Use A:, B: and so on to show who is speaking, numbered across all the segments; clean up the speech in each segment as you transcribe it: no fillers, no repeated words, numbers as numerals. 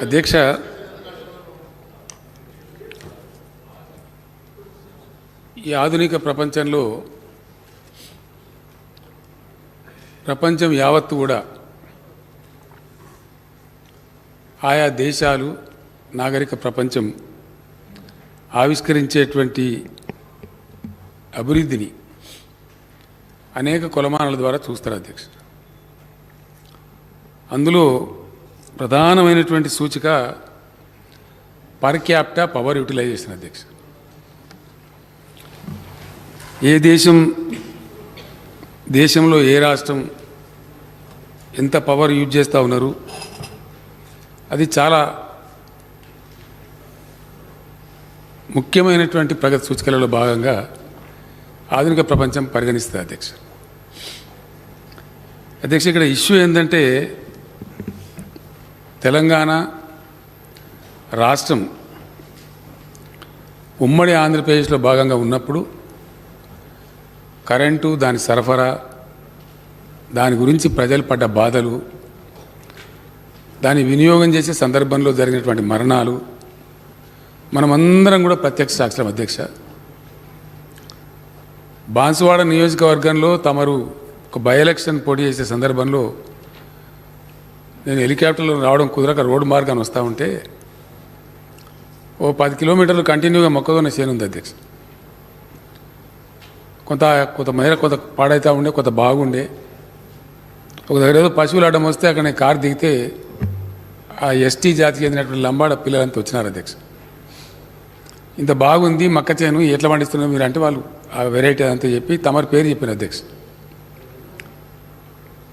A: అధ్యక్ష, ఈ ఆధునిక ప్రపంచంలో ప్రపంచం యావత్తు కూడా ఆయా దేశాలు నాగరిక ప్రపంచం ఆవిష్కరించేటువంటి అభివృద్ధిని అనేక కొలమానాల ద్వారా చూస్తారు అధ్యక్ష. అందులో ప్రధానమైనటువంటి సూచిక పర్ క్యాపిటా పవర్ యూటిలైజేషన్ అధ్యక్ష. ఏ దేశంలో ఏ రాష్ట్రం ఎంత పవర్ యూజ్ చేస్తూ ఉన్నారు, అది చాలా ముఖ్యమైనటువంటి ప్రగతి సూచికలలో భాగంగా ఆధునిక ప్రపంచం పరిగణిస్తుంది అధ్యక్ష. ఇక్కడ ఇష్యూ ఏంటంటే, తెలంగాణ రాష్ట్రం ఉమ్మడి ఆంధ్రప్రదేశ్లో భాగంగా ఉన్నప్పుడు కరెంటు, దాని సరఫరా, దాని గురించి ప్రజలు పడ్డ బాధలు, దాన్ని వినియోగం చేసే సందర్భంలో జరిగినటువంటి మరణాలు మనమందరం కూడా ప్రత్యక్ష సాక్షులం అధ్యక్ష. బాన్సువాడ నియోజకవర్గంలో తమరు ఒక బై ఎలక్షన్ పోటీ చేసే సందర్భంలో నేను హెలికాప్టర్లో రావడం కుదరక రోడ్డు మార్గాన్ని వస్తూ ఉంటే ఓ 10 కిలోమీటర్లు కంటిన్యూగా మొక్కజొన్న చేను ఉంది అధ్యక్ష. కొంత మేర కొంత పాడైతే ఉండే, కొంత బాగుండే. ఒక దగ్గర ఏదో పశువులు అడ్డం వస్తే అక్కడ నేను కారు దిగితే ఆ ఎస్టీ జాతికి చెందినటువంటి లంబాడ పిల్లలంతా వచ్చినారు అధ్యక్ష. ఇంత బాగుంది మక్క చేను, ఎట్లా పండిస్తున్నారు మీరు అంటే వాళ్ళు ఆ వెరైటీ అంతా చెప్పి తమరి పేరు చెప్పిన అధ్యక్ష.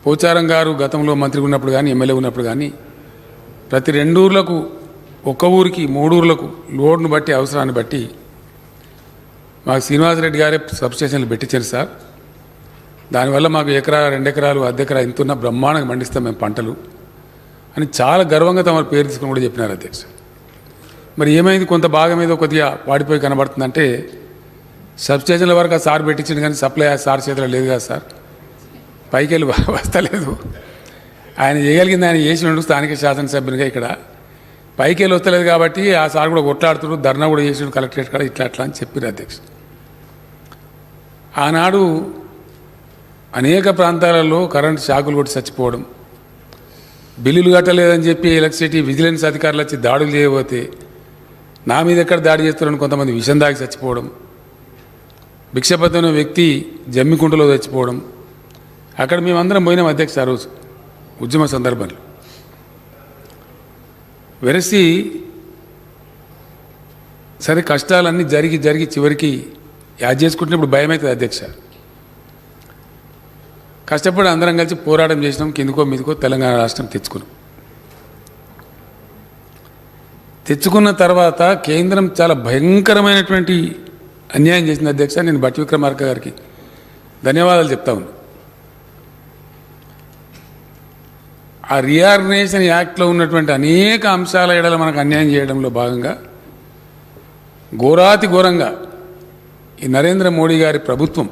A: పోచారం గారు గతంలో మంత్రి ఉన్నప్పుడు కానీ ఎమ్మెల్యే ఉన్నప్పుడు కానీ ప్రతి 2 ఊర్లకు, ఒక్క ఊరికి 3 ఊర్లకు లోడ్ను బట్టి అవసరాన్ని బట్టి మాకు శ్రీనివాసరెడ్డి గారే సబ్స్టేషన్లు పెట్టించారు సార్. దానివల్ల మాకు ఎకరా 2 ఎకరాలు అర్ధెకరా ఇంతున్న బ్రహ్మాండంగా పండిస్తాం మేము పంటలు అని చాలా గర్వంగా తమ పేరు తీసుకుని కూడా చెప్పినారు అధ్యక్ష. మరి ఏమైంది, కొంత భాగం ఏదో కొద్దిగా వాడిపోయి కనబడుతుందంటే సబ్స్టేషన్ల వరకు ఆ సార్ పెట్టించింది కానీ సప్లై ఆ సార్ చేతిలో లేదు కదా సార్, పైకి వెళ్ళి వస్తలేదు. ఆయన చేయగలిగింది ఆయన చేసి ఉండు స్థానిక శాసనసభ్యునిగా. ఇక్కడ పైకి వెళ్ళి వస్తలేదు కాబట్టి ఆ సార్ కూడా కొట్లాడుతున్నారు, ధర్నా కూడా చేసి కలెక్టరేట్ కాడ ఇట్లా అట్లా అని చెప్పారు అధ్యక్ష. ఆనాడు అనేక ప్రాంతాలలో కరెంటు షాకులు కొట్టి చచ్చిపోవడం, బిల్లులు కట్టలేదని చెప్పి ఎలక్ట్రిసిటీ విజిలెన్స్ అధికారులు వచ్చి దాడులు చేయబోతే నా మీద ఎక్కడ దాడి చేస్తున్నారని కొంతమంది విషం దాగి చచ్చిపోవడం, భిక్షపతమైన వ్యక్తి జమ్మికుంటలో చచ్చిపోవడం, అక్కడ మేమందరం పోయినాం అధ్యక్ష ఆ రోజు ఉద్యమ సందర్భంలో. వెరసి సరే కష్టాలన్నీ జరిగి చివరికి యాద్ చేసుకుంటున్నప్పుడు భయం అవుతుంది అధ్యక్ష. కష్టపడి అందరం కలిసి పోరాటం చేసినాం, కిందకో మీదకో తెలంగాణ రాష్ట్రం తెచ్చుకున్న తర్వాత కేంద్రం చాలా భయంకరమైనటువంటి అన్యాయం చేసింది అధ్యక్ష. నేను భట్టి విక్రమార్క గారికి ధన్యవాదాలు చెప్తా ఉన్నా. ఆ రీఆర్గనైజేషన్ యాక్ట్లో ఉన్నటువంటి అనేక అంశాల ఎడల మనకు అన్యాయం చేయడంలో భాగంగా ఘోరాతి ఘోరంగా ఈ నరేంద్ర మోడీ గారి ప్రభుత్వం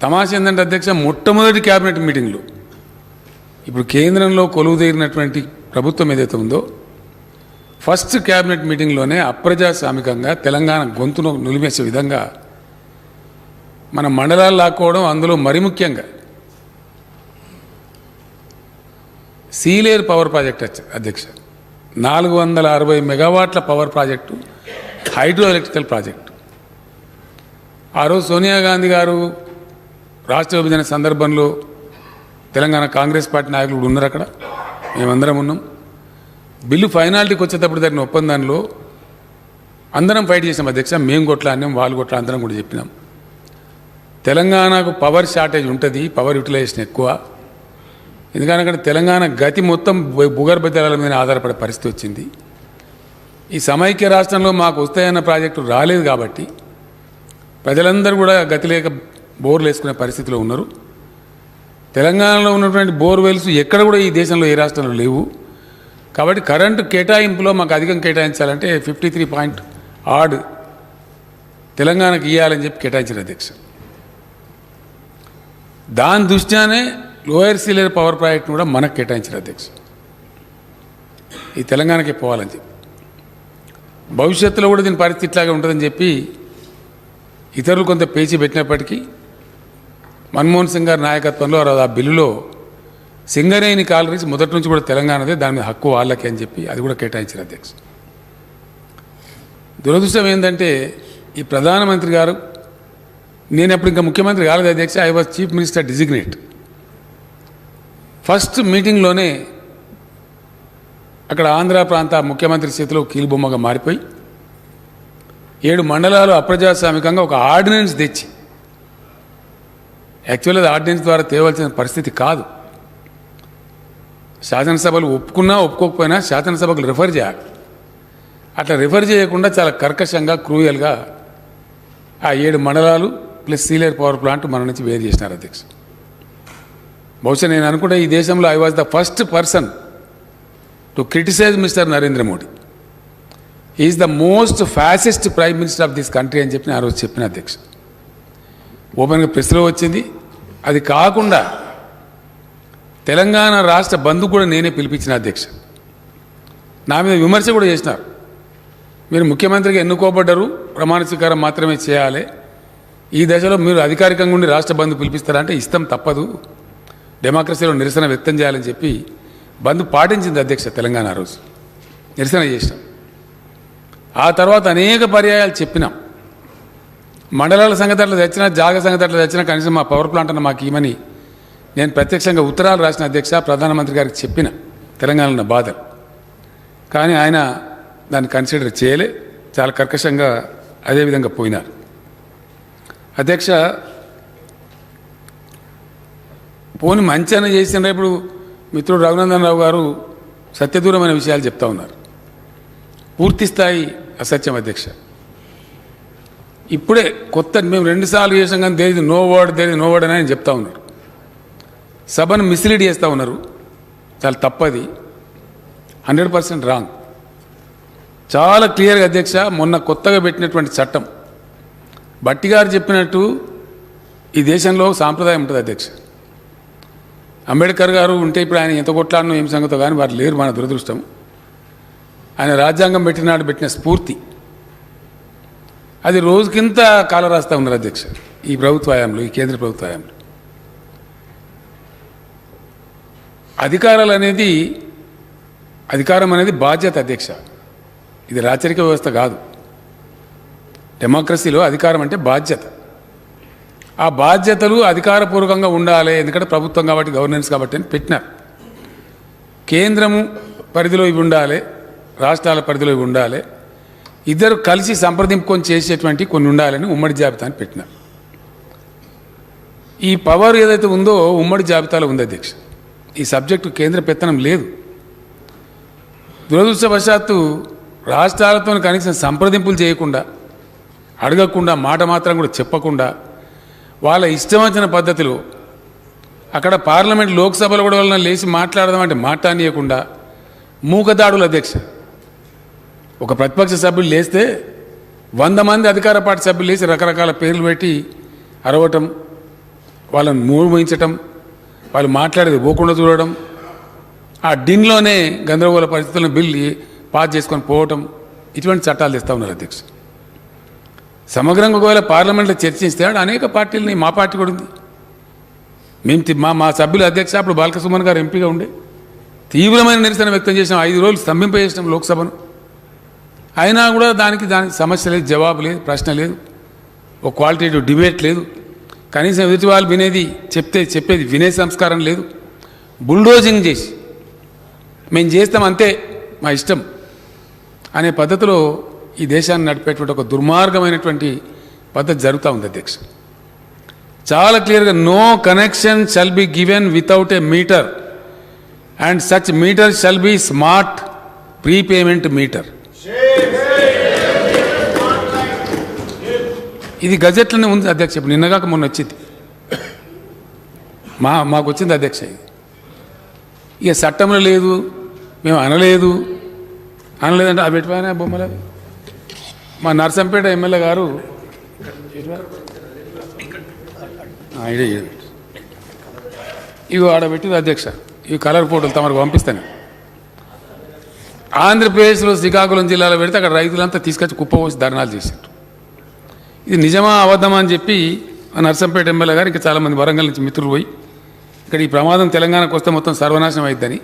A: తమాషా ఏంటంటే అధ్యక్ష, మొట్టమొదటి క్యాబినెట్ మీటింగ్లో ఇప్పుడు కేంద్రంలో కొలువుదీరినటువంటి ప్రభుత్వం ఏదైతే ఉందో ఫస్ట్ క్యాబినెట్ మీటింగ్లోనే అప్రజాస్వామికంగా తెలంగాణ గొంతును నులిమేసే విధంగా మన మండలాలు లాక్కోవడం, అందులో మరి ముఖ్యంగా సీలేరు పవర్ ప్రాజెక్ట్ అధ్యక్ష 460 మెగావాట్ల power project, hydro electrical project. ఆ రోజు సోనియా గాంధీ గారు రాష్ట్ర విభజన సందర్భంలో తెలంగాణ కాంగ్రెస్ పార్టీ నాయకులు ఉన్నారు, అక్కడ మేమందరం ఉన్నాం. బిల్లు ఫైనాలిటీకి వచ్చేటప్పుడు జరిగిన ఒప్పందంలో అందరం ఫైట్ చేసాం అధ్యక్ష. మేము కొట్లాడినాం, వాళ్ళు కొట్లా అందరం కూడా చెప్పినాం. తెలంగాణకు పవర్ షార్టేజ్ ఉంటుంది, పవర్ యూటిలైజేషన్ ఎక్కువ. ఎందుకంటే అక్కడ తెలంగాణ గతి మొత్తం భూగర్భ జలాల మీద ఆధారపడే పరిస్థితి వచ్చింది. ఈ సమైక్య రాష్ట్రంలో మాకు వస్తాయన్న ప్రాజెక్టు రాలేదు కాబట్టి ప్రజలందరూ కూడా గతి లేక బోర్లు వేసుకునే పరిస్థితిలో ఉన్నారు. తెలంగాణలో ఉన్నటువంటి బోర్వెల్స్ ఎక్కడ కూడా ఈ దేశంలో ఏ రాష్ట్రంలో లేవు. కాబట్టి కరెంటు కేటాయింపులో మాకు అధికం కేటాయించాలంటే 53 తెలంగాణకు ఇవ్వాలని చెప్పి కేటాయించారు అధ్యక్ష. దాని దృష్ట్యానే లోయర్ సీలేరు పవర్ ప్రాజెక్ట్ను కూడా మనకు కేటాయించారు అధ్యక్ష. ఈ తెలంగాణకే పోవాలని చెప్పి, భవిష్యత్తులో కూడా దీని పరిస్థితి ఇట్లాగే ఉంటుందని చెప్పి ఇతరులు కొంత పేచి పెట్టినప్పటికీ మన్మోహన్ సింగ్ గారి నాయకత్వంలో ఆ బిల్లులో సింగరేణి కాలరీస్ మొదటి నుంచి కూడా తెలంగాణదే, దాని మీద హక్కు వాళ్ళకే అని చెప్పి అది కూడా కేటాయించారు అధ్యక్ష. దురదృష్టం ఏంటంటే ఈ ప్రధానమంత్రి గారు, నేను అప్పుడు ఇంకా ముఖ్యమంత్రి కాలేదు అధ్యక్ష, I was chief minister designate. First మీటింగ్లోనే అక్కడ ఆంధ్ర ప్రాంత ముఖ్యమంత్రి చేతిలో కీలుబొమ్మగా మారిపోయి 7 మండలాలు అప్రజాస్వామికంగా ఒక ఆర్డినెన్స్ తెచ్చి, యాక్చువల్లీ అది ఆర్డినెన్స్ ద్వారా తేవాల్సిన పరిస్థితి కాదు, శాసనసభలు ఒప్పుకున్నా ఒప్పుకోకపోయినా శాసనసభకు రిఫర్ చేయాలి. అట్లా రిఫర్ చేయకుండా చాలా కర్కశంగా క్రూయల్గా ఆ 7 మండలాలు ప్లస్ సీలేర్ పవర్ ప్లాంట్ మన నుంచి వేరు చేసినారు అధ్యక్ష. బహుశా నేను అనుకుంటే ఈ దేశంలో I was the first person to criticise mister Narendra Modi. Is the most fascist prime minister of this country అని చెప్పి ఆ రోజు చెప్పిన అధ్యక్ష. ఓపెన్గా ప్రెస్లో వచ్చింది. అది కాకుండా తెలంగాణ రాష్ట్ర బంధు కూడా నేనే పిలిపించిన అధ్యక్ష. నా మీద విమర్శ కూడా చేసినారు, మీరు ముఖ్యమంత్రిగా ఎన్నుకోబడ్డారు, ప్రమాణ స్వీకారం మాత్రమే చేయాలి, ఈ దశలో మీరు అధికారికంగా ఉండి రాష్ట్ర బంధు పిలిపిస్తారంటే ఇష్టం తప్పదు, డెమోక్రసీలో నిరసన వ్యక్తం చేయాలని చెప్పి బంధు పాటించింది అధ్యక్ష. తెలంగాణ రోజు నిరసన చేసినాం. ఆ తర్వాత అనేక పర్యాయాలు చెప్పినాం, మండలాల సంగతి అట్లా తెచ్చినా, జాగ సంగతి అట్లా తెచ్చినా కనీసం మా పవర్ ప్లాంట్ అన్న మాకు ఇవ్వమని నేను ప్రత్యక్షంగా ఉత్తరాలు రాసిన అధ్యక్ష, ప్రధానమంత్రి గారికి చెప్పిన తెలంగాణలో ఉన్న బాధలు. కానీ ఆయన దాన్ని కన్సిడర్ చేయలే, చాలా కర్కశంగా అదేవిధంగా పోయినారు అధ్యక్ష. పోని మంచి అని చేసిన ఇప్పుడు మిత్రుడు రఘునందన్ రావు గారు సత్యదూరమైన విషయాలు చెప్తా ఉన్నారు, పూర్తి స్థాయి అసత్యం అధ్యక్ష. ఇప్పుడే కొత్త మేము 2 సార్లు చేసాం కానీ దేర్ ఇస్ నో వర్డ్ అని ఆయన చెప్తా ఉన్నారు, సభను మిస్లీడ్ చేస్తూ ఉన్నారు. చాలా తప్పది, 100% రాంగ్. చాలా క్లియర్గా అధ్యక్ష, మొన్న కొత్తగా పెట్టినటువంటి చట్టం భట్టి గారు చెప్పినట్టు ఈ దేశంలో సాంప్రదాయం ఉంటుంది అధ్యక్ష. అంబేద్కర్ గారు ఉంటే ఇప్పుడు ఆయన ఎంత కొట్లాడనో ఏం సంగతో కానీ వారు లేరు, మన దురదృష్టం. ఆయన రాజ్యాంగం పెట్టినాడు పెట్టిన స్ఫూర్తి అది రోజుకింత కాల రాస్తూ ఉన్నారు అధ్యక్ష ఈ ప్రభుత్వ హయాంలో, ఈ కేంద్ర ప్రభుత్వ హయాంలో. అధికారం అనేది బాధ్యత అధ్యక్ష, ఇది రాచరిక వ్యవస్థ కాదు. డెమోక్రసీలో అధికారం అంటే బాధ్యత. ఆ బాధ్యతలు అధికారపూర్వకంగా ఉండాలి, ఎందుకంటే ప్రభుత్వం కాబట్టి, గవర్నెన్స్ కాబట్టి అని పెట్టినారు. కేంద్రము పరిధిలో ఇవి ఉండాలి, రాష్ట్రాల పరిధిలో ఇవి ఉండాలి, ఇద్దరు కలిసి సంప్రదింపుకొని చేసేటువంటి కొన్ని ఉండాలని ఉమ్మడి జాబితాని పెట్టినారు. ఈ పవర్ ఏదైతే ఉందో ఉమ్మడి జాబితాలో ఉంది అధ్యక్ష. ఈ సబ్జెక్టు కేంద్ర పెత్తనం లేదు. దురదృష్టవశాత్తు రాష్ట్రాలతో కనీసం సంప్రదింపులు చేయకుండా, అడగకుండా, మాట మాత్రం కూడా చెప్పకుండా, వాళ్ళ ఇష్టం వచ్చిన పద్ధతిలో అక్కడ పార్లమెంట్ లోక్సభలో కూడా వాళ్ళని లేచి మాట్లాడదామంటే మాట్లాడనీయకుండా మూకదాడులు అధ్యక్ష. ఒక ప్రతిపక్ష సభ్యులు లేస్తే 100 మంది అధికార పార్టీ సభ్యులు లేచి రకరకాల పేర్లు పెట్టి అరవటం, వాళ్ళని మూయించటం, వాళ్ళు మాట్లాడేది పోకుండా చూడడం, ఆ డిన్లోనే గందరగోళ పరిస్థితులను బిల్లు పాస్ చేసుకొని పోవటం, ఇటువంటి చట్టాలు తెస్తూ ఉన్నారు అధ్యక్ష. సమగ్రంగా ఒకవేళ పార్లమెంట్లో చర్చిస్తే అనేక పార్టీలని, మా పార్టీ కూడా ఉంది, మేము మా సభ్యులు అధ్యక్ష అప్పుడు బాలకసుమన్ గారు ఎంపీగా ఉండే తీవ్రమైన నిరసన వ్యక్తం చేసినాం, 5 రోజులు స్తంభింపజేసినాం లోక్సభను. అయినా కూడా దానికి సమస్య లేదు, జవాబు లేదు, ప్రశ్న లేదు, ఒక క్వాలిటేటివ్ డిబేట్ లేదు, కనీసం ఎదుటి వాళ్ళు చెప్పేది వినే సంస్కారం లేదు. బుల్డోజింగ్ చేసి మేము చేస్తాం అంతే మా ఇష్టం అనే పద్ధతిలో ఈ దేశాన్ని నడిపేటువంటి ఒక దుర్మార్గమైనటువంటి పద్ధతి జరుగుతూ ఉంది అధ్యక్ష. చాలా క్లియర్గా no connection shall be given without a meter and such meter shall be smart prepayment meter. ఇది గజెట్లోనే ఉంది అధ్యక్ష, ఇప్పుడు నిన్నగాక మొన్న వచ్చింది, మాకు వచ్చింది అధ్యక్ష. ఇక చట్టంలో లేదు, మేము అనలేదంటే అవి పెట్టిపోయినా బొమ్మలు. మా నర్సంపేట ఎమ్మెల్యే గారు ఇవి ఆడ పెట్టింది అధ్యక్ష, ఇవి కలర్ ఫోటోలు తమకు పంపిస్తాను. ఆంధ్రప్రదేశ్లో శ్రీకాకుళం జిల్లాలో పెడితే అక్కడ రైతులంతా తీసుకొచ్చి కుప్పపోసి ధర్నాలు చేశారు. ఇది నిజమా అబద్ధమా అని చెప్పి నర్సంపేట ఎమ్మెల్యే గారు ఇంకా చాలామంది వరంగల్ నుంచి మిత్రులు పోయి ఇక్కడ ఈ ప్రమాదం తెలంగాణకు వస్తే మొత్తం సర్వనాశనం అవుతుందని,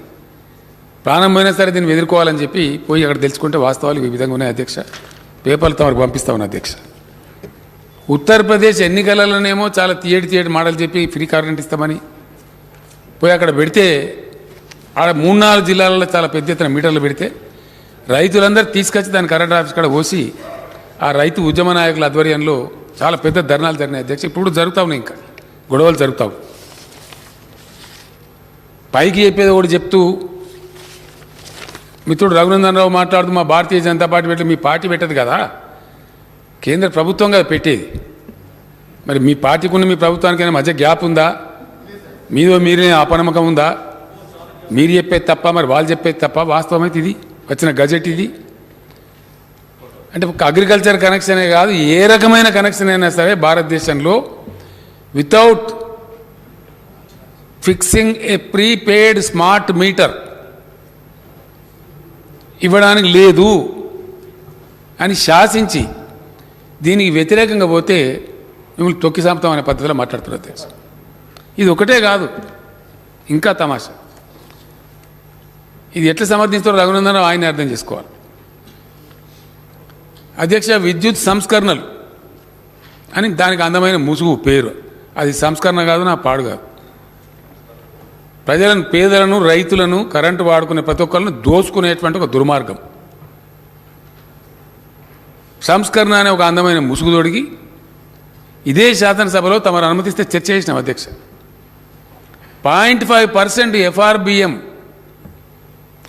A: ప్రాణం పోయినా సరే దీన్ని ఎదుర్కోవాలని చెప్పి పోయి అక్కడ తెలుసుకుంటే వాస్తవాలు ఈ విధంగా ఉన్నాయి అధ్యక్ష. పేపర్లతో వరకు పంపిస్తా ఉన్నా అధ్యక్ష. ఉత్తరప్రదేశ్ ఎన్నికలలోనేమో చాలా తీయటి మాటలు చెప్పి ఫ్రీ కరెంట్ ఇస్తామని పోయి అక్కడ పెడితే ఆడ 3-4 జిల్లాలలో చాలా పెద్ద ఎత్తున మీటర్లు పెడితే రైతులందరూ తీసుకొచ్చి దాని కరెంట్ ఆఫీస్ కాడ పోసి ఆ రైతు ఉద్యమ నాయకుల ఆధ్వర్యంలో చాలా పెద్ద ధర్నాలు జరిగినాయి అధ్యక్ష. ఇప్పుడు జరుగుతూ ఉన్నాయి, ఇంకా గొడవలు జరుగుతావు. పైకి చెప్పేది ఒకటి చెప్తూ మిత్రుడు రఘునందన్ రావు మాట్లాడుతూ మా భారతీయ జనతా పార్టీ పెట్టి మీ పార్టీ పెట్టదు కదా, కేంద్ర ప్రభుత్వం కదా పెట్టేది. మరి మీ పార్టీకున్న మీ ప్రభుత్వానికైనా మధ్య గ్యాప్ ఉందా? మీరే అపనమ్మకం ఉందా? మీరు చెప్పేది తప్ప మరి వాళ్ళు చెప్పేది తప్ప? వాస్తవమైతే ఇది వచ్చిన గజెట్ ఇది. అంటే ఒక అగ్రికల్చర్ కనెక్షనే కాదు, ఏ రకమైన కనెక్షన్ అయినా సరే భారతదేశంలో వితౌట్ ఫిక్సింగ్ ఏ ప్రీపెయిడ్ స్మార్ట్ మీటర్ ఇవ్వడానికి లేదు అని శాసించి దీనికి వ్యతిరేకంగా పోతే మిమ్మల్ని తొక్కి సాంపుతాం అనే పద్ధతిలో మాట్లాడుతున్నారు అధ్యక్ష. ఇది ఒకటే కాదు, ఇంకా తమాషా. ఇది ఎట్లా సమర్థిస్తారో రఘునందన్ ఆయన్ని అర్థం చేసుకోవాలి అధ్యక్ష. విద్యుత్ సంస్కరణలు అని దానికి అందమైన ముసుగు పేరు, అది సంస్కరణ కాదు, నా పాడు కాదు. ప్రజలను, పేదలను, రైతులను, కరెంటు వాడుకునే ప్రతి ఒక్కరిని దోచుకునేటువంటి ఒక దుర్మార్గం. సంస్కరణ అనే ఒక అందమైన ముసుగు తొడిగి ఇదే శాసనసభలో తమరు అనుమతిస్తే చర్చ చేసినాం అధ్యక్ష. 0.5% FRBM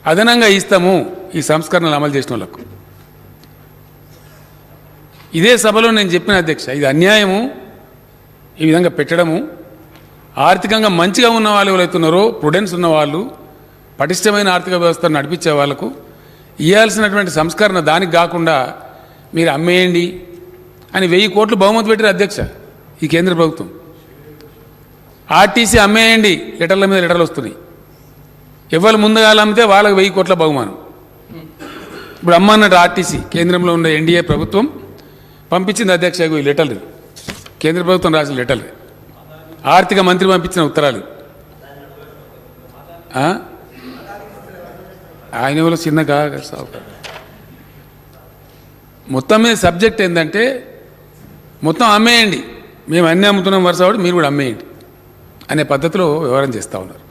A: అదనంగా ఇస్తాము ఈ సంస్కరణలు అమలు చేసిన వాళ్ళకు. ఇదే సభలో నేను చెప్పిన అధ్యక్ష, ఇది అన్యాయము ఈ విధంగా పెట్టడము. ఆర్థికంగా మంచిగా ఉన్న వాళ్ళు ఎవరైతున్నారో, ప్రుడెన్స్ ఉన్నవాళ్ళు, పటిష్టమైన ఆర్థిక వ్యవస్థను నడిపించే వాళ్లకు ఇవ్వాల్సినటువంటి సంస్కరణ దానికి కాకుండా మీరు అమ్మేయండి అని 1000 కోట్లు బహుమతి పెట్టారు అధ్యక్ష ఈ కేంద్ర ప్రభుత్వం. ఆర్టీసీ అమ్మేయండి, లెటర్ల మీద లెటర్లు వస్తున్నాయి. ఎవరు ముందుగా అమ్మితే వాళ్ళకి 1000 కోట్ల బహుమానం. ఇప్పుడు అమ్మన్నట్టు ఆర్టీసీ కేంద్రంలో ఉన్న ఎన్డీఏ ప్రభుత్వం పంపించింది అధ్యక్ష ఈ లెటర్లు, కేంద్ర ప్రభుత్వం రాసిన లెటర్లు, ఆర్థిక మంత్రి పంపించిన ఉత్తరాలు. ఆయన ఎవరో చిన్నగా మొత్తం మీద సబ్జెక్ట్ ఏంటంటే మొత్తం అమ్మేయండి, మేము అన్నీ అమ్ముతున్నాం వరుస కాబట్టి మీరు కూడా అమ్మేయండి అనే పద్ధతిలో వ్యవహారం చేస్తూ ఉన్నారు.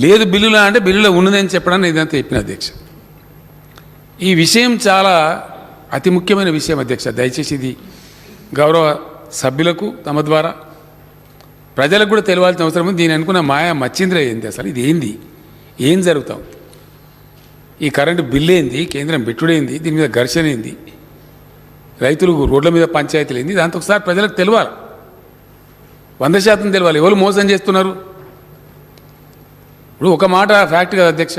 A: లేదు బిల్లులా అంటే బిల్లులో ఉన్నదని చెప్పడానికి ఇదంతా చెప్పిన అధ్యక్ష. ఈ విషయం చాలా అతి ముఖ్యమైన విషయం అధ్యక్ష. దయచేసి ఇది గౌరవ సభ్యులకు తమ ద్వారా ప్రజలకు కూడా తెలియాల్సిన అవసరం ఉంది. దీని అనుకున్న మాయా మచ్చింద్ర ఏంది, అసలు ఇది ఏంది, ఏం జరుగుతాం, ఈ కరెంటు బిల్లు ఏంది, కేంద్రం పెట్టుడేంది, దీని మీద ఘర్షణ ఏంది, రైతులు రోడ్ల మీద పంచాయతీలు ఏంది, దాంతో ఒకసారి ప్రజలకు తెలియాలి, 100% తెలియాలి ఎవరు మోసం చేస్తున్నారు. ఇప్పుడు ఒక మాట ఫ్యాక్ట్ కదా అధ్యక్ష,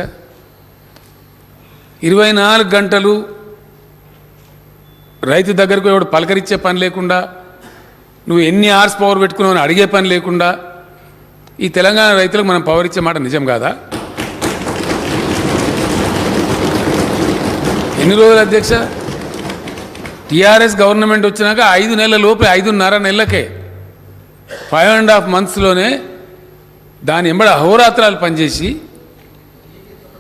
A: 24 గంటలు రైతు దగ్గరకు ఎవడు పలకరించే పని లేకుండా, నువ్వు ఎన్ని అవర్స్ పవర్ పెట్టుకున్నావు అని అడిగే పని లేకుండా ఈ తెలంగాణ రైతులకు మనం పవర్ ఇచ్చే మాట నిజం కాదా? ఎన్ని రోజులు అధ్యక్ష? టీఆర్ఎస్ గవర్నమెంట్ వచ్చినాక 5 నెలల లోపే, 5.5 నెలలకే, 5.5 monthsలోనే దాని ఎంబడి అహోరాత్రాలు పనిచేసి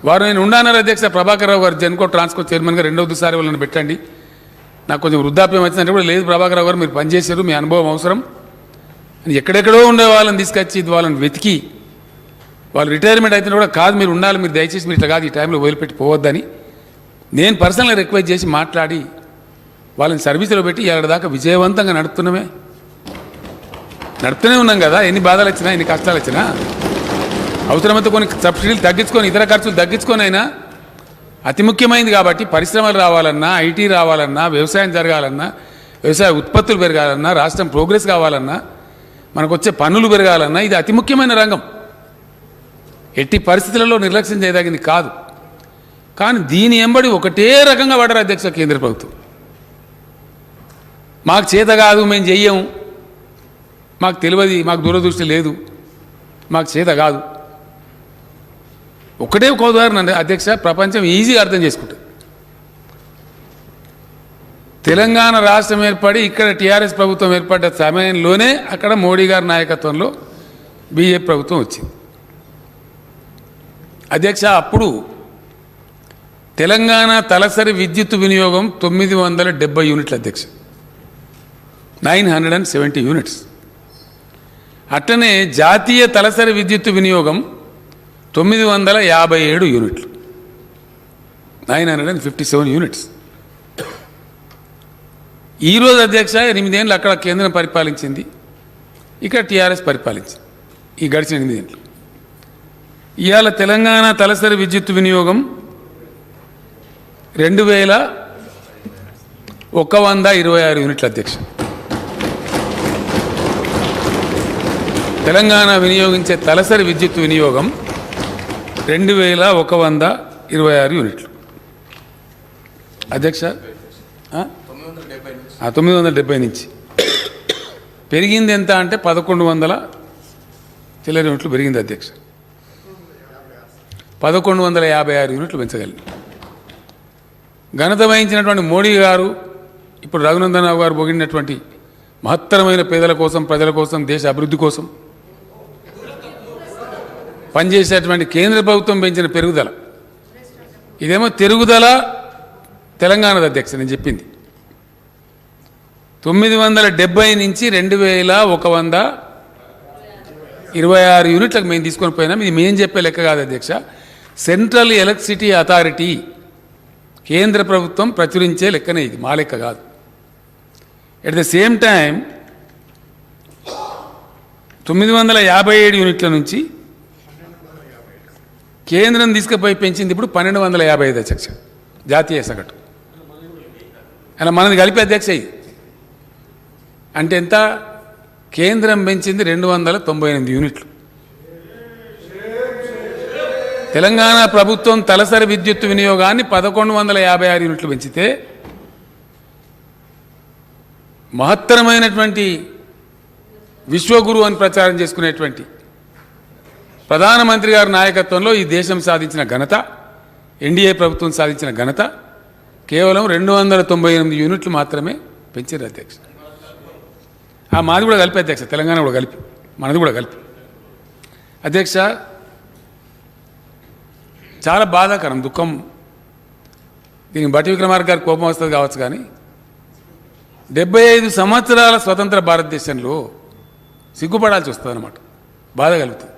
A: వారు నేను ఉండాన్నారు అధ్యక్ష. ప్రభాకర్ రావు గారు జెన్కో ట్రాన్స్కో చైర్మన్గా 2వసారి వాళ్ళని పెట్టండి, నాకు కొంచెం వృద్ధాప్యం వచ్చిందంటే కూడా లేదు ప్రభాకర్ రావు గారు మీరు పనిచేశారు, మీ అనుభవం అవసరం అని ఎక్కడెక్కడో ఉండే వాళ్ళని తీసుకొచ్చి వాళ్ళని వెతికి వాళ్ళు రిటైర్మెంట్ అయితే కూడా కాదు మీరు ఉండాలి, మీరు దయచేసి మీరు ఇట్లా కాదు ఈ టైంలో వదిలిపెట్టి పోవద్దని నేను పర్సనల్గా రిక్వెస్ట్ చేసి మాట్లాడి వాళ్ళని సర్వీసులో పెట్టి ఏడాదాకా విజయవంతంగా నడుపుతూనే ఉన్నాం కదా. ఎన్ని బాధలు వచ్చినా, ఎన్ని కష్టాలు వచ్చినా అవసరమైతే కొన్ని సబ్సిడీలు తగ్గించుకొని, ఇతర ఖర్చులు తగ్గించుకొని అయినా అతి ముఖ్యమైనది కాబట్టి పరిశ్రమలు రావాలన్నా, ఐటీ రావాలన్నా, వ్యవసాయం జరగాలన్నా, వ్యవసాయ ఉత్పత్తులు పెరగాలన్నా, రాష్ట్రం ప్రోగ్రెస్ కావాలన్నా, మనకు వచ్చే పన్నులు పెరగాలన్నా ఇది అతి ముఖ్యమైన రంగం. ఎట్టి పరిస్థితులలో నిర్లక్ష్యం చేయదగింది కాదు. కానీ దీని ఎంబడి ఒకటే రకంగా పడరు అధ్యక్ష కేంద్ర ప్రభుత్వం. మాకు చేత కాదు, మేము చెయ్యము, మాకు తెలియదు, మాకు దూరదృష్టి లేదు, మాకు చేత కాదు. ఒకటే ఒక ఉదాహరణ అండి అధ్యక్ష, ప్రపంచం ఈజీగా అర్థం చేసుకుంటుంది. తెలంగాణ రాష్ట్రం ఏర్పడి ఇక్కడ టీఆర్ఎస్ ప్రభుత్వం ఏర్పడ్డ సమయంలోనే అక్కడ మోడీ గారి నాయకత్వంలో బీజేపీ ప్రభుత్వం వచ్చింది. అధ్యక్ష, అప్పుడు తెలంగాణ తలసరి విద్యుత్ వినియోగం 970 యూనిట్లు అధ్యక్ష, 970 యూనిట్స్. అట్లనే జాతీయ తలసరి విద్యుత్ వినియోగం 957 యూనిట్లు, 957 యూనిట్స్. ఈరోజు అధ్యక్ష 8 ఏళ్ళు అక్కడ కేంద్రం పరిపాలించింది, ఇక్కడ టీఆర్ఎస్ పరిపాలించింది ఈ గడిచిన 8 ఏళ్ళు. ఇవాళ తెలంగాణ తలసరి విద్యుత్ వినియోగం 2126 యూనిట్ల అధ్యక్ష. తెలంగాణ వినియోగించే తలసరి విద్యుత్ వినియోగం 2126 యూనిట్లు అధ్యక్ష. 970 నుంచి పెరిగింది ఎంత అంటే 1100 చిల్లర యూనిట్లు పెరిగింది అధ్యక్ష. 1156 యూనిట్లు పెంచగలిగింది. ఘనత వహించినటువంటి మోడీ గారు, ఇప్పుడు రఘునందన్ రావు గారు పొగిడినటువంటి మహత్తరమైన పేదల కోసం, ప్రజల కోసం, దేశ అభివృద్ధి కోసం పనిచేసేటువంటి కేంద్ర ప్రభుత్వం పెంచిన పెరుగుదల, ఇదేమో తిరుగుదల తెలంగాణది అధ్యక్ష. నేను చెప్పింది 970 నుంచి 2126 యూనిట్లకు మేము తీసుకొని పోయినాం. ఇది మేము చెప్పే లెక్క కాదు అధ్యక్ష, సెంట్రల్ ఎలక్ట్రిసిటీ అథారిటీ కేంద్ర ప్రభుత్వం ప్రచురించే లెక్కనే, ఇది మా లెక్క కాదు. ఎట్ ద సేమ్ టైం 957 యూనిట్ల నుంచి కేంద్రం తీసుకుపోయి పెంచింది ఇప్పుడు 1255 అధ్యక్ష జాతీయ సగటు. అలా మనది కలిపి అధ్యక్ష ఇది అంటే ఎంత? కేంద్రం పెంచింది 298 యూనిట్లు. తెలంగాణ ప్రభుత్వం తలసరి విద్యుత్ వినియోగాన్ని 1156 యూనిట్లు పెంచితే, మహత్తరమైనటువంటి విశ్వగురు అని ప్రచారం చేసుకునేటువంటి ప్రధానమంత్రి గారి నాయకత్వంలో ఈ దేశం సాధించిన ఘనత, ఎన్డీఏ ప్రభుత్వం సాధించిన ఘనత కేవలం 298 యూనిట్లు మాత్రమే పెంచారు అధ్యక్ష. మాది కూడా కలిపి అధ్యక్ష, తెలంగాణ కూడా కలిపి, మనది కూడా కలిపి అధ్యక్ష. చాలా బాధాకరం, దుఃఖం. దీనికి బట్టి విక్రమార్క గారి కోపం వస్తుంది కావచ్చు, కానీ 75 సంవత్సరాల స్వతంత్ర భారతదేశంలో సిగ్గుపడాల్సి వస్తుంది అన్నమాట, బాధ కలుగుతుంది.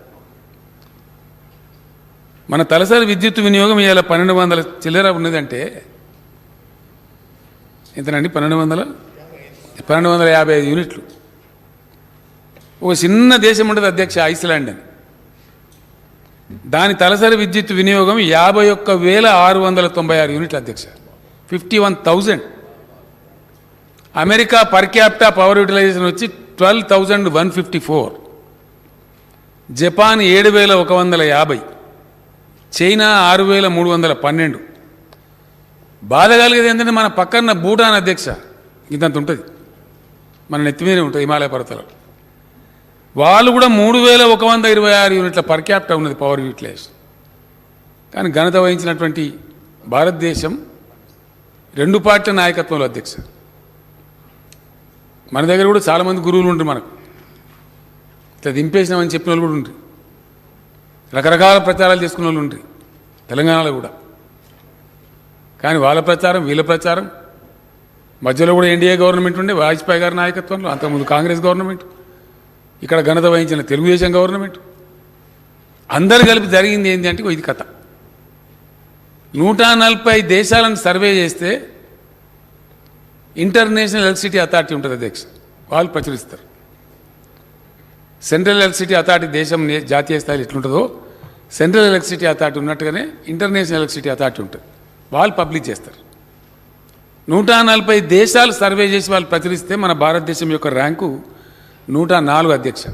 A: మన తలసరి విద్యుత్ వినియోగం ఇవాళ 1200 చిల్లర ఉన్నదంటే ఎంతనండి? 1255 యూనిట్లు. ఒక చిన్న దేశం ఉంటుంది అధ్యక్ష, ఐస్లాండ్ అని, దాని తలసరి విద్యుత్ వినియోగం 51,696 యూనిట్లు అధ్యక్ష, 51,000. America per capita power utilisation వచ్చి 12,154, జపాన్ 7,150, చైనా 6,312. బాధ కలిగేది ఏంటంటే మన పక్కన భూటాన్ అధ్యక్ష ఇంతంత ఉంటుంది, మన నెత్తి మీదే ఉంటుంది హిమాలయ పర్వతాలు. వాళ్ళు కూడా 3,126 యూనిట్ల పర్ క్యాపిటా ఉన్నది పవర్ యూటిలైజేషన్. కానీ ఘనత వహించినటువంటి భారతదేశం 2 పార్టీల నాయకత్వంలో అధ్యక్ష. మన దగ్గర కూడా చాలామంది గురువులు ఉంటారు, మనకు ఇట్లా దింపేసినామని చెప్పిన వాళ్ళు కూడా ఉంటారు, రకరకాల ప్రచారాలు చేసుకున్న వాళ్ళు ఉంటారు తెలంగాణలో కూడా. కానీ వాళ్ళ ప్రచారం వీళ్ళ ప్రచారం మధ్యలో కూడా ఎన్డీఏ గవర్నమెంట్ ఉండే వాజ్పేయి గారి నాయకత్వంలో, అంతకుముందు కాంగ్రెస్ గవర్నమెంట్, ఇక్కడ ఘనత వహించిన తెలుగుదేశం గవర్నమెంట్, అందరు కలిపి జరిగింది ఏంటి అంటే ఇది కథ. 140 దేశాలను సర్వే చేస్తే ఇంటర్నేషనల్ ఎలక్ట్రిసిటీ అథారిటీ ఉంటుంది అధ్యక్ష, వాళ్ళు ప్రచురిస్తారు. సెంట్రల్ ఎలక్ట్రిసిటీ అథారిటీ దేశం జాతీయ స్థాయిలో ఎట్లుంటుందో సెంట్రల్ ఎలక్ట్రిసిటీ అథారిటీ ఉన్నట్టుగానే ఇంటర్నేషనల్ ఎలక్ట్రిసిటీ అథారిటీ ఉంటుంది, వాళ్ళు పబ్లిష్ చేస్తారు. 140 దేశాలు సర్వే చేసి వాళ్ళు ప్రచురిస్తే మన భారతదేశం యొక్క ర్యాంకు 104 అధ్యక్ష.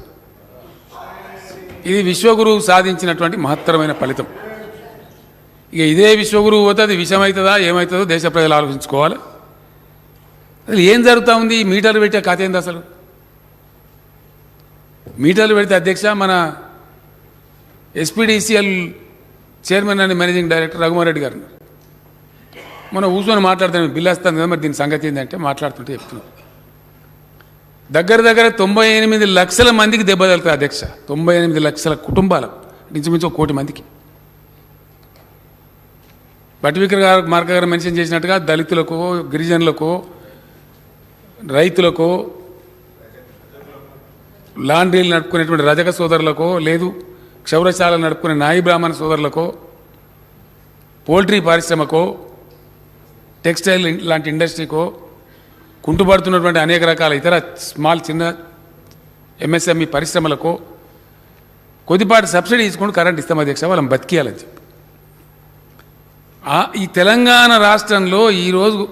A: ఇది విశ్వగురువు సాధించినటువంటి మహత్తరమైన ఫలితం. ఇక ఇదే విశ్వగురువు పోతే అది విషమవుతుందా ఏమవుతుందో దేశ ప్రజలు ఆలోచించుకోవాలి. అసలు ఏం జరుగుతూ ఉంది? మీటర్లు పెట్టే కథ ఏంది అసలు? మీటర్లు పెడితే అధ్యక్ష మన SPDCL chairman and managing director Raghumar Reddy గారు మొన్న కూర్చొని మాట్లాడుతున్నాను బిల్లు వస్తాను కదా మరి దీని సంగతి ఏంటంటే మాట్లాడుతుంటే చెప్తున్నాను దగ్గర 98 లక్షల మందికి దెబ్బ తగులుతుంది అధ్యక్ష 98 లక్షల కుటుంబాలకు ఇంచుమించు 1 కోటి మందికి బట్టి విక్రమార్క గారు మెన్షన్ చేసినట్టుగా దళితులకు గిరిజనులకు రైతులకు లాండ్రీలు నడుపుకునేటువంటి రజక సోదరులకు లేదు క్షౌరశాలలు నడుపుకునే నాయి బ్రాహ్మణ సోదరులకు పోల్ట్రీ పరిశ్రమకు టెక్స్టైల్ లాంటి ఇండస్ట్రీకో కుంటుపడుతున్నటువంటి అనేక రకాల ఇతర చిన్న ఎంఎస్ఎంఈ పరిశ్రమలకు కొద్దిపాటి సబ్సిడీ తీసుకుంటూ కరెంట్ ఇస్తాం అధ్యక్ష వాళ్ళని బతికియాలని చెప్పి ఈ తెలంగాణ రాష్ట్రంలో ఈరోజు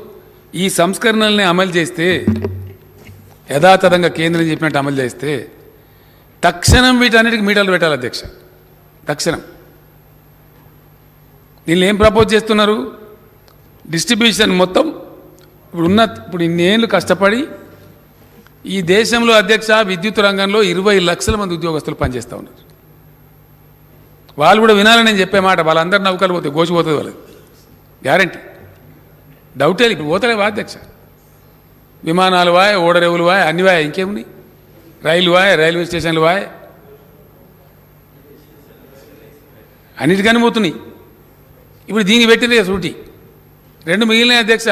A: ఈ సంస్కరణల్ని అమలు చేస్తే యథాతథంగా కేంద్రం చెప్పినట్టు అమలు చేస్తే తక్షణం వీటన్నిటికి మీటర్లు పెట్టాలి అధ్యక్ష తక్షణం దీన్ని ఏం ప్రపోజ్ చేస్తున్నారు డిస్ట్రిబ్యూషన్ మొత్తం ఇప్పుడు ఇన్నేళ్ళు కష్టపడి ఈ దేశంలో అధ్యక్ష విద్యుత్ రంగంలో 20 లక్షల మంది ఉద్యోగస్తులు పనిచేస్తూ ఉన్నారు వాళ్ళు కూడా వినాలని నేను చెప్పే మాట వాళ్ళందరూ నౌకలు పోతే గోచిపోతుంది వాళ్ళది గ్యారంటీ డౌటే ఇప్పుడు పోతలేవా అధ్యక్ష విమానాలు వాయ్ ఓడరేవులు వాయ్ అన్ని వాయ్ ఇంకేమున్నాయి రైలు వాయ్ రైల్వే స్టేషన్లు వాయ్ అన్నిటికని పోతున్నాయి ఇప్పుడు దీన్ని పెట్టింది సూటి 2 మిగిలిన అధ్యక్ష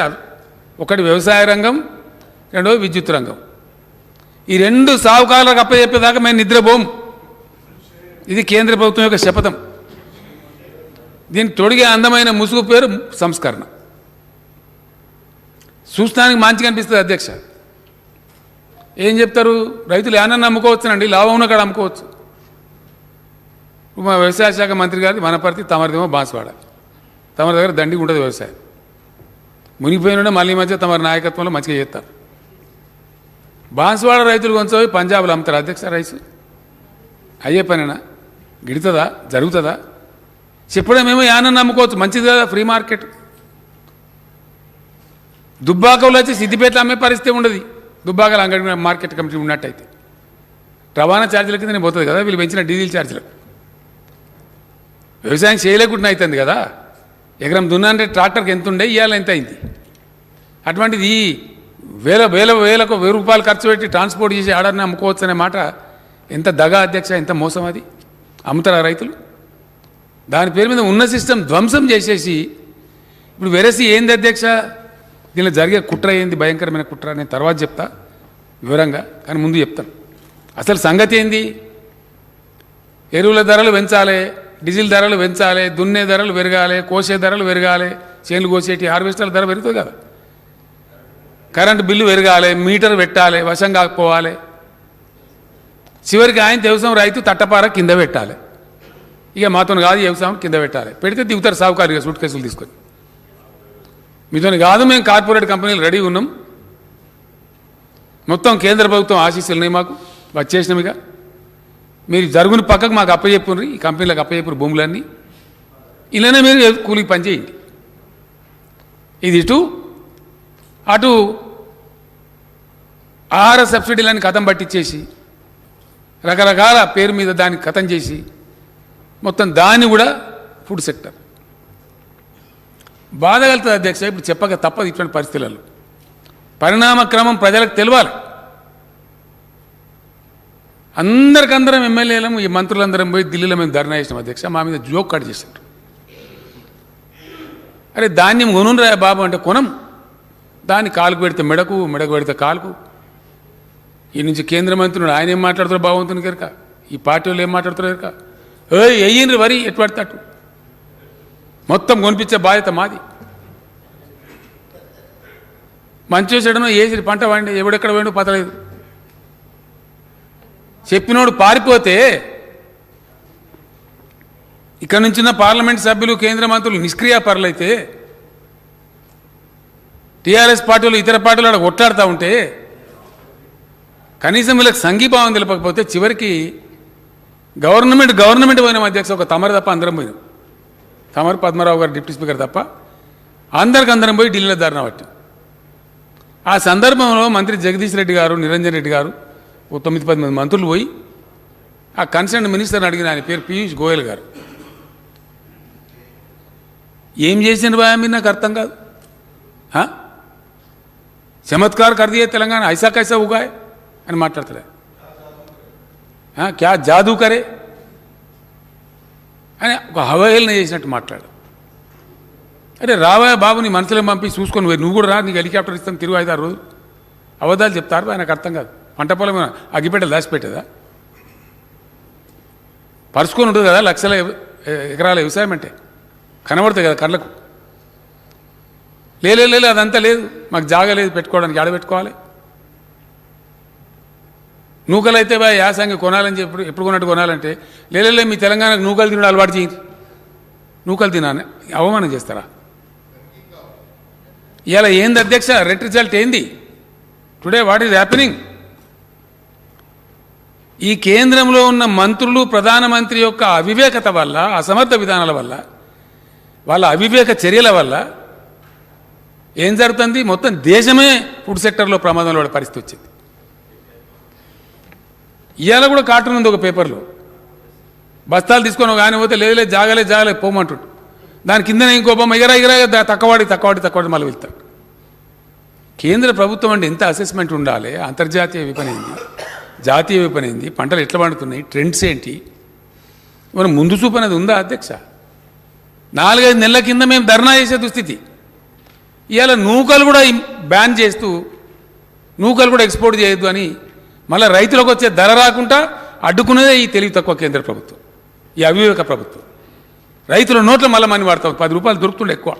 A: ఒకటి వ్యవసాయ రంగం రెండోది విద్యుత్ రంగం ఈ 2 సావుకారులకు అప్పచెప్పేదాకా మేము నిద్రపోం ఇది కేంద్ర ప్రభుత్వం యొక్క శపథం దీనికి తొడిగే అందమైన ముసుగు పేరు సంస్కరణ చూస్తానికి మంచిగా అనిపిస్తుంది అధ్యక్ష ఏం చెప్తారు రైతులు ఏమన్నా అమ్ముకోవచ్చునండి లాభం ఉన్న కాడ అమ్ముకోవచ్చు మా వ్యవసాయ శాఖ మంత్రి గారి వనపర్తి తమరిదేమో బాన్స్వాడ తమరి దగ్గర దండిగా ఉంటుంది వ్యవసాయం మునిగిపోయిన మళ్ళీ మధ్య తమ నాయకత్వంలో మంచిగా చేస్తారు బాన్స్వాడ రైతులు కొంచెం పంజాబ్లో అమ్ముతారు అధ్యక్ష రైసు అయ్యే పనేనా గిడుతుందా జరుగుతుందా చెప్పడం ఏమో యానన్నా అమ్ముకోవచ్చు మంచిది కదా ఫ్రీ మార్కెట్ దుబ్బాకలో వచ్చి సిద్దిపేటలో అమ్మే పరిస్థితి ఉండదు దుబ్బాకల అంగడి మార్కెట్ కమిటీ ఉన్నట్టయితే రవాణా ఛార్జీల కింద నేను పోతుంది కదా వీళ్ళు పెంచిన డీజిల్ ఛార్జీలకు వ్యవసాయం చేయలేకుండా అవుతుంది కదా ఎకరం దున్నంటే ట్రాక్టర్కి ఎంత ఉండే ఇవాళ ఎంత అయింది అటువంటిది వేలకు 1000 రూపాయలు ఖర్చు పెట్టి ట్రాన్స్పోర్ట్ చేసి ఆర్డర్ని అమ్ముకోవచ్చు అనే మాట ఎంత దగా అధ్యక్ష ఎంత మోసం అది అమ్ముతారా రైతులు దాని పేరు మీద ఉన్న సిస్టమ్ ధ్వంసం చేసేసి ఇప్పుడు వెరసి ఏంది అధ్యక్ష దీనిలో జరిగే కుట్ర ఏంది భయంకరమైన కుట్ర నేను తర్వాత చెప్తా వివరంగా కానీ ముందు చెప్తాను అసలు సంగతి ఏంది ఎరువుల ధరలు పెంచాలి డీజిల్ ధరలు పెంచాలి దున్నే ధరలు పెరగాలి కోసే ధరలు పెరగాలి చేనులు కోసేటి హార్వెస్టర్ల ధర పెరుగుతుంది కదా కరెంటు బిల్లు పెరగాలి మీటర్ పెట్టాలి వశం కాకపోవాలి చివరికి ఆయన వ్యవసాయం రైతు తట్టపార కింద పెట్టాలి ఇక మాతో కాదు వ్యవసాయం కింద పెట్టాలి పెడితే దిగుతారు సావుకారుగా సూట్ కేసులు తీసుకొని మీతో కాదు మేము కార్పొరేట్ కంపెనీలు రెడీ ఉన్నాం మొత్తం కేంద్ర ప్రభుత్వం ఆశీస్సులు ఉన్నాయి మాకు వచ్చేసినామిగా మీరు జరుగుని పక్కకు మాకు అప్పచెప్పుండ్రి ఈ కంపెనీలకు అప్పచెప్పురు భూములన్నీ ఇలానే మీరు కూలికి పనిచేయండి ఇది అటు ఆహార సబ్సిడీలని కథం పట్టించేసి రకరకాల పేరు మీద దాన్ని కథం చేసి మొత్తం దాన్ని కూడా ఫుడ్ సెక్టర్ బాధ కలుగుతుంది అధ్యక్ష ఇప్పుడు చెప్పక తప్పదు ఇటువంటి పరిస్థితులలో పరిణామ క్రమం ప్రజలకు తెలియాలి అందరికందరం ఎమ్మెల్యేలం ఈ మంత్రులందరం పోయి ఢిల్లీలో మేము ధర్నా చేసినాం అధ్యక్ష మా మీద జోక్ కట్ చేశారు అరే ధాన్యం కొనురా బాబు అంటే కొనం దాన్ని కాలుకు పెడితే మెడకు పెడితే కాలుకు ఈ నుంచి కేంద్ర మంత్రులు ఆయన ఏం మాట్లాడుతారో బాగుంటుంది కనుక ఈ పార్టీ వాళ్ళు ఏం మాట్లాడుతారో కనుక వెయ్యిండ్రు వరి ఎటు పడతాడు మొత్తం కొనిపించే బాధ్యత మాది మంచి చెడునో వేసి పంట వాడి ఎవడెక్కడ వేయడో పతలేదు చెప్పినోడు పారిపోతే ఇక్కడ నుంచిన పార్లమెంట్ సభ్యులు కేంద్ర మంత్రులు నిష్క్రియాపరులైతే టీఆర్ఎస్ పార్టీలు ఇతర పార్టీలు అక్కడ కొట్లాడుతూ ఉంటే కనీసం వీళ్ళకి సంఘీభావం తెలపకపోతే చివరికి గవర్నమెంట్ పోయినాం అధ్యక్ష ఒక తమరు తప్ప అందరం పోయినాం తమరు పద్మరావు గారు డిప్యూటీ స్పీకర్ తప్ప అందరం పోయి ఢిల్లీలో ధర్నా పట్టాం ఆ సందర్భంలో మంత్రి జగదీష్ రెడ్డి గారు నిరంజన్ రెడ్డి గారు 9-10 మంది మంత్రులు పోయి ఆ కన్సర్న్ మినిస్టర్ని అడిగిన ఆయన పేరు పీయూష్ గోయల్ గారు ఏం చేసిన భయ మీరు నాకు అర్థం కాదు. చమత్కార్ కర్ దియే తెలంగాణ ఐసా కైసా ఉగాయ్ అని మాట్లాడతారు. క్యా జాదూ కరే అని ఒక హవహేళన చేసినట్టు మాట్లాడు. అరే రావా బాబు, నీ మనసులో పంపి చూసుకొని నువ్వు కూడా రా, నీకు హెలికాప్టర్ ఇస్తాను తిరుగు 5-6 రోజులు. అబద్ధాలు చెప్తారు, ఆయనకు అర్థం కాదు. పంట పొలం అగ్గిపెట్టెలు దాచిపెట్టేదా? పరుచుకొని ఉంటుంది కదా లక్షల ఎకరాల వ్యవసాయం అంటే, కనబడుతుంది కదా కళ్ళకు. లేదు అదంతా లేదు, మాకు జాగా లేదు పెట్టుకోవడానికి, ఆడ పెట్టుకోవాలి. నూకలు అయితే బా యాసంగి కొనాలని చెప్పి ఎప్పుడు కొన్నట్టు కొనాలంటే లేదు మీ తెలంగాణకు నూకలు తినడం అలవాటు చేయండి. నూకలు తినాలని అవమానం చేస్తారా? ఇలా ఏంది అధ్యక్ష రెట్ రిజల్ట్ ఏంది? Today what is happening? ఈ కేంద్రంలో ఉన్న మంత్రులు ప్రధానమంత్రి యొక్క అవివేకత వల్ల, అసమర్థ విధానాల వల్ల, వాళ్ళ అవివేక చర్యల వల్ల ఏం జరుగుతుంది? మొత్తం దేశమే ఫుడ్ సెక్టర్లో ప్రమాదంలో పడే పరిస్థితి వచ్చింది. ఇవాళ కూడా కార్టూన్ ఉంది ఒక పేపర్లో, బస్తాలు తీసుకొని ఒక ఆయన పోతే లేదు జాగలే పోమంటుండు. దాని కిందనే ఇంకో బొమ్మ ఎగరా తక్కువడి మళ్ళీ వెళ్తాడు. కేంద్ర ప్రభుత్వం అంటే ఎంత అసెస్మెంట్ ఉండాలి? అంతర్జాతీయ విపణింది, జాతీయ విపణింది, పంటలు ఎట్లా పండుతున్నాయి, ట్రెండ్స్ ఏంటి, మనం ముందు చూపు అనేది ఉందా అధ్యక్ష? 4-5 నెలల కింద మేము ధర్నా చేసే దుస్థితి. ఇవాళ నూకలు కూడా బ్యాన్ చేస్తూ నూకలు కూడా ఎక్స్పోర్ట్ చేయొద్దు అని మళ్ళీ రైతులకు వచ్చే ధర రాకుండా అడ్డుకునేదే ఈ తెలివి తక్కువ కేంద్ర ప్రభుత్వం, ఈ అవివేక ప్రభుత్వం. రైతుల నోట్ల మళ్ళీ మనీ వాడతాం, 10 రూపాయలు దొరుకుతుండే ఎక్కువ.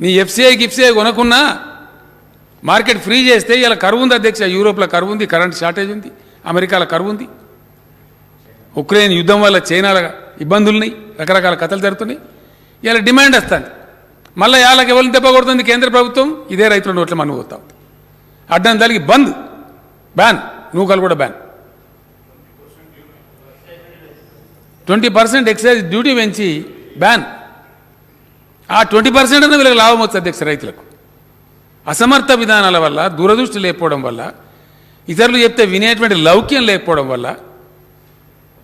A: నీ గిఫ్సిఐ కొనకున్నా మార్కెట్ ఫ్రీ చేస్తే ఇలా కరువు ఉంది అధ్యక్ష. యూరోప్లో కరువు ఉంది, కరెంట్ షార్టేజ్ ఉంది, అమెరికాలో కరువు ఉంది, ఉక్రెయిన్ యుద్ధం వల్ల చైనాల ఇబ్బందులున్నాయి, రకరకాల కథలు జరుగుతున్నాయి. ఇలా డిమాండ్ వస్తుంది. మళ్ళీ వాళ్ళకి ఎవరిని దెబ్బ కొడుతుంది కేంద్ర ప్రభుత్వం? ఇదే రైతుల నోట్ల మన్ను పోతాం. అడ్డం తలిగి బంద్, బ్యాన్, నూకలు కూడా బ్యాన్. 20% ఎక్సైజ్ డ్యూటీ పెంచి బ్యాన్. ఆ 20% అన్న వీళ్ళకి లాభం వస్తుంది అధ్యక్ష రైతులకు. అసమర్థ విధానాల వల్ల, దూరదృష్టి లేకపోవడం వల్ల, ఇతరులు చెప్తే వినేటువంటి లౌక్యం లేకపోవడం వల్ల,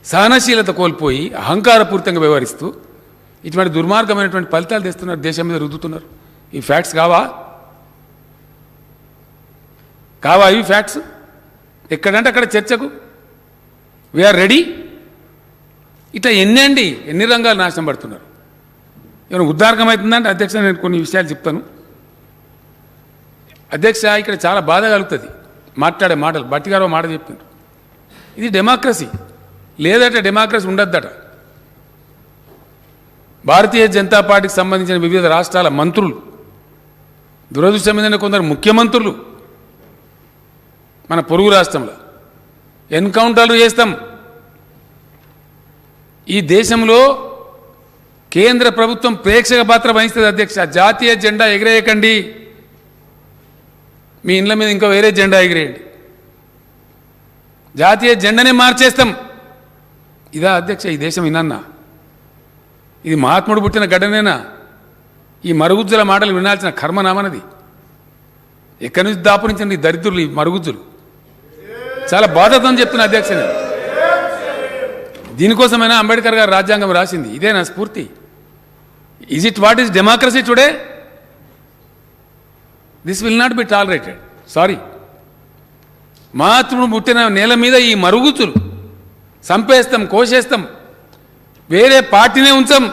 A: సహనశీలత కోల్పోయి అహంకారపూరితంగా వ్యవహరిస్తూ ఇటువంటి దుర్మార్గమైనటువంటి ఫలితాలు తెస్తున్నారు, దేశం మీద రుద్దుతున్నారు. ఈ ఫ్యాక్ట్స్ కావా ఇవి ఫ్యాక్ట్స్? ఎక్కడంటే అక్కడ చర్చకు వీఆర్ రెడీ. ఇట్లా ఎన్ని రంగాలు నాశనం పడుతున్నారు. ఏమైనా ఉద్దారకం అవుతుందంటే అధ్యక్ష నేను కొన్ని విషయాలు చెప్తాను అధ్యక్ష. ఇక్కడ చాలా బాధ కలుగుతుంది మాట్లాడే మాటలు. భట్టి గారు మాట చెప్తున్నారు, ఇది డెమోక్రసీ లేదట, డెమోక్రసీ ఉండద్దట. భారతీయ జనతా పార్టీకి సంబంధించిన వివిధ రాష్ట్రాల మంత్రులు, దురదృష్టం ఏంటంటే కొందరు ముఖ్యమంత్రులు మన పొరుగు రాష్ట్రంలో ఎన్కౌంటర్లు చేస్తాం. ఈ దేశంలో కేంద్ర ప్రభుత్వం ప్రేక్షక పాత్ర వహిస్తుంది అధ్యక్ష. జాతీయ జెండా ఎగిరేయకండి, మీ ఇండ్ల మీద ఇంకా వేరే జెండా ఎగిరేయండి, జాతీయ జెండానే మార్చేస్తాం. ఇదా అధ్యక్ష ఈ దేశం? వినన్నా? ఇది మహాత్ముడు పుట్టిన గడ్డనేనా? ఈ మరుగుజ్జుల మాటలు వినాల్సిన కర్మనామనది. ఎక్కడి నుంచి దాపురించండి ఈ దరిద్రులు, ఈ మరుగుజ్జులు. చాలా బాధతో చెప్తున్నా అధ్యక్ష. దీనికోసమైనా అంబేద్కర్ గారు రాజ్యాంగం రాసింది, ఇదే నా స్ఫూర్తి. Is it what is democracy today? This will not be tolerated. Sorry. మహాత్ముడు పుట్టిన నేల మీద ఈ మరుగుజ్జులు చంపేస్తాం, కోసేస్తాం, వేరే పార్టీనే ఉంచాం.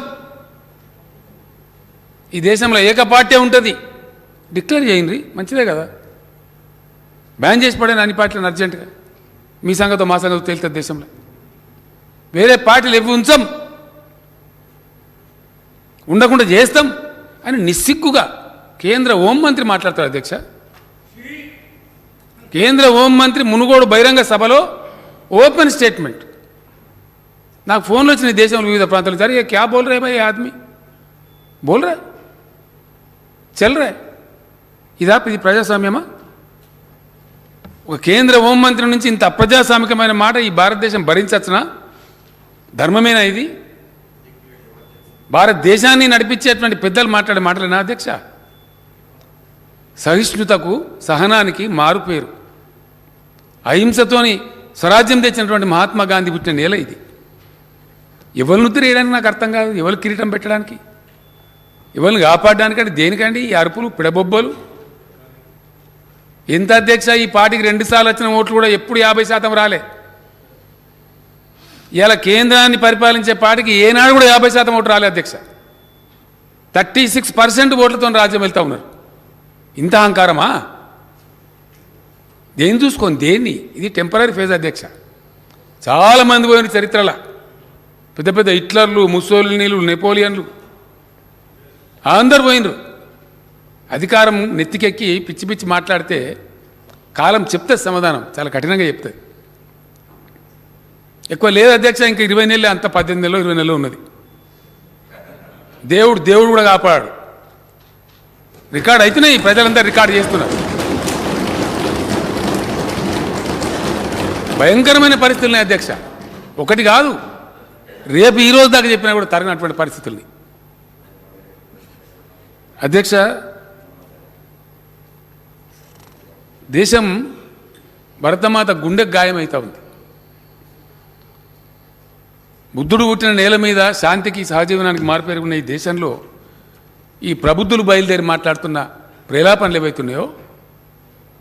A: ఈ దేశంలో ఏక పార్టీ ఉంటుంది, డిక్లేర్ చేయండి, మంచిదే కదా. బ్యాన్ చేసి పడాను అన్ని పార్టీలను అర్జెంటుగా. మీ సంగతో మా సంగతో తేలుతుంది దేశంలో. వేరే పార్టీలు ఎవి ఉంచాం, ఉండకుండా చేస్తాం అని నిస్సిగ్గుగా కేంద్ర హోంమంత్రి మాట్లాడతారు అధ్యక్ష. కేంద్ర హోంమంత్రి మునుగోడు బహిరంగ సభలో ఓపెన్ స్టేట్మెంట్. నాకు ఫోన్లు వచ్చిన దేశంలో వివిధ ప్రాంతాలు, సరే క్యా బోల్ రే భాయ్ ఆద్మీ, బోల్ రే చల్ రే. ఇది ప్రజాస్వామ్యమా? ఒక కేంద్ర హోంమంత్రి నుంచి ఇంత అప్రజాస్వామికమైన మాట ఈ భారతదేశం భరించచ్చునా? ధర్మమేనా ఇది? భారతదేశాన్ని నడిపించేటువంటి పెద్దలు మాట్లాడే మాటలేనా అధ్యక్ష? సహిష్ణుతకు, సహనానికి మారుపేరు. అహింసతోని స్వరాజ్యం తెచ్చినటువంటి మహాత్మా గాంధీ పుట్టిన నేల ఇది. ఎవరిని ఉత్తరేయడానికి నాకు అర్థం కాదు, ఎవరు కిరీటం పెట్టడానికి. ఇవన్నీ కాపాడడానికంటే దేనికండి ఈ అరుపులు పిడబొబ్బలు? ఎంత అధ్యక్ష, ఈ పార్టీకి 2 సార్లు వచ్చిన ఓట్లు కూడా ఎప్పుడు 50% రాలే. ఇలా కేంద్రాన్ని పరిపాలించే పార్టీకి ఏనాడు కూడా 50% ఓట్లు రాలే అధ్యక్ష. 36% ఓట్లతో రాజ్యం వెళ్తూ ఉన్నారు. ఇంత అహంకారమా? దేన్ని చూసుకొని దేన్ని? ఇది టెంపరీ ఫేజ్ అధ్యక్ష. చాలామంది పోయిన చరిత్రలో పెద్ద పెద్ద హిట్లర్లు, ముస్సోలినీలు, నెపోలియన్లు అందరు పోయినరు. అధికారం నెత్తికెక్కి పిచ్చి పిచ్చి మాట్లాడితే కాలం చెప్తుంది సమాధానం, చాలా కఠినంగా చెప్తుంది. ఎక్కువ లేదు అధ్యక్ష, ఇంకా 20 నెలలు, అంత 18 నెలలు 20 నెలలు ఉన్నది. దేవుడు కూడా కాపాడు. రికార్డ్ అవుతున్నాయి, ప్రజలంతా రికార్డు చేస్తున్నారు. భయంకరమైన పరిస్థితులున్నాయి అధ్యక్ష. ఒకటి కాదు, రేపు ఈ రోజు దాకా చెప్పినా కూడా తరగనటువంటి పరిస్థితుల్ని. అధ్యక్ష, దేశం భరతమాత గుండెకు గాయమవుతా ఉంది. బుద్ధుడు పుట్టిన నేల మీద శాంతికి, సహజీవనానికి మార్పేరుకున్న ఈ దేశంలో ఈ ప్రబుద్ధులు బయలుదేరి మాట్లాడుతున్న ప్రేలాపనలు ఏవైతున్నాయో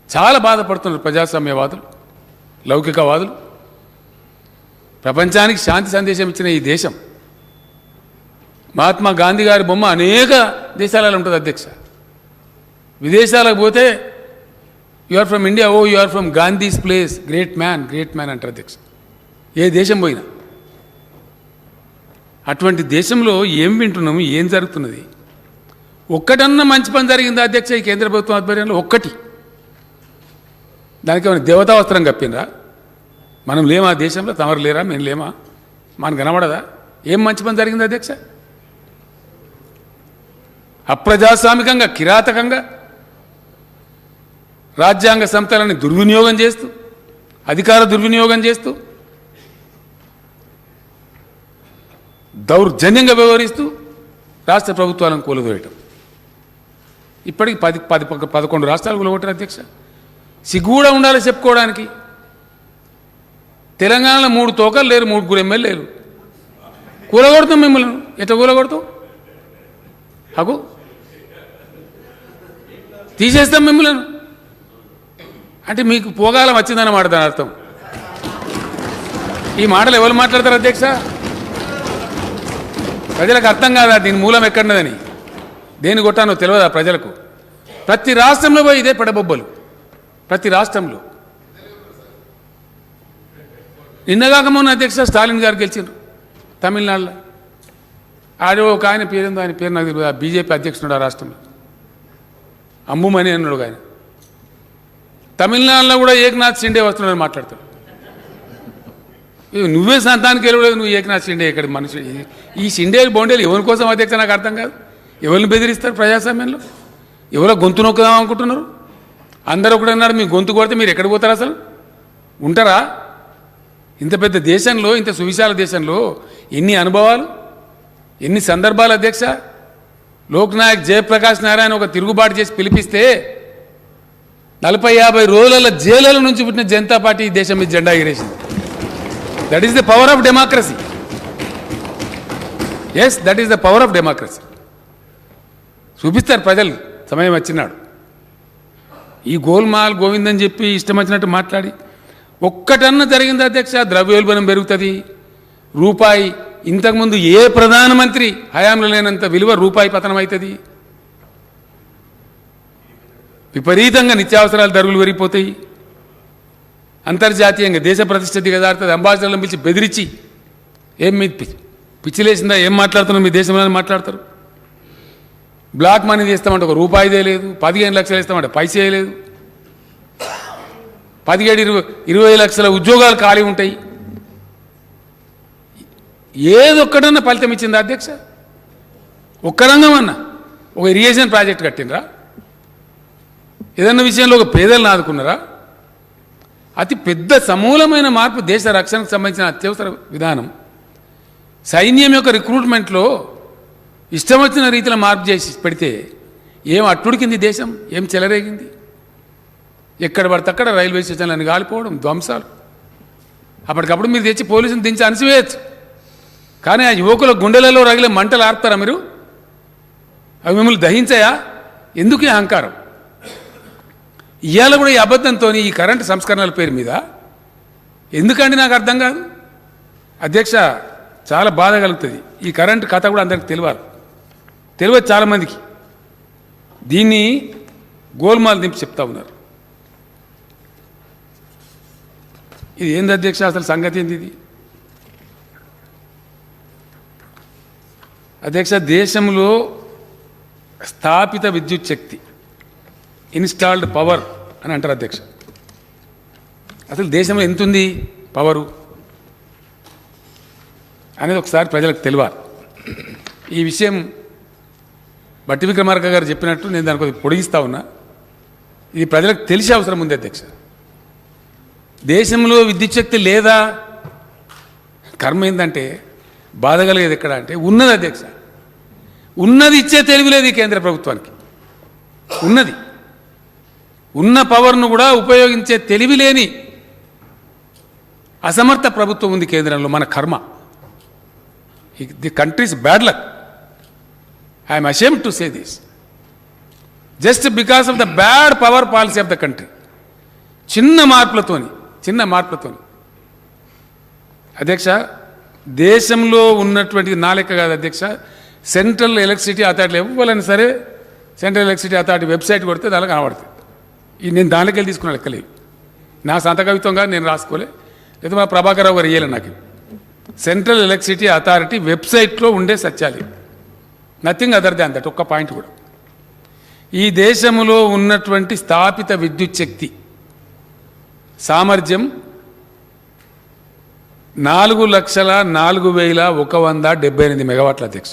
A: చాలా బాధపడుతున్నారు ప్రజాస్వామ్యవాదులు, లౌకికవాదులు. ప్రపంచానికి శాంతి సందేశం ఇచ్చిన ఈ దేశం, మహాత్మా గాంధీ గారి బొమ్మ అనేక దేశాలలో ఉంటుంది అధ్యక్ష. విదేశాలకు పోతే you are from India, oh you are from Gandhi's place, great man అంటారు అధ్యక్ష. ఏ దేశం పోయినా అటువంటి దేశంలో ఏం వింటున్నాము, ఏం జరుగుతున్నది? ఒక్కటన్నా మంచి పని జరిగిందా అధ్యక్ష ఈ కేంద్ర ప్రభుత్వం ఆధ్వర్యంలో? ఒక్కటి. దానికి ఏమైనా దేవతావస్త్రం కప్పినరా? మనం లేమా దేశంలో? తమరు లేరా? మేము లేమా? మనకు కనబడదా? ఏం మంచి పని జరిగింది అధ్యక్ష? అప్రజాస్వామికంగా, కిరాతకంగా రాజ్యాంగ సంస్థలని దుర్వినియోగం చేస్తూ, అధికార దుర్వినియోగం చేస్తూ, దౌర్జన్యంగా వ్యవహరిస్తూ రాష్ట్ర ప్రభుత్వాలను కూలదోయటం. ఇప్పటికి 11 రాష్ట్రాలు కూలగొట్టారు అధ్యక్ష. సిగ్గు కూడా ఉండాలి చెప్పుకోవడానికి. తెలంగాణలో 3 తోకలు లేరు, 3 ఎమ్మెల్యేలు. కూలగొడతాం మిమ్మల్ని. ఎట్లా కూలగొడతాం? అగు తీసేస్తాం మిమ్మల్ని అంటే మీకు పోగాలం వచ్చిందన్నమాట దాని అర్థం. ఈ మాటలు ఎవరు మాట్లాడతారు అధ్యక్ష? ప్రజలకు అర్థం కాదా దీని మూలం ఎక్కడున్నదని? దేని కొట్టానో తెలియదా ప్రజలకు? ప్రతి రాష్ట్రంలో పోయి ఇదే పెడబొబ్బలు. ప్రతి రాష్ట్రంలో. నిన్నగాక మొన్న అధ్యక్ష స్టాలిన్ గారు గెలిచారు తమిళనాడులో. ఆడో ఒక ఆయన పేరుందో, ఆయన పేరు నాకు తెలియదు, బీజేపీ అధ్యక్షుడు ఆ రాష్ట్రంలో, అంబుమని అన్నాడు ఆయన. తమిళనాడులో కూడా ఏకనాథ్ షిండే వస్తున్నాడని మాట్లాడతాడు. నువ్వే సంతానికి వెళ్ళలేదు, నువ్వు ఏకనాథ్ షిండే ఇక్కడ మనిషి. ఈ షిండేలు బొండేలు ఎవరి కోసం అధ్యక్ష నాకు అర్థం కాదు. ఎవరిని బెదిరిస్తారు ప్రజాస్వామ్యంలో? ఎవరో గొంతు నొక్కుదాం అనుకుంటున్నారు? అందరూ ఒకటి అన్నారు, మీ గొంతు కొడితే మీరు ఎక్కడికి పోతారు? అసలు ఉంటారా? ఇంత పెద్ద దేశంలో, ఇంత సువిశాల దేశంలో ఎన్ని అనుభవాలు, ఎన్ని సందర్భాలు అధ్యక్ష. లోక్నాయక్ జయప్రకాష్ నారాయణ ఒక తిరుగుబాటు చేసి పిలిపిస్తే 40-50 రోజుల జైళ్ళ నుంచి పుట్టిన జనతా పార్టీ ఈ దేశం మీద జెండా ఎగిరేసింది. That is the power of democracy. Yes, that is the power of democracy. చూపిస్తారు ప్రజలు సమయం వచ్చినాడు. ఈ గోల్మాల్ గోవిందని చెప్పి ఇష్టం వచ్చినట్టు మాట్లాడి ఒక్కటన్నా జరిగింది అధ్యక్ష? ద్రవ్యోల్బణం పెరుగుతుంది, రూపాయి ఇంతకుముందు ఏ ప్రధానమంత్రి హయాంలో లేనంత విలువ రూపాయి పతనం అవుతుంది, విపరీతంగా నిత్యావసరాల ధరలు పెరిగిపోతాయి, అంతర్జాతీయంగా దేశ ప్రతిష్ట దిగజారుతుంది. అంబాసిడర్లను పిలిచి బెదిరించి ఏం మీ పిచ్చిలేసిందా, ఏం మాట్లాడుతున్నారు మీ దేశంలో మాట్లాడతారు. బ్లాక్ మనీ చేస్తామంటే ఒక రూపాయిదే లేదు, 15 లక్షలు ఇస్తామంటే పైసే లేదు, 17-20 లక్షల ఉద్యోగాలు ఖాళీ ఉంటాయి. ఏదొక్కడన్నా ఫలితం ఇచ్చిందా అధ్యక్ష? ఒక్క రంగం అన్నా ఒక ఇరిగేషన్ ప్రాజెక్ట్ కట్టినరా? ఏదన్నా విషయంలో ఒక పేదలను ఆదుకున్నారా? అతి పెద్ద సమూలమైన మార్పు దేశ రక్షణకు సంబంధించిన అత్యవసర విధానం. సైన్యం యొక్క రిక్రూట్మెంట్లో ఇష్టం వచ్చిన రీతిలో మార్పు చేసి పెడితే ఏం అట్టుడికింది దేశం, ఏం చెలరేగింది? ఎక్కడ పడితే అక్కడ రైల్వే స్టేషన్లను కాలిపోవడం, ధ్వంసాలు. అప్పటికప్పుడు మీరు తెచ్చి పోలీసుని దించి అణిసివేయచ్చు. కానీ ఆ యువకుల గుండెలలో రగిలే మంటలు ఆర్పుతారా మీరు? అవి మిమ్మల్ని దహించాయా? ఎందుకు ఈ అహంకారం? ఇవాళ కూడా ఈ అబద్ధంతో ఈ కరెంటు సంస్కరణల పేరు మీద ఎందుకండి నాకు అర్థం కాదు. అధ్యక్ష, చాలా బాధ కలుగుతుంది. ఈ కరెంటు కథ కూడా అందరికి తెలియదు చాలామందికి. దీన్ని గోల్మాల్ దింపి చెప్తా ఉన్నారు. ఇది ఏంది అధ్యక్ష, అసలు సంగతి ఏంది ఇది? అధ్యక్ష, దేశంలో స్థాపిత విద్యుత్ శక్తి, ఇన్స్టాల్డ్ పవర్ అని అంటారు అధ్యక్ష. అసలు దేశంలో ఎంత ఉంది పవరు అనేది ఒకసారి ప్రజలకు తెలియాలి. ఈ విషయం బట్టి విక్రమార్క గారు చెప్పినట్టు నేను దాని కొద్దిగా పొడిగిస్తా ఉన్నా. ఇది ప్రజలకు తెలిసే అవసరం ఉంది అధ్యక్ష. దేశంలో విద్యుత్ శక్తి లేదా? కర్మ ఏంటంటే బాధ కలిగేది ఎక్కడ అంటే ఉన్నది అధ్యక్ష. ఉన్నది ఇచ్చే తెలివి లేదు ఈ కేంద్ర ప్రభుత్వానికి. ఉన్న పవర్ను కూడా ఉపయోగించే తెలివి లేని అసమర్థ ప్రభుత్వం ఉంది కేంద్రంలో. మన కర్మ. The countries bad luck. I'm ashamed to say this just because of the bad power policy of the country. చిన్న మార్పులతోని అధ్యక్ష, దేశంలో ఉన్నటువంటి నా లెక్క కాదు అధ్యక్ష. సెంట్రల్ ఎలక్ట్రిసిటీ అథారిటీ ఇవ్వాలని సరే, సెంట్రల్ ఎలక్ట్రిసిటీ అథారిటీ వెబ్సైట్ కొడితే దానికి కనబడుతుంది. నేను దానిలోకి వెళ్ళి తీసుకున్న లెక్కలేదు. నా సొంత కవిత్వంగా నేను రాసుకోలే, లేదా మా ప్రభాకర్ రావు గారు ఇయ్యాలి నాకు. సెంట్రల్ ఎలక్ట్రిసిటీ అథారిటీ వెబ్సైట్లో ఉండే సత్యాలు, నథింగ్ అదర్ దాన్ దట్. ఒక్క పాయింట్ కూడా. ఈ దేశంలో ఉన్నటువంటి స్థాపిత విద్యుత్ శక్తి సామర్థ్యం 4,04,178 మెగావాట్ల అధ్యక్ష.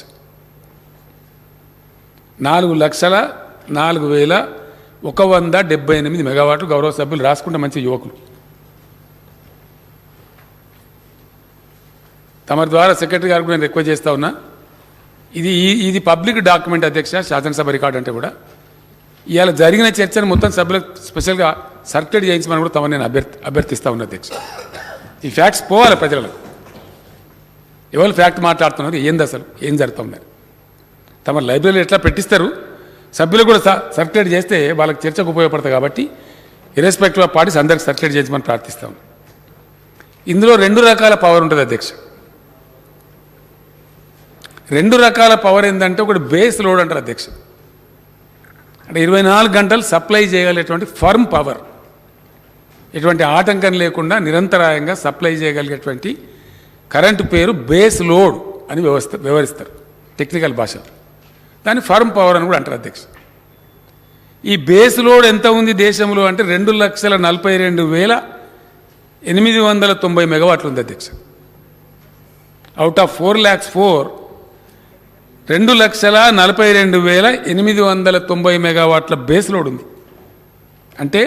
A: 4,04,178 మెగావాట్లు. గౌరవ సభ్యులు రాసుకుంటే మంచి యువకులు. తమ ద్వారా సెక్రటరీ గారికి నేను రిక్వెస్ట్ చేస్తా ఉన్నా. ఇది పబ్లిక్ డాక్యుమెంట్ అధ్యక్ష, శాసనసభ రికార్డు అంటే కూడా. ఇవాళ జరిగిన చర్చను మొత్తం సభ్యులకు స్పెషల్గా సర్క్యులేట్ చేయించమని కూడా తమను నేను అభ్యర్థిస్తా ఉన్నా అధ్యక్ష. ఈ ఫ్యాక్ట్స్ పోవాలి ప్రజలకు. ఎవరు ఫ్యాక్ట్ మాట్లాడుతున్నారు, ఏంది అసలు ఏం జరుగుతున్నారు, తమ లైబ్రరీలో ఎట్లా పెట్టిస్తారు, సభ్యులు కూడా సర్క్యులేట్ చేస్తే వాళ్ళకి చర్చకు ఉపయోగపడతాయి. కాబట్టి ఇర్రెస్పెక్టివ్ ఆఫ్ పార్టీస్ అందరికి సర్క్యులేట్ చేయించమని ప్రార్థిస్తాం. ఇందులో 2 రకాల పవర్ ఉంటుంది అధ్యక్ష. 2 రకాల పవర్ ఏంటంటే, ఒకటి బేస్ లోడ్ అంటారు అధ్యక్ష. అంటే 24 గంటలు సప్లై చేయగలిగేటువంటి ఫర్మ్ పవర్, ఎటువంటి ఆటంకం లేకుండా నిరంతరాయంగా సప్లై చేయగలిగేటువంటి కరెంటు పేరు బేస్ లోడ్ అని వ్యవహరిస్తారు టెక్నికల్ భాష. దాన్ని ఫర్మ్ పవర్ అని కూడా అంటారు అధ్యక్ష. ఈ బేస్ లోడ్ ఎంత ఉంది దేశంలో అంటే 2,42,890 మెగావాట్లు ఉంది అధ్యక్ష. అవుట్ ఆఫ్ 4,04,000 2,42,890 మెగావాట్ల బేస్ లోడ్ ఉంది. అంటే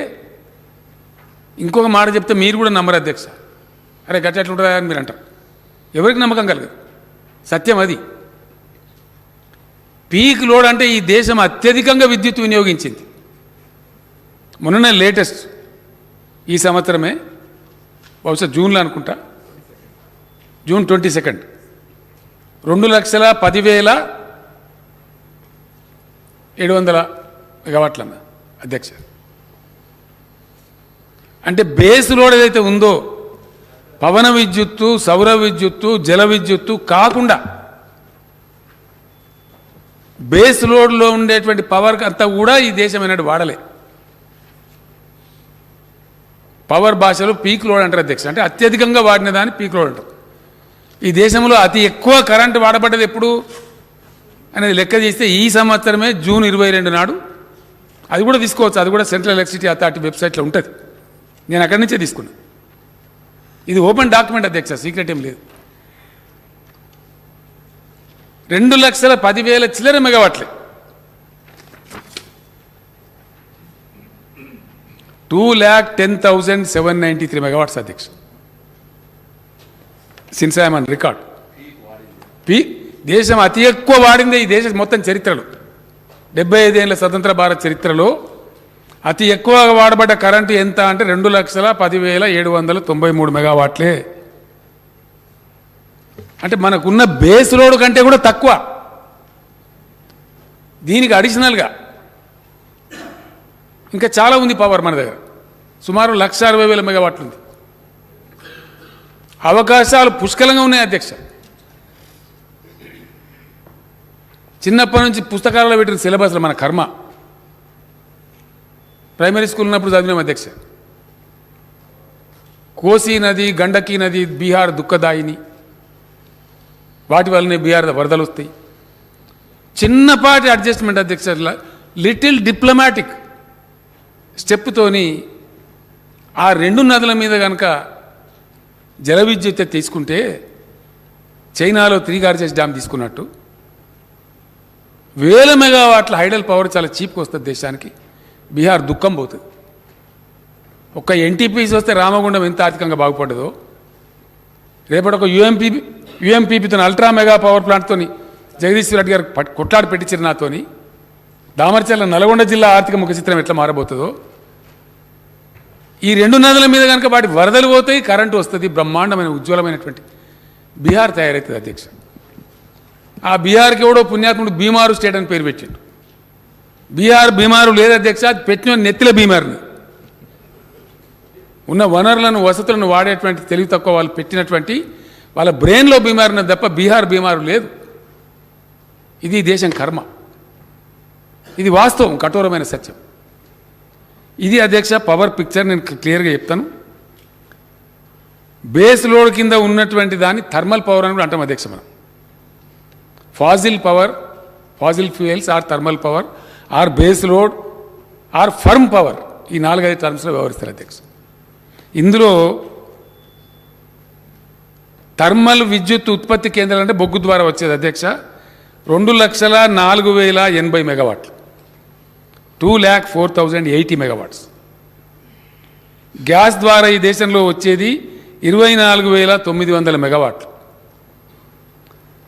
A: ఇంకొక మాట చెప్తే మీరు కూడా నమ్మరు అధ్యక్ష. అరే గట్ట ఎట్లుంటుందా అని మీరు అంటారు. ఎవరికి నమ్మకం కలగదు, సత్యం అది. పీక్ లోడ్ అంటే ఈ దేశం అత్యధికంగా విద్యుత్ వినియోగించింది. మొన్ననే లేటెస్ట్ ఈ సంవత్సరమే, బహుశా జూన్లో అనుకుంటా, జూన్ 22 2,10,700 మెగావాట్ల అధ్యక్ష. అంటే బేస్ లోడ్ ఏదైతే ఉందో, పవన విద్యుత్తు, సౌర విద్యుత్తు, జల విద్యుత్తు కాకుండా బేస్ లోడ్లో ఉండేటువంటి పవర్ అంతా కూడా ఈ దేశం అనేది వాడలే. పవర్ భాషలో పీక్ లోడ్ అంటారు అధ్యక్ష. అంటే అత్యధికంగా వాడిన దాన్ని పీక్ లోడ్ అంటారు. ఈ దేశంలో అతి ఎక్కువ కరెంటు వాడబడ్డది ఎప్పుడు అనేది లెక్క చేస్తే ఈ సంవత్సరమే జూన్ 22 నాడు. అది కూడా తీసుకోవచ్చు, అది కూడా సెంట్రల్ ఎలక్ట్రిసిటీ అథారిటీ వెబ్సైట్లో ఉంటుంది. నేను అక్కడి నుంచే తీసుకున్నా. ఇది ఓపెన్ డాక్యుమెంట్ అధ్యక్ష, సీక్రెట్ ఏం లేదు. 2,10,000 చిల్లర మెగావాట్లే. 2,10,793 మెగావాట్స్ అధ్యక్ష. Since I'm on record. దేశం అతి ఎక్కువ వాడిందే ఈ దేశం మొత్తం చరిత్రలో, 75 ఏళ్ళ స్వతంత్ర భారత్ చరిత్రలో అతి ఎక్కువగా వాడబడ్డ కరెంటు ఎంత అంటే 2,10,793 మెగావాట్లే. అంటే మనకున్న బేస్ లోడ్ కంటే కూడా తక్కువ. దీనికి అడిషనల్గా ఇంకా చాలా ఉంది పవర్ మన దగ్గర. సుమారు 1,60,000 మెగావాట్లు ఉంది. అవకాశాలు పుష్కలంగా ఉన్నాయి అధ్యక్ష. చిన్నప్పటి నుంచి పుస్తకాలలో పెట్టిన సిలబస్లో మన కర్మ. ప్రైమరీ స్కూల్ ఉన్నప్పుడు చదివినాం అధ్యక్ష. కోసీ నది, గండకీ నది బీహార్ దుఃఖదాయిని, వాటి వల్లనే బీహార్ వరదలు వస్తాయి. చిన్నపాటి అడ్జస్ట్మెంట్ అధ్యక్ష, లిటిల్ డిప్లొమాటిక్ స్టెప్తోని ఆ 2 నదుల మీద కనుక జల విద్యుత్ తీసుకుంటే చైనాలో 3 గార్జెస్ డ్యామ్ తీసుకున్నట్టు 1000 మెగావాట్ల హైడల్ పవర్ చాలా చీప్గా వస్తుంది దేశానికి. బీహార్ దుఃఖం పోతుంది. ఒక్క ఎన్టీపీసీ వస్తే రామగుండం ఎంత ఆర్థికంగా బాగుపడ్డదో, రేపటి ఒక యూఎంపీపీతో అల్ట్రా మెగా పవర్ ప్లాంట్తో జగదీశ్వర్ రెడ్డి గారు కొట్లాడి పెట్టించారు నాతోని. దామర్చల్ల నల్గొండ జిల్లా ఆర్థిక ముఖ చిత్రం ఎట్లా మారబోతుందో. ఈ 2 నదుల మీద కనుక వాటి వరదలు పోతాయి, కరెంటు వస్తుంది, బ్రహ్మాండమైన ఉజ్వలమైనటువంటి బీహార్ తయారవుతుంది అధ్యక్ష. ఆ బీహార్కి ఎవడో పుణ్యాత్ముడు బీమారు స్టేట్ అని పేరు పెట్టిండు. బీహార్ బీమారు లేదు అధ్యక్ష, అది పెట్టిన నెత్తిల బీమారుని. ఉన్న వనరులను వసతులను వాడేటువంటి తెలివి తక్కువ వాళ్ళు పెట్టినటువంటి వాళ్ళ బ్రెయిన్లో బీమారున తప్ప బీహార్ బీమారు లేదు. ఇది దేశం కర్మ. ఇది వాస్తవం, కఠోరమైన సత్యం. ఇది అధ్యక్ష పవర్ పిక్చర్. నేను క్లియర్గా చెప్తాను. బేస్ లోడ్ కింద ఉన్నటువంటి దాన్ని థర్మల్ పవర్ అని కూడా అంటాం అధ్యక్ష. మనం fossil power, fossil fuels or thermal power or base load or firm power, ఈ 4-5 టర్మ్స్లో వ్యవహరిస్తారు అధ్యక్ష. ఇందులో థర్మల్ విద్యుత్ ఉత్పత్తి కేంద్రాలు అంటే బొగ్గు ద్వారా వచ్చేది అధ్యక్ష 2,04,080 మెగావాట్లు, 2,04,080 మెగావాట్స్. గ్యాస్ ద్వారా ఈ దేశంలో వచ్చేది 24,900 మెగావాట్లు.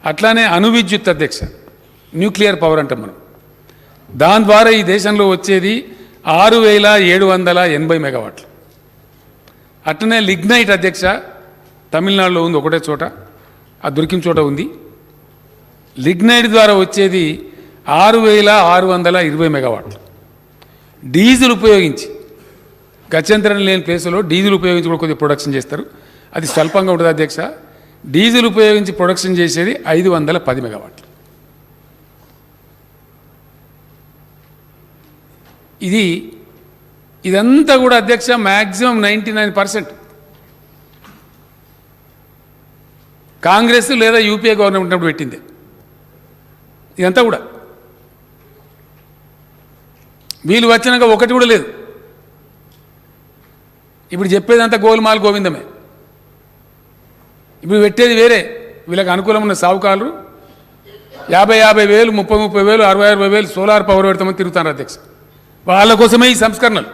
A: అట్లానే అణు విద్యుత్ అధ్యక్ష, న్యూక్లియర్ పవర్ అంటాం మనం, దాని ద్వారా ఈ దేశంలో వచ్చేది 6,780 మెగావాట్లు. అట్లనే లిగ్నైట్ అధ్యక్ష, తమిళనాడులో ఉంది ఒకటే చోట, ఆ దొరికిన చోట ఉంది. లిగ్నైట్ ద్వారా వచ్చేది 6,620 మెగావాట్లు. డీజిల్ ఉపయోగించి గత్యంతరం లేని ప్లేసులో డీజిల్ ఉపయోగించి కూడా కొద్దిగా ప్రొడక్షన్ చేస్తారు. అది స్వల్పంగా ఉంటుంది అధ్యక్ష. డీజిల్ ఉపయోగించి ప్రొడక్షన్ చేసేది 510 మెగావాట్లు. ఇదంతా కూడా అధ్యక్ష మ్యాక్సిమం 99% కాంగ్రెస్ లేదా యూపీఏ గవర్నమెంట్ ఉన్నప్పుడు పెట్టింది. ఇదంతా కూడా వీళ్ళు వచ్చినాక ఒకటి కూడా లేదు. ఇప్పుడు చెప్పేదంతా గోల్మాల్ గోవిందమే. ఇప్పుడు పెట్టేది వేరే. వీళ్ళకి అనుకూలం ఉన్న సావుకారులు 50,000, 30,000, 60,000 సోలార్ పవర్ పెడతామని తిరుగుతారు అధ్యక్ష. వాళ్ళ కోసమే ఈ సంస్కరణలు,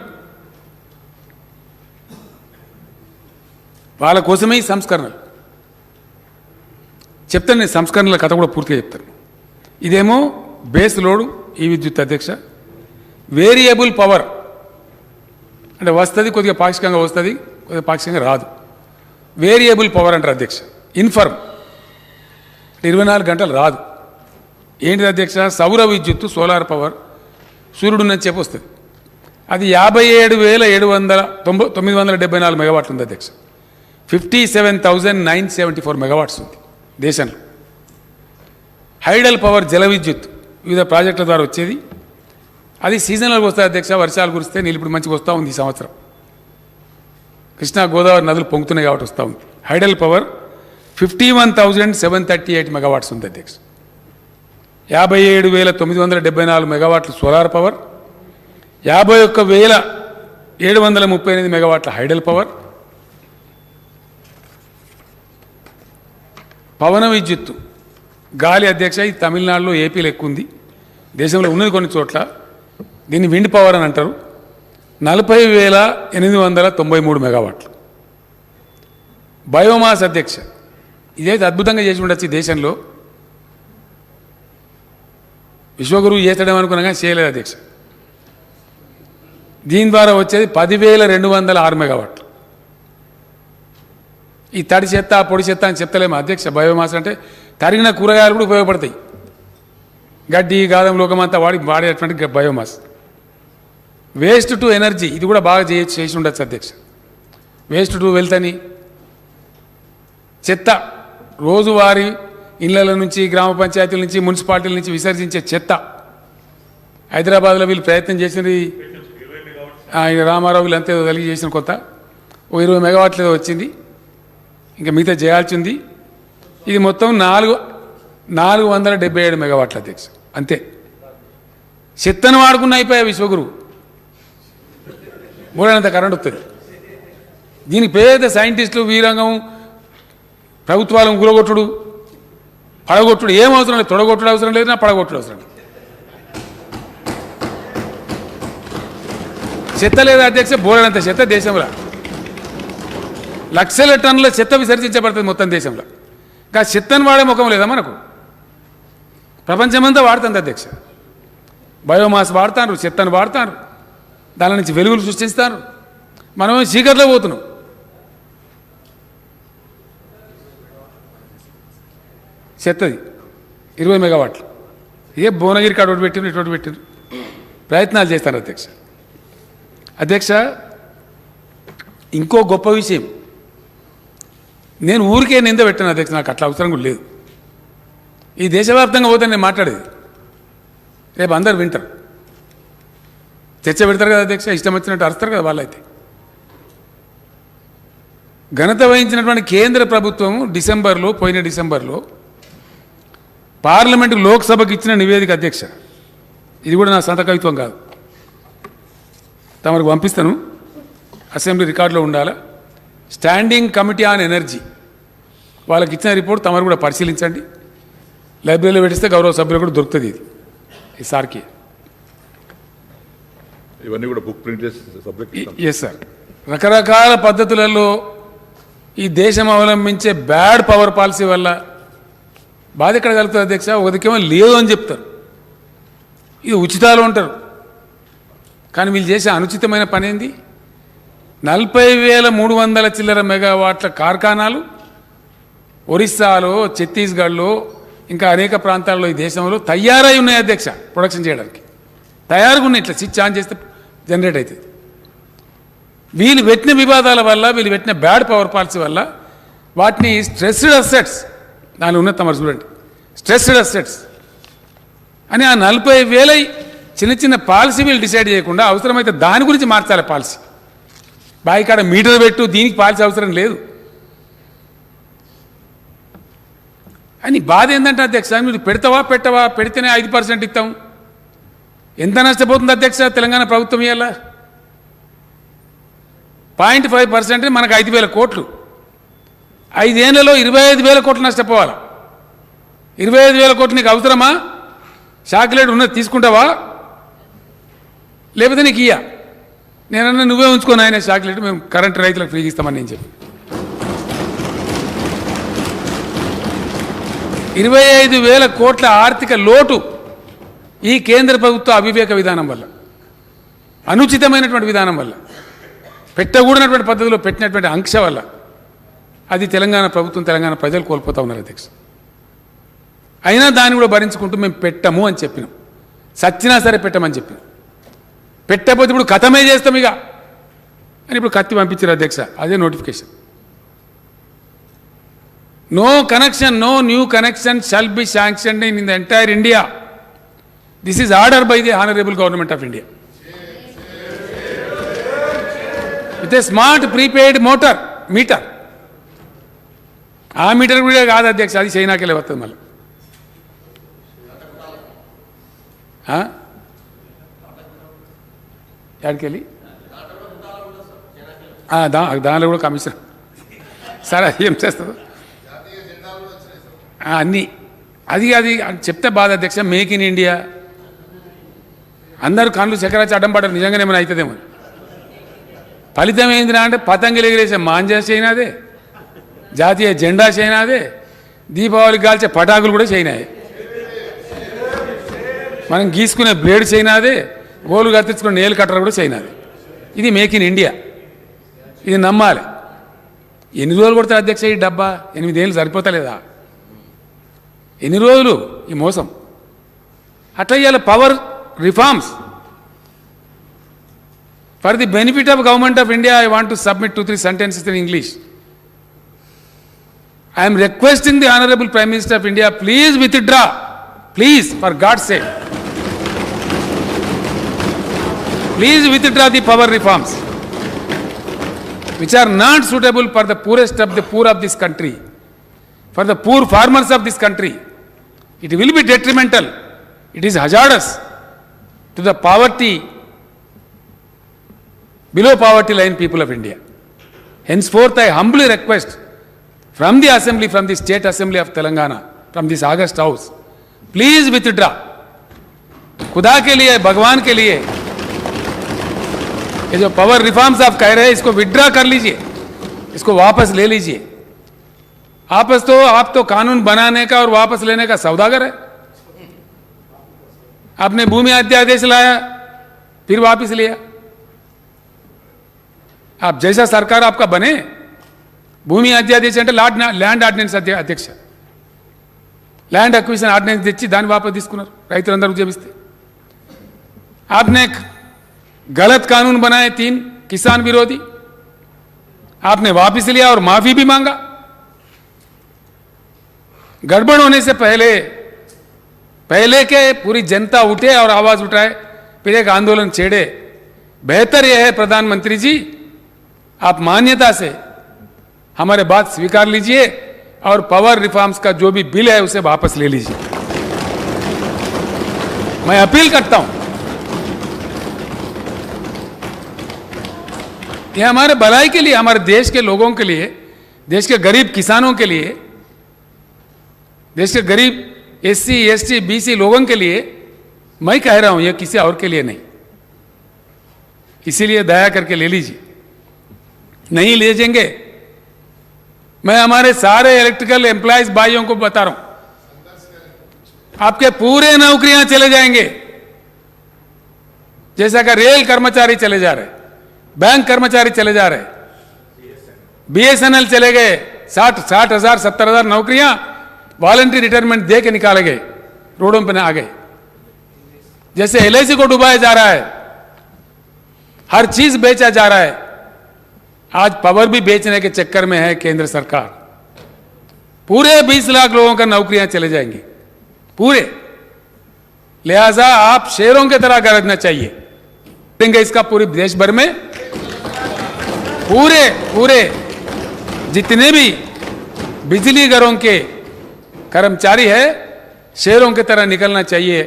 A: వాళ్ళ కోసమే ఈ సంస్కరణలు. చెప్తాను నేను సంస్కరణల కథ కూడా పూర్తిగా చెప్తాను. ఇదేమో బేస్ లోడు ఈ విద్యుత్ అధ్యక్ష. వేరియబుల్ పవర్ అంటే వస్తుంది, కొద్దిగా పాక్షికంగా వస్తుంది, కొద్దిగా పాక్షికంగా రాదు. వేరియబుల్ పవర్ అంటారు అధ్యక్ష. ఇన్ఫర్మ్ 24 గంటలు రాదు. ఏంటిది అధ్యక్ష? సౌర విద్యుత్తు, సోలార్ పవర్, సూర్యుడు నుంచి చెప్పి వస్తుంది. అది 57,974 మెగావాట్లు ఉంది అధ్యక్ష. 57,974 మెగావాట్స్ ఉంది దేశంలో. హైడల్ పవర్ జల విద్యుత్ వివిధ ప్రాజెక్టుల ద్వారా వచ్చేది. అది సీజనల్గా వస్తుంది అధ్యక్ష. వర్షాలు కురిస్తే నీళ్ళు ఇప్పుడు మంచిగా వస్తూ ఉంది. ఈ సంవత్సరం కృష్ణా గోదావరి నదులు పొంగుతున్నాయి కాబట్టి వస్తూ ఉంది. హైడల్ పవర్ 51,738 మెగావాట్స్ ఉంది అధ్యక్ష. 57,974 మెగావాట్లు సోలార్ పవర్, 51,738 మెగావాట్ల హైడల్ పవర్. పవన విద్యుత్తు గాలి అధ్యక్ష, ఇది తమిళనాడులో, ఏపీలో ఎక్కువ ఉంది. దేశంలో ఉన్నది కొన్ని చోట్ల. దీన్ని విండ్ పవర్ అని అంటారు. 40,893 మెగావాట్లు. బయోమాస్ అధ్యక్ష, ఇదైతే అద్భుతంగా చేసి ఉండొచ్చు ఈ దేశంలో. విశ్వగురువు చేస్తాడేమనుకున్నా కానీ చేయలేదు అధ్యక్ష. దీని ద్వారా వచ్చేది 10,206 మెగావాట్లు. ఈ తడి చెత్త పొడి చెత్త అని చెప్తలేమో అధ్యక్ష. బయోమాస్ అంటే తరిగిన కూరగాయలు కూడా ఉపయోగపడతాయి. గడ్డి గాదం లోకమంతా వాడేటువంటి బయోమాస్. వేస్ట్ టు ఎనర్జీ ఇది కూడా బాగా చేసి ఉండొచ్చు అధ్యక్ష. వేస్ట్ టు వెల్త్ అని చెత్త రోజువారీ ఇళ్ల నుంచి గ్రామ పంచాయతీల నుంచి మున్సిపాలిటీల నుంచి విసర్జించే చెత్త హైదరాబాద్లో వీళ్ళు ప్రయత్నం చేసినది రామారావు వీళ్ళు అంతే కలిగి చేసిన కొత్త 20 మెగావాట్లు వచ్చింది. ఇంకా మిగతా చేయాల్సింది. ఇది మొత్తం 477 మెగావాట్ల అధ్యక్ష అంతే. చెత్తను వాడుకున్న అయిపోయా విశ్వగురువు బోడనంత కరెంట్ వస్తుంది. దీనికి పేద సైంటిస్టులు వీరంగం ప్రభుత్వాలను గురగొట్టుడు పడగొట్టుడు ఏం అవసరం లేదు. తొడగొట్టుడు అవసరం లేదు, నా పడగొట్టుడు అవసరం లేదు. చెత్త లేదా అధ్యక్ష బోడనంత చెత్త దేశంలో లక్షల టన్నుల చెత్త విసర్జించబడుతుంది మొత్తం దేశంలో. ఇంకా చెత్తను వాడే ముఖం లేదా మనకు? ప్రపంచమంతా వాడుతుంది అధ్యక్ష. బయోమాస్ వాడతారు, చెత్తను వాడతారు, దాని నుంచి వెలుగులు సృష్టిస్తారు. మనం చీకట్లో పోతున్నాం. చెత్తది 20 మెగావాట్లు. ఏ భువనగిరి కాడ ఒకటి పెట్టిన ఇటువంటి పెట్టిన ప్రయత్నాలు చేస్తారు అధ్యక్ష. అధ్యక్ష ఇంకో గొప్ప విషయం, నేను ఊరికే నింద పెట్టాను అధ్యక్ష, నాకు అట్లా అవసరం కూడా లేదు. ఈ దేశవ్యాప్తంగా పోతే నేను మాట్లాడేది రేపు అందరు వింటారు, చర్చ పెడతారు కదా అధ్యక్ష, ఇష్టం వచ్చినట్టు అరుస్తారు కదా వాళ్ళైతే. ఘనత వహించినటువంటి కేంద్ర ప్రభుత్వము పోయిన డిసెంబర్లో పార్లమెంటు లోక్సభకు ఇచ్చిన నివేదిక అధ్యక్ష, ఇది కూడా నా సొంత కవిత్వం కాదు, తమకు పంపిస్తాను, అసెంబ్లీ రికార్డులో ఉండాలా. స్టాండింగ్ కమిటీ ఆన్ ఎనర్జీ వాళ్ళకి ఇచ్చిన రిపోర్ట్ తమరు కూడా పరిశీలించండి. లైబ్రరీలో పెట్టిస్తే గౌరవ సభ్యులు కూడా దొరుకుతుంది. ఇది ఈసారికి
B: ఇవన్నీ కూడా బుక్ ప్రింట్ చేసి
A: ఎస్ సార్. రకరకాల పద్ధతులలో ఈ దేశం అవలంబించే బ్యాడ్ పవర్ పాలసీ వల్ల బాధ ఎక్కడ కలుగుతుంది అధ్యక్ష? ఒకదికేమో లేదు అని చెప్తారు, ఇది ఉచితాలు అంటారు. కానీ వీళ్ళు చేసే అనుచితమైన పని ఏంది? 40,300 చిల్లర మెగావాట్ల కార్ఖానాలు ఒరిస్సాలో, ఛత్తీస్గఢ్లో, ఇంకా అనేక ప్రాంతాల్లో ఈ దేశంలో తయారై ఉన్నాయి అధ్యక్ష. ప్రొడక్షన్ చేయడానికి తయారుగా ఉన్నాయి. ఇట్లా స్విచ్ ఆన్ చేస్తే జనరేట్ అవుతుంది. వీళ్ళు పెట్టిన వివాదాల వల్ల, వీళ్ళు పెట్టిన బ్యాడ్ పవర్ పాలసీ వల్ల వాటిని స్ట్రెస్డ్ అసెట్స్, దాని ఉన్నది తమరు చూడండి, స్ట్రెస్డ్ అసెట్స్ అని ఆ 40,000 చిన్న చిన్న పాలసీ వీళ్ళు డిసైడ్ చేయకుండా అవసరమైతే దాని గురించి మార్చాలి పాలసీ. బాయికాడ మీటర్ పెట్టు, దీనికి పాలసీ అవసరం లేదు అని. బాధ ఏంటంటే అధ్యక్ష, మీరు పెడతావా పెట్టవా, పెడితేనే 5% ఇస్తాం. ఎంత నష్టపోతుంది అధ్యక్ష తెలంగాణ ప్రభుత్వం? ఇవాళ 0.5% మనకు 5,000 కోట్లు, 5 ఏళ్లలో 25,000 కోట్లు నష్టపోవాలి. 25,000 కోట్లు నీకు అవసరమా? చాక్లెట్ ఉన్నది తీసుకుంటావా, లేకపోతే నీకు ఇయ్యా? నేనన్నా నువ్వే ఉంచుకొని ఆయన చాక్లెట్, మేము కరెంట్ రైతులకు ఫ్రీగా ఇస్తామని నేను చెప్పి 25,000 కోట్ల ఆర్థిక లోటు ఈ కేంద్ర ప్రభుత్వ అవివేక విధానం వల్ల, అనుచితమైనటువంటి విధానం వల్ల, పెట్టకూడనటువంటి పద్ధతిలో పెట్టినటువంటి ఆంక్ష వల్ల అది తెలంగాణ ప్రభుత్వం, తెలంగాణ ప్రజలు కోల్పోతూ ఉన్నారు అధ్యక్ష. అయినా దాన్ని కూడా భరించుకుంటూ మేము పెట్టము అని చెప్పినాం. సచ్చినా సరే పెట్టమని చెప్పినాం. పెట్టకపోతే ఇప్పుడు కథమే చేస్తాం ఇక అని ఇప్పుడు కత్తి పంపించారు అధ్యక్ష. అదే notification. No connection, no new connection shall be sanctioned in the entire India. This is order by the honourable government of India with a smart prepaid meter. ఆ మీటర్ కూడా కాదు అధ్యక్ష, అది చైనాకెళ్ళి వస్తుంది మళ్ళీ. ఎక్కడికెళ్ళి దానిలో కూడా కమిషన్ సరే ఏం చేస్తుందో అన్నీ అది చెప్తే బాధ అధ్యక్ష. మేక్ ఇన్ ఇండియా అందరూ కళ్ళు చక్రాచి అడ్డం పడ్డారు, నిజంగానే ఏమైనా అవుతుందేమో. ఫలితం ఏందిరా అంటే పతంగులు ఎగిరేసే మాంజా చైనాదే, జాతీయ జెండా చైనాదే, దీపావళికి కాల్చే పటాకులు కూడా చైనాయే, మనం గీసుకునే బ్లేడ్ చైనాదే, గోలు కత్తించుకునే నేలు కట్టరు కూడా చైనాదే. ఇది మేక్ ఇన్ ఇండియా. ఇది నమ్మాలి. ఎన్ని రోజులు కొడతారు అధ్యక్ష ఈ డబ్బా? 8 ఏళ్ళు సరిపోతలేదా? ఎన్ని రోజులు ఈ మోసం? అట్లా ఇవాళ power reforms for the benefit of government of India I want to submit 2-3 sentences in English. I am requesting the Honorable Prime Minister of India, please withdraw, please, for God's sake. Please withdraw the power reforms which are not suitable for the poorest of the poor of this country, for the poor farmers of this country. It will be detrimental. It is hazardous to the poverty, below poverty line people of India. Henceforth, I humbly request from the assembly, from the state assembly of Telangana, from this August house, please withdraw. खुदा के लिए, भगवान के लिए, ये जो power reforms आप कह रहे हैं इसको विड्रॉ कर लीजिए, इसको वापस ले लीजिए. आप तो कानून बनाने का और वापस लेने का सौदागर है. आपने भूमि अध्यादेश लाया, फिर वापस लिया. आप जैसा सरकार आपका बने, భూమి అధ్యాదేశం అంటే ల్యాండ్ ఆర్డినెన్స్ అధ్యక్ష, ల్యాండ్ అక్విజిషన్ ఆర్డినెన్స్ తెచ్చి దాన్ని వాపసు తీసుకున్నారు రైతులందరూ ఉద్యమిస్తే. आपने गलत कानून बनाए 3 किसान विरोधी, आपने वापस लिया और माफी भी मांगा. गड़बड़ होने से पहले के पूरी जनता उठे और आवाज उठाए, फिर एक आंदोलन छेड़े. बेहतर यह है प्रधानमंत्री जी, आप मान्यता से हमारे बात स्वीकार लीजिए और पावर रिफॉर्म्स का जो भी बिल है उसे वापस ले लीजिए. मैं अपील करता हूं, यह हमारे भलाई के लिए, हमारे देश के लोगों के लिए, देश के गरीब किसानों के लिए, देश के गरीब SC, ST, BC लोगों के लिए मैं कह रहा हूं, यह किसी और के लिए नहीं. इसीलिए दया करके ले लीजिए. नहीं ले जाएंगे, मैं हमारे सारे इलेक्ट्रिकल एम्प्लॉयज भाइयों को बता रहा हूं, आपके पूरे नौकरियां चले जाएंगे. जैसा कि रेल कर्मचारी चले जा रहे, बैंक कर्मचारी चले जा रहे, BSNL चले गए. 60,000 70,000 नौकरियां वॉलंटरी रिटायरमेंट दे के निकाले गए, रोडों पर आ गए. जैसे LIC को डुबाया जा रहा है, हर चीज बेचा जा रहा है. आज पावर भी बेचने के चक्कर में है केंद्र सरकार. पूरे 20 लाख लोगों का नौकरियां चले जाएंगी पूरे. लिहाजा आप शेरों की तरह गरजना चाहिए. देंगे इसका पूरे देश भर में पूरे जितने भी बिजली घरों के कर्मचारी है, शेरों की तरह निकलना चाहिए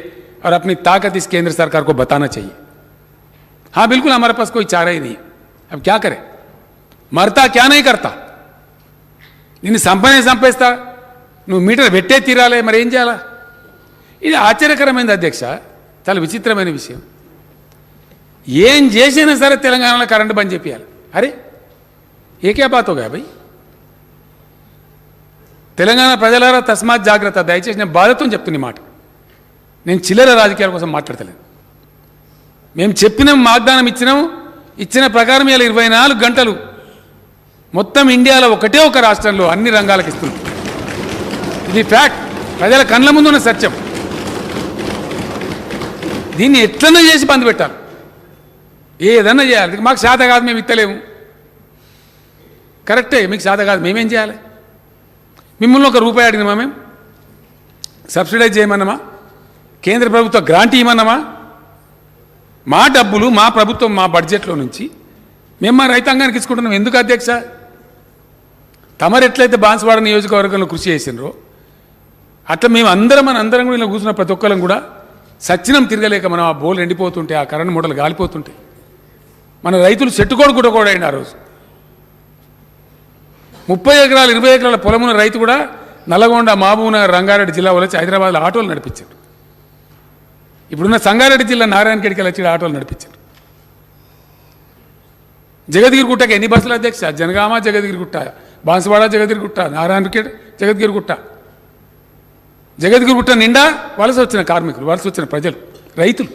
A: और अपनी ताकत इस केंद्र सरकार को बताना चाहिए. हाँ बिल्कुल, हमारे पास कोई चारा ही नहीं है. अब क्या करें? మరతా క్యా నహీ కర్తా, నిన్ను సంపేస్తా, నువ్వు మీటర్ పెట్టే తీరాలే, మరి ఏం చేయాలా? ఇది ఆశ్చర్యకరమైనది అధ్యక్ష, చాలా విచిత్రమైన విషయం. ఏం చేసినా సరే తెలంగాణలో కరెంటు బంద్ చేపియాలి. అరే ఏ క్యా బాత్ హోగా భయ్? తెలంగాణ ప్రజలారా తస్మాత్ జాగ్రత్త. దయచేసి నేను బాధతో చెప్తున్న మాట, నేను చిల్లర రాజకీయాల కోసం మాట్లాడతలేను. మేము చెప్పినాం, వాగ్దానం ఇచ్చిన ప్రకారం ఇలా 24 గంటలు మొత్తం ఇండియాలో ఒకటే ఒక రాష్ట్రంలో అన్ని రంగాలకు ఇస్తుంది. ఇది ఫ్యాక్ట్, ప్రజల కళ్ళ ముందున్న సత్యం. దీన్ని ఎట్లన్నా చేసి బంద్ పెట్టాలి, ఏదన్నా చేయాలి. మాకు శాత కాదు, మేము ఇత్తలేము. కరెక్టే, మీకు శాత కాదు, మేమేం చేయాలి? మిమ్మల్ని ఒక రూపాయి అడిగినామా? మేము సబ్సిడైజ్ చేయమన్నామా? కేంద్ర ప్రభుత్వ గ్రాంట్ ఇవ్వమన్నామా? మా డబ్బులు, మా ప్రభుత్వం, మా బడ్జెట్లో నుంచి మేము మా రైతాంగానికి ఇచ్చుకుంటున్నాం. ఎందుకు అధ్యక్ష? తమరు ఎట్లయితే బాన్సువాడ నియోజకవర్గంలో కృషి చేసినారో అట్లా మేము అందరం కూడా ఇలా కూర్చున్న ప్రతి ఒక్కరం కూడా సచ్చినం తిరగలేక మనం ఆ బోల్ ఎండిపోతుంటే, ఆ కరెంట్ మూటలు గాలిపోతుంటే మన రైతులు చెట్టుకోడు గుట్టకోడైంది. ఆ రోజు 30 ఎకరాలు 20 ఎకరాల పొలమున్న రైతు కూడా నల్లగొండ, మహబూబ్నగర్, రంగారెడ్డి జిల్లా వచ్చి హైదరాబాద్లో ఆటోలు నడిపించారు. ఇప్పుడున్న సంగారెడ్డి జిల్లా నారాయణఖేడ్కి వచ్చి ఆటోలు నడిపించారు. జగద్గిరిగుట్టకి ఎన్ని బస్సులు అధ్యక్ష? జనగామ, జగద్గిరిగుట్ట, బాన్సువాడ, జగద్గిరిగుట్ట, నారాయణఖేడ్, జగద్గిరిగుట్ట. జగద్గిరిగుట్ట నిండా వలస వచ్చిన కార్మికులు, వలస వచ్చిన ప్రజలు, రైతులు.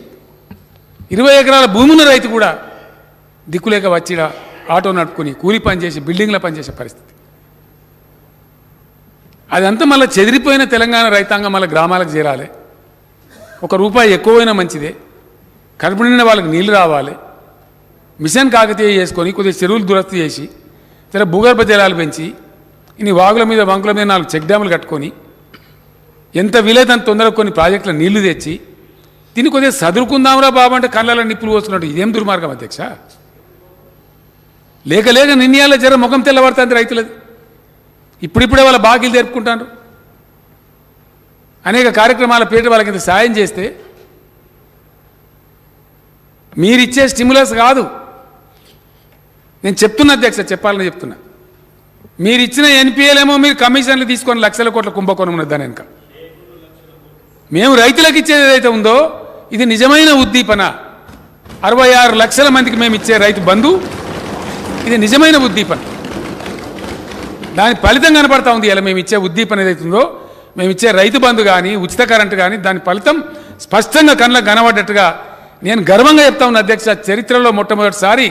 A: 20 ఎకరాల భూమి ఉన్న రైతు కూడా దిక్కులేక వచ్చి ఆటో నడుపుకొని కూలి పని చేసి బిల్డింగ్ల పనిచేసే పరిస్థితి. అదంతా మళ్ళీ చెదిరిపోయిన తెలంగాణ రైతాంగం మళ్ళీ గ్రామాలకు చేరాలి. రూపాయి ఎక్కువైనా మంచిదే, కడుపు నిండిన వాళ్ళకి నీళ్ళు రావాలి, మిషన్ కాకతీయ చేసుకొని కొద్దిగా చెరువులు దురస్తి చేసి సరే భూగర్భ జలాలు పెంచి ఇన్ని వాగుల మీద వంకుల మీద 4 చెక్ డ్యాములు కట్టుకొని ఎంత వీలైతే అంత తొందరగా కొన్ని ప్రాజెక్టుల నీళ్లు తెచ్చి దీన్ని కొద్దిగా చదువుకుందాంరా బాబు అంటే కళ్ళలో నిప్పులు పోస్తున్నట్టు ఇదేం దుర్మార్గం అధ్యక్ష. లేక లేక నిన్నయాల జర ముఖం తెల్లబడుతుంది రైతులది. ఇప్పుడిప్పుడే వాళ్ళ బాకీలు జరుపుకుంటారు. అనేక కార్యక్రమాల పేరు వాళ్ళకి ఇంత సాయం చేస్తే మీరిచ్చే స్టిమ్యులస్ కాదు, నేను చెప్తున్నా అధ్యక్ష, చెప్పాలని చెప్తున్నా. మీరు ఇచ్చిన ఎన్పిఎలేమో మీరు కమిషన్లు తీసుకొని లక్షల కోట్ల కుంభకోణం ఉన్నది దాని వెనుక. మేము రైతులకు ఇచ్చేది ఏదైతే ఉందో ఇది నిజమైన ఉద్దీపన. 66 లక్షల మందికి మేము ఇచ్చే రైతు బంధు ఇది నిజమైన ఉద్దీపన. దాని ఫలితం కనపడతా ఉంది. ఇలా మేము ఇచ్చే ఉద్దీపన ఏదైతే ఉందో, మేము ఇచ్చే రైతు బంధు కానీ ఉచిత కరెంటు కానీ దాని ఫలితం స్పష్టంగా కళ్ళకు కనబడ్డట్టుగా నేను గర్వంగా చెప్తా ఉన్నా అధ్యక్ష. చరిత్రలో మొట్టమొదటిసారి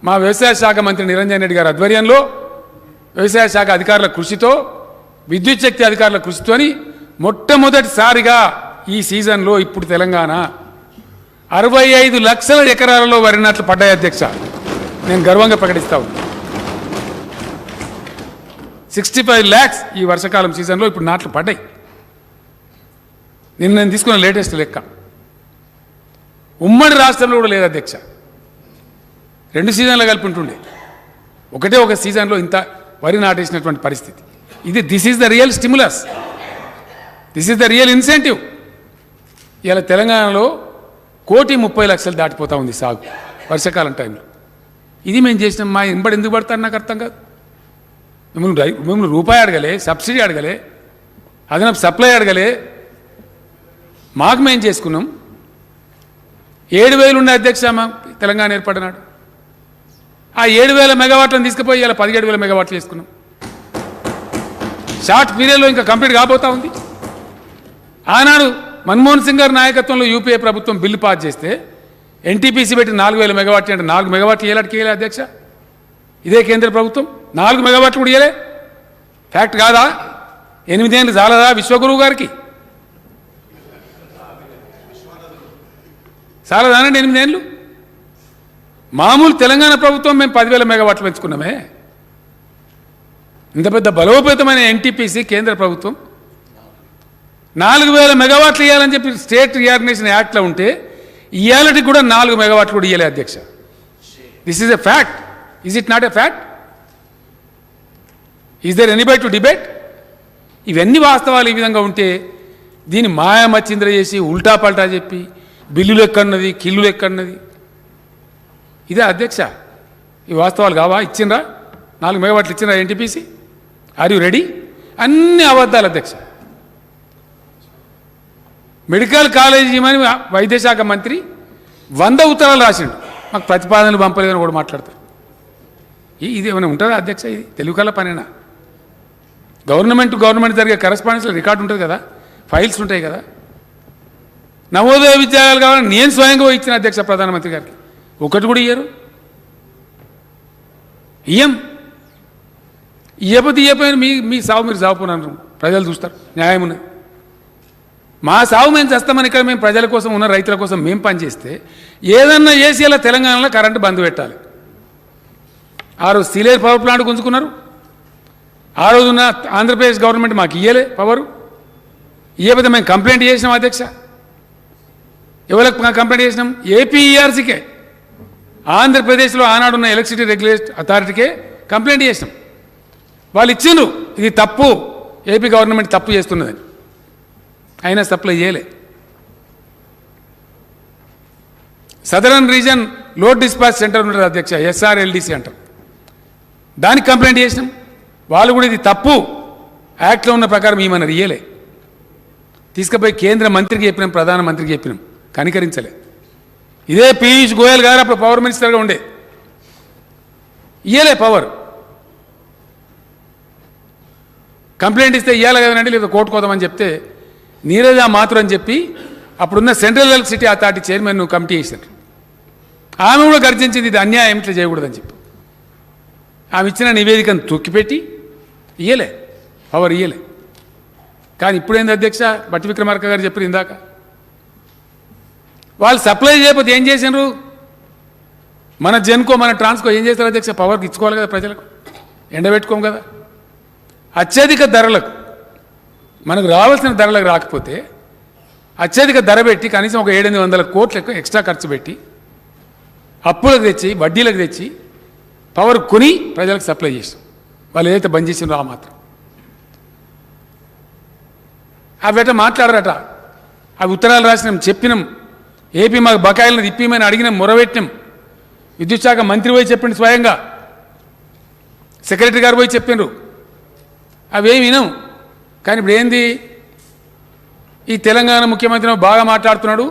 A: మా వ్యవసాయ శాఖ మంత్రి నిరంజన్ రెడ్డి గారి ఆధ్వర్యంలో వ్యవసాయ శాఖ అధికారుల కృషితో, విద్యుత్ శక్తి అధికారుల కృషితోని మొట్టమొదటిసారిగా ఈ సీజన్లో ఇప్పుడు తెలంగాణ 65 లక్షల ఎకరాలలో వరి నాట్లు పడ్డాయి అధ్యక్ష. నేను గర్వంగా ప్రకటిస్తా ఉన్నా. 65 lakhs ఈ వర్షాకాలం సీజన్లో ఇప్పుడు నాట్లు పడ్డాయి. నేను తీసుకున్న లేటెస్ట్ లెక్క ఉమ్మడి రాష్ట్రంలో కూడా లేదు అధ్యక్ష. 2 సీజన్లు కలిపి ఉంటుండే, ఒక సీజన్లో ఇంత వరి నాటేసినటువంటి పరిస్థితి. This is the real stimulus, this is the real incentive. ఇలా తెలంగాణలో 1,30,00,000 దాటిపోతూ ఉంది సాగు వర్షాకాలం టైంలో. ఇది మేము చేసినాం. మా వెంబడి ఎందుకు పడతారు నాకు అర్థం కాదు. మిమ్మల్ని రూపాయి అడగలే, సబ్సిడీ అడగలే, అదనపు సప్లై అడగలే. మాకు మేము చేసుకున్నాం. 7,000 ఉండే అధ్యక్ష మా తెలంగాణ ఏర్పడినాడు. ఆ 7,000 మెగావాట్లను తీసుకుపోయి ఇలా 17,000 మెగావాట్లు చేసుకున్నాం. షార్ట్ పీరియడ్లో ఇంకా కంప్లీట్ కాబోతా ఉంది. ఆనాడు మన్మోహన్ సింగ్ గారి నాయకత్వంలో యూపీఏ ప్రభుత్వం బిల్లు పాస్ చేస్తే ఎన్టీపీసీ పెట్టి 4,000 మెగావాట్లు అంటే 4 మెగావాట్లు ఏలాడికి ఇయ్యలే అధ్యక్ష. ఇదే కేంద్ర ప్రభుత్వం 4 మెగావాట్లు కూడా ఇయ్యలే. ఫ్యాక్ట్ కాదా? 8 ఏళ్ళు చాలదా విశ్వగురువు గారికి? చాలదానండి 8 ఏళ్ళు? మామూలు తెలంగాణ ప్రభుత్వం మేము 10,000 మెగావాట్లు పెంచుకున్నామే. ఇంత పెద్ద బలోపేతమైన ఎన్టీపీసీ కేంద్ర ప్రభుత్వం 4,000 మెగావాట్లు ఇవ్వాలని చెప్పి స్టేట్ రీఆర్గనైజేషన్ యాక్ట్లో ఉంటే ఇవాళకి కూడా 4 మెగావాట్లు కూడా ఇవ్వలే అధ్యక్ష. This is a fact. Is it not a fact? Is there anybody to debate? ఇవన్నీ వాస్తవాలు ఈ విధంగా ఉంటే దీన్ని మాయామచ్చింద్ర చేసి ఉల్టా పల్టా చెప్పి బిల్లులు ఎక్కడున్నది, కిల్లులు ఎక్కడున్నది, ఇదే అధ్యక్ష. ఈ వాస్తవాలు కావా? ఇచ్చిండ్రా 4 మెగావాట్లు ఇచ్చిండ్రా ఎన్టీపీసీ? Are you ready? అన్ని అబద్ధాలు అధ్యక్ష. మెడికల్ కాలేజీ అని వైద్యశాఖ మంత్రి 100 ఉత్తరాలు రాసిండు, మాకు ప్రతిపాదనలు పంపలేదని కూడా మాట్లాడతారు. ఇది ఏమైనా ఉంటుందా అధ్యక్ష? ఇది తెలుగు కల పనేనా? గవర్నమెంట్ జరిగే కరెస్పాండెన్స్లో రికార్డు ఉంటుంది కదా, ఫైల్స్ ఉంటాయి కదా. నవోదయ విద్యాలయాలు కావాలని నేను స్వయంగా ఇచ్చిన అధ్యక్ష ప్రధానమంత్రి గారికి, ఒకటి కూడా ఇయ్యరు. ఇయ్యపోయిన మీ సాగు మీరు సాగుపోయినారు, ప్రజలు చూస్తారు, న్యాయం ఉన్నది. మా సాగు మేము చేస్తామని ఇక్కడ మేము ప్రజల కోసం ఉన్న రైతుల కోసం మేము పనిచేస్తే ఏదన్నా ఏసీలో తెలంగాణలో కరెంటు బంద్ పెట్టాలి. ఆ రోజు సీలేరు పవర్ ప్లాంట్ గుంజుకున్నారు. ఆ రోజున ఆంధ్రప్రదేశ్ గవర్నమెంట్ మాకు ఇయ్యలే పవరు. ఇయ్యకపోతే మేము కంప్లైంట్ చేసినాం అధ్యక్ష. ఎవరికి కంప్లైంట్ చేసినాం? ఏపీఈఆర్సీకే, ఆంధ్రప్రదేశ్లో ఆనాడున్న ఎలక్ట్రిసిటీ రెగ్యులేటరీ అథారిటీకే కంప్లైంట్ చేసినాం. వాళ్ళు ఇచ్చిండ్రు ఇది తప్పు, ఏపీ గవర్నమెంట్ తప్పు చేస్తున్నదని. అయినా సప్లై చేయలే. Southern reason load dispatch centre ఉంటుంది అధ్యక్ష, ఎస్ఆర్ఎల్డిసి అంటారు, దానికి కంప్లైంట్ చేసినాం. వాళ్ళు కూడా ఇది తప్పు, యాక్ట్లో ఉన్న ప్రకారం ఏమన్నారు ఇయ్యలే. తీసుకుపోయి కేంద్ర మంత్రికి చెప్పినాం, ప్రధానమంత్రికి చెప్పినాం, కనికరించలే. ఇదే పీయూష్ గోయల్ గారు అప్పుడు పవర్ మినిస్టర్గా ఉండే, ఇయ్యలే పవర్. కంప్లైంట్ ఇస్తే ఇయ్యాలి కదనండి, లేదా కోర్టుకోదామని చెప్తే నీరజా మాథుర్ అని చెప్పి అప్పుడున్న central electricity authority chairman committee చేశారు. ఆమె కూడా గర్జించింది ఇది అన్యాయం, ఇట్లా చేయకూడదని చెప్పి. ఆమె ఇచ్చిన నివేదికను తొక్కిపెట్టి ఇయ్యలే, పవర్ ఇయ్యలే. కానీ ఇప్పుడేంది అధ్యక్ష, బట్టి విక్రమార్క గారు చెప్పారు ఇందాక, వాళ్ళు సప్లై చేయకపోతే ఏం చేసినారు? మన జెన్కో మన ట్రాన్స్కో ఏం చేస్తారు అధ్యక్ష? పవర్కి ఇచ్చుకోవాలి కదా ప్రజలకు, ఎండబెట్టుకోం కదా. అత్యధిక ధరలకు మనకు రావాల్సిన ధరలకు రాకపోతే అత్యధిక ధర పెట్టి కనీసం ఒక 700 కోట్లు ఎక్కువ ఎక్స్ట్రా ఖర్చు పెట్టి అప్పులకు తెచ్చి వడ్డీలకు తెచ్చి పవర్ కొని ప్రజలకు సప్లై చేసాం. వాళ్ళు ఏదైతే బంద్ చేసినారో ఆ మాత్రం అవి మాట్లాడరట. అవి ఉత్తరాలు రాసినాం, చెప్పినాం. ఏపీ మాకు బకాయిలను ఇప్పిమని అడిగినాం, మొరబెట్టినాం. విద్యుత్ శాఖ మంత్రి పోయి చెప్పిండు, స్వయంగా సెక్రటరీ గారు పోయి చెప్పిండ్రు. అవేం వినం. కానీ ఇప్పుడు ఏంది, ఈ తెలంగాణ ముఖ్యమంత్రి బాగా మాట్లాడుతున్నాడు,